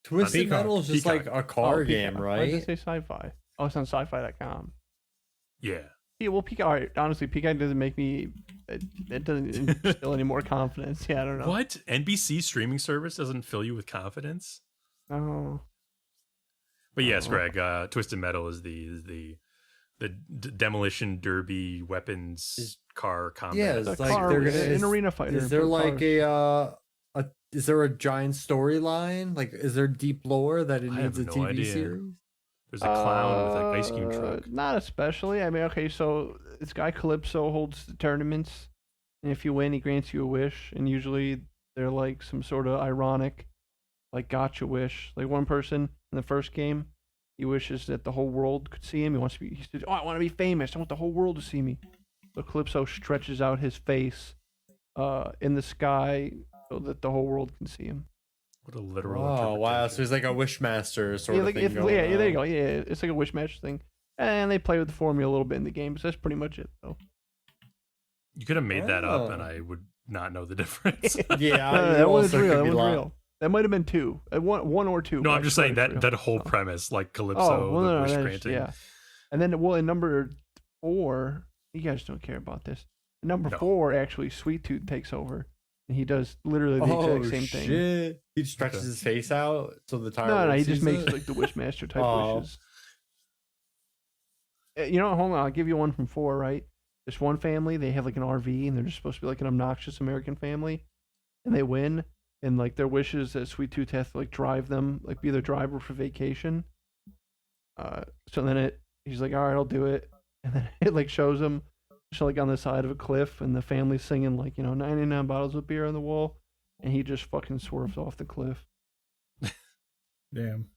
Twisted Peacock. Metal is just Peacock. like a car game, Why did right? it say Sci-Fi? Oh, it's on Sci-Fi.com. Yeah. Yeah, well, Peacock. All right, honestly, Peacock doesn't make me. It doesn't instill any more confidence. Yeah, I don't know. What? NBC streaming service doesn't fill you with confidence? Oh, But yes, Oh. Greg, Twisted Metal is the demolition derby weapons car combat. Yeah, the it's like car they're is gonna- an is- arena fighter. Is there for like cars. is there a giant storyline? Like, is there deep lore that it I have needs a no TV idea. series? There's a clown with an ice cream truck. Not especially. I mean, okay, so this guy Calypso holds the tournaments, and if you win, he grants you a wish, and usually they're like some sort of ironic, like gotcha wish. Like one person in the first game, he wishes that the whole world could see him. He said, "Oh, I want to be famous. I want the whole world to see me." So Calypso stretches out his face, in the sky so that the whole world can see him. What a literal Oh wow! So interpretation. he's like a wishmaster sort Yeah, of like thing. if, going yeah, there you on. go. Yeah, it's like a Wishmaster thing, and they play with the formula a little bit in the game. So that's pretty much it, though. You could have made that up, and Oh. I would not know the difference. Yeah, No, you that one's also real. could That be one's lying. real. That might have been two. One or two. No, but I'm I just swear saying it's that real. that whole Oh. premise, like Calypso, Oh, well, the no, wish that's- granting. yeah. And then, well, in number 4, you guys don't care about this. In number No. 4, actually, Sweet Tooth takes over, and he does literally the Oh exact same thing. shit! He stretches Okay. his face out so the tire. No, Lord he just sees makes it? like the Wishmaster type Oh. wishes. You know, hold on, I'll give you one from 4, right? There's one family, they have like an RV, and they're just supposed to be like an obnoxious American family, and they win, and like their wish is that Sweet Tooth has to like drive them, like be their driver for vacation. So then he's like, all right, I'll do it, and then it like shows him just like on the side of a cliff, and the family's singing like 99 bottles of beer on the wall, and he just fucking swerves off the cliff. Damn.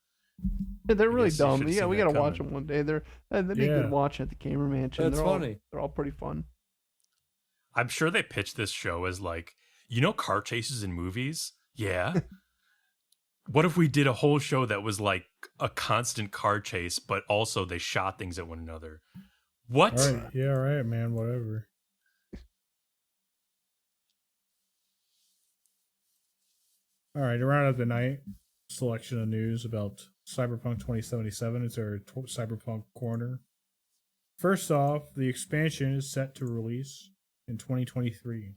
They're I really guess you dumb. should've Yeah, seen we that gotta watch coming. them one day. They'd be Yeah. good watch at the Gamer Mansion. That's they're funny. They're all pretty fun. I'm sure they pitched this show as like, car chases in movies? Yeah. What if we did a whole show that was like a constant car chase, but also they shot things at one another? What? All right. Yeah, all right, man. Whatever. All right, to round out the night, selection of news about Cyberpunk 2077. It's our Cyberpunk corner. First off, the expansion is set to release in 2023.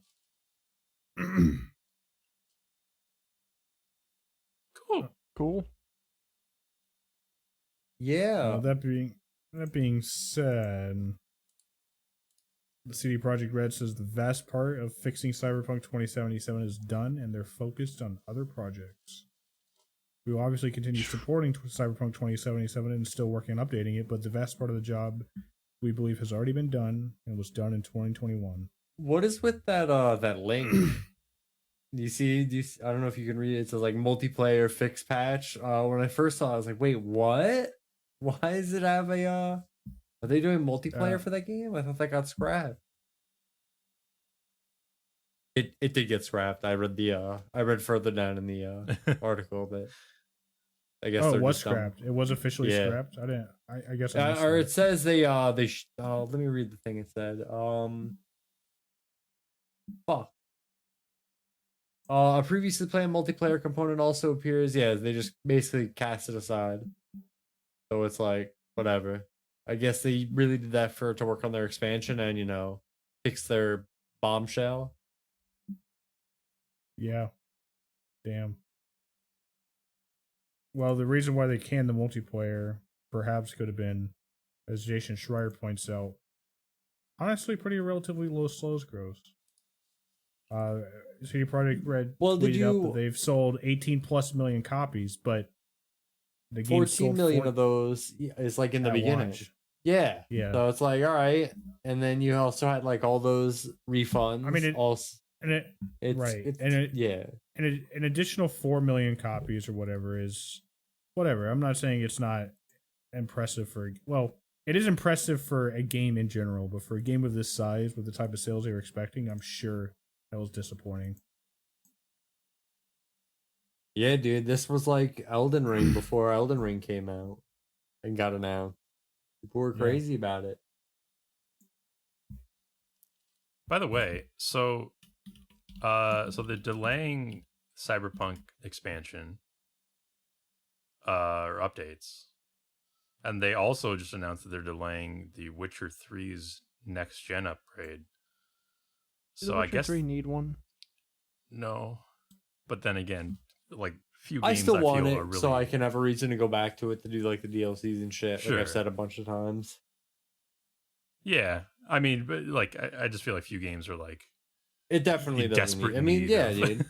Cool. Cool. Yeah. That being said, the CD Projekt Red says the vast part of fixing Cyberpunk 2077 is done, and they're focused on other projects. We will obviously continue supporting Cyberpunk 2077 and still working on updating it, but the vast part of the job we believe has already been done and was done in 2021. What is with that link? Do you see? I don't know if you can read it. It says like multiplayer fix patch. When I first saw it, I was like, wait, what? Why does it have a? Are they doing multiplayer for that game? I thought that got scrapped. It did get scrapped. I read further down in the article that I guess Oh, they're it was just done. scrapped. It was officially Yeah. scrapped. I didn't. I guess. I missed Or that. it says let me read the thing it said. Fuck. A previously planned multiplayer component also appears. Yeah, they just basically cast it aside. So it's like whatever. I guess they really did that to work on their expansion and fix their bombshell. Yeah. Damn. Well, the reason why they canned the multiplayer perhaps could have been, as Jason Schreier points out, honestly pretty relatively low slows gross. CD Projekt Red tweeted out that they've sold 18 plus million copies, but the game 14 million of those is like in the at beginning. launch. Yeah. Yeah. So it's like, all right. And then you also had like all those refunds. I mean, yeah. And an additional 4 million copies or whatever is whatever. I'm not saying it's not impressive it is impressive for a game in general, but for a game of this size with the type of sales they were expecting, I'm sure that was disappointing. Yeah, dude, this was like Elden Ring before Elden Ring came out and got announced. People were crazy about it. By the way, so they're delaying Cyberpunk expansion or updates, and they also just announced that they're delaying the Witcher 3's next gen upgrade. So I guess 3 need one. No, but then again, like few I games still I want feel it are really so I can have a reason to go back to it to do like the DLCs and shit. Sure. Like I've said a bunch of times. Yeah, I mean, but like I just feel like few games are like It definitely in doesn't. desperate I mean, need yeah, of- dude.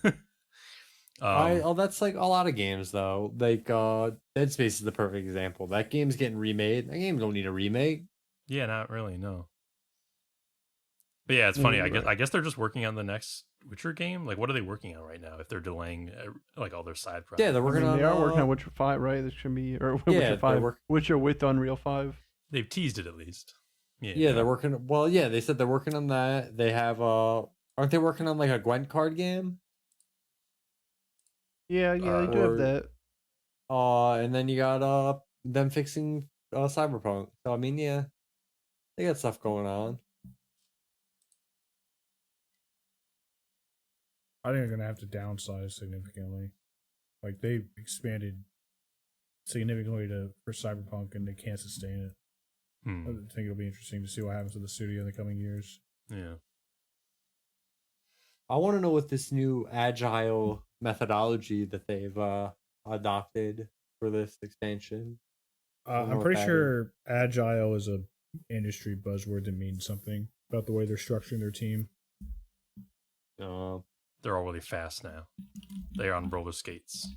That's like a lot of games though. Like Dead Space is the perfect example. That game's getting remade. That game don't need a remake. Yeah, not really, no. But yeah, it's funny. I guess they're just working on the next Witcher game. Like, what are they working on right now? If they're delaying like all their side projects. Yeah, they're working on. They are working on Witcher 5, right? This should be Yeah, Witcher 5. Witcher with Unreal 5. They've teased it at least. Yeah, they're working. Well, yeah, they said they're working on that. They have aren't they working on like a Gwent card game? Yeah, they do have Or- that. And then you got them fixing Cyberpunk. So I mean, yeah, they got stuff going on. I think they're gonna have to downsize significantly. Like they expanded significantly for Cyberpunk, and they can't sustain it. I think it'll be interesting to see what happens to the studio in the coming years. Yeah. I want to know what this new agile methodology that they've adopted for this expansion. I'm pretty sure agile is a industry buzzword that means something about the way they're structuring their team. They're all really fast now. They're on roller skates.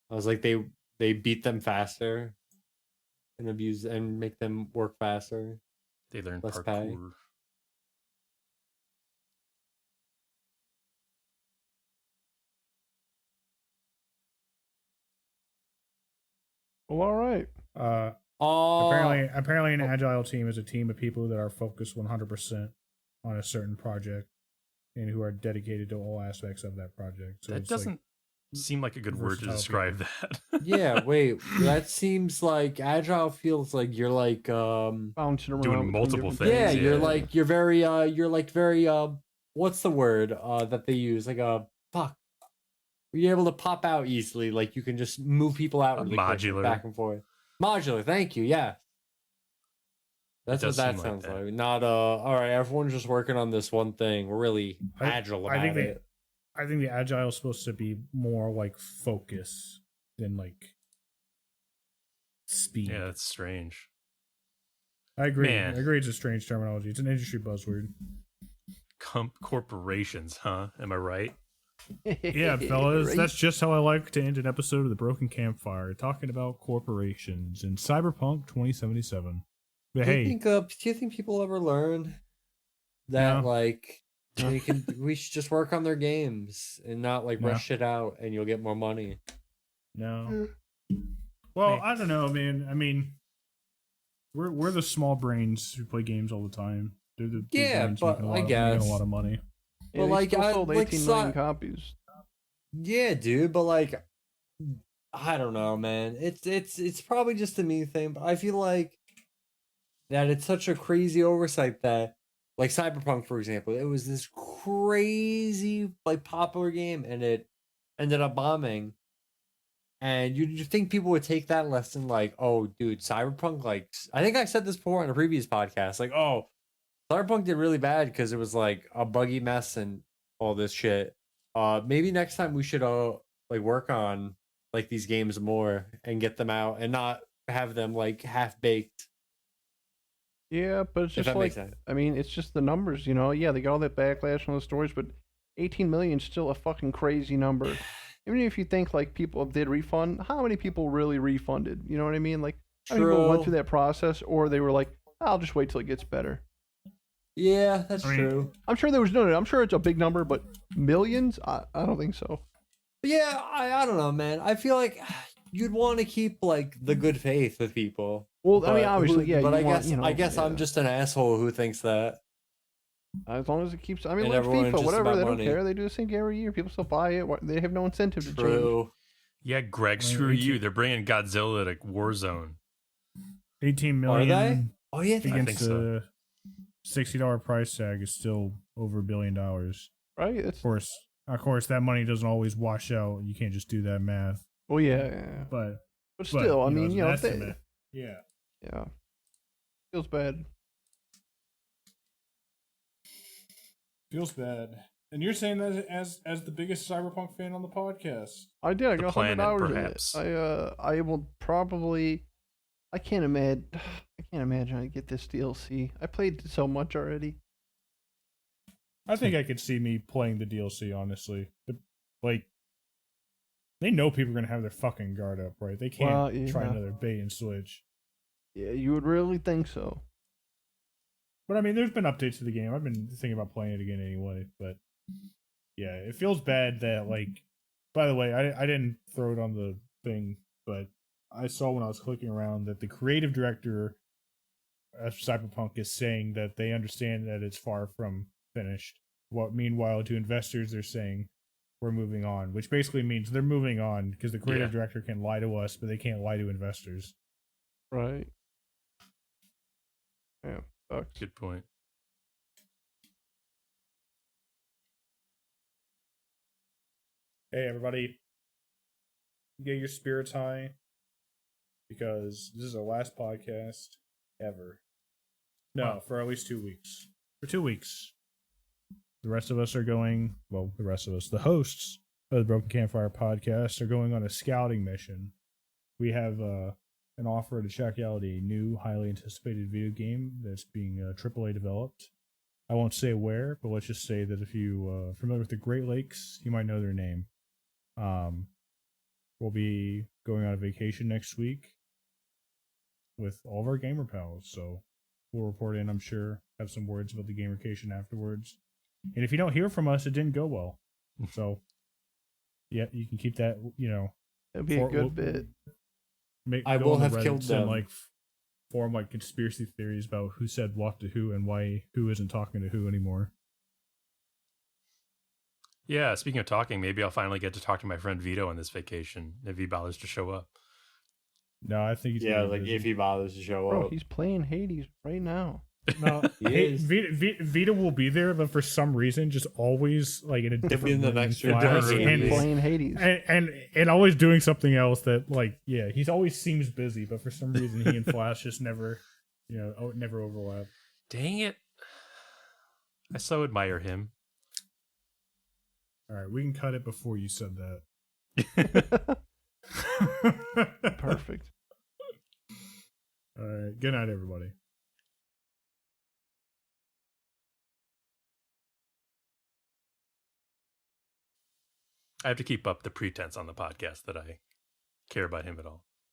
I was like, they beat them faster and abuse and make them work faster. They learn Less parkour. pay. Well, all right. Apparently, an agile team is a team of people that are focused 100% on a certain project and who are dedicated to all aspects of that project. So That it's doesn't seem like a good word to versatile describe that. Yeah, wait. That seems like agile feels like you're like Bouncing around Doing between multiple different things. yeah, yeah. you're very what's the word that they use? Like a fuck. You're able to pop out easily, like you can just move people out really quick, Modular. back and forth. Modular, thank you, yeah. That's what does that seem like sounds that. like. Not all right, everyone's just working on this one thing. We're really agile about it. I think the agile is supposed to be more like focus than like speed. Yeah, that's strange. I agree. Man. I agree. It's a strange terminology. It's an industry buzzword. Corporations, huh? Am I right? Yeah, fellas, Right? that's just how I like to end an episode of the Broken Campfire, talking about corporations in Cyberpunk 2077. But hey, Do you think people ever learn that No. like we should just work on their games and not like No. rush it out and you'll get more money? no. Well, I don't know, man. I mean, we're the small brains who play games all the time. They're the big Yeah, brains but making I making guess. a lot of money. Yeah, Well, they like, still I- sold like, 18 million so- copies. Yeah, dude, but like I don't know, man. It's probably just a me thing, but I feel like that it's such a crazy oversight that like Cyberpunk, for example, it was this crazy like popular game and it ended up bombing. And you think people would take that lesson like, oh, dude, Cyberpunk, like I think I said this before on a previous podcast, like, oh, Cyberpunk did really bad because it was like a buggy mess and all this shit. Maybe next time we should like work on like these games more and get them out and not have them like half baked. Yeah, but it's If just that like, makes sense. I mean, it's just the numbers, you know? Yeah, they got all that backlash on the stories, but 18 million is still a fucking crazy number. Even if you think like people did refund, how many people really refunded? You know what I mean? Like, how many people went True. through that process, or they were like, I'll just wait till it gets better. Yeah, that's I mean, true. I'm sure there was no, I'm sure it's a big number, but millions? I don't think so. But yeah, I don't know, man. I feel like you'd want to keep like the good faith with people. Well, I mean, But obviously, yeah. But you I want, guess you know, I guess I'm yeah. just an asshole who thinks that. As long as it keeps, I mean, And like everyone's FIFA, just whatever, about they don't money. care. They do the same game every year. People still buy it. They have no incentive to change. True. Yeah, Greg, I mean, screw 18 you. They're bringing Godzilla to Warzone. 18 Are million they? Oh yeah, against think so. a $60 price tag is still over $1 billion. Of Right? It's, course, that money doesn't always wash out. You can't just do that math. well, yeah. But Still, I mean, as you an know, if they, estimate, yeah. yeah. Feels bad. Feels bad. And you're saying that as the biggest Cyberpunk fan on the podcast. I did. I The got 100 planet, hours perhaps. in it. I will probably. I can't imagine. I can't imagine I get this DLC. I played so much already. I think I could see me playing the DLC, honestly. Like, they know people are going to have their fucking guard up, right? They can't Well, try yeah. another bait and switch. Yeah, you would really think so. But I mean, there's been updates to the game. I've been thinking about playing it again anyway. But yeah, it feels bad that, like, by the way, I didn't throw it on the thing, but I saw when I was clicking around that the creative director of Cyberpunk is saying that they understand that it's far from finished. Meanwhile, to investors, they're saying we're moving on, which basically means they're moving on because the creative Yeah. director can lie to us, but they can't lie to investors. Right. Yeah. Sucks. Good point. Hey, everybody, get your spirits high because this is our last podcast ever. No, Wow. for at least 2 weeks. For 2 weeks. The rest of us are going, well, the rest of us, the hosts of the Broken Campfire podcast, are going on a scouting mission. We have an offer to check out a new, highly anticipated video game that's being AAA developed. I won't say where, but let's just say that if you are familiar with the Great Lakes, you might know their name. We'll be going on a vacation next week with all of our gamer pals, so we'll report in, I'm sure, have some words about the gamercation afterwards. And if you don't hear from us, it didn't go well. So, yeah, you can keep that, you know. It'd be a good bit. I go will on the have killed Reddits them. and, like, form, like, conspiracy theories about who said what to who and why who isn't talking to who anymore. Yeah, speaking of talking, maybe I'll finally get to talk to my friend Vito on this vacation if he bothers to show up. No, I think he's Yeah, gonna be like busy. if he bothers to show Bro, up. he's playing Hades right now. No, He hey, is. Vita will be there, but for some reason, just always like in a different in the room next than room. Flash, Different and, room. Playing Hades. and always doing something else that, like, yeah, he's always seems busy, but for some reason, he and Flash just never, you know, never overlap. Dang it. I so admire him. All right, we can cut it before you said that. Perfect. All right, good night, everybody. I have to keep up the pretense on the podcast that I care about him at all.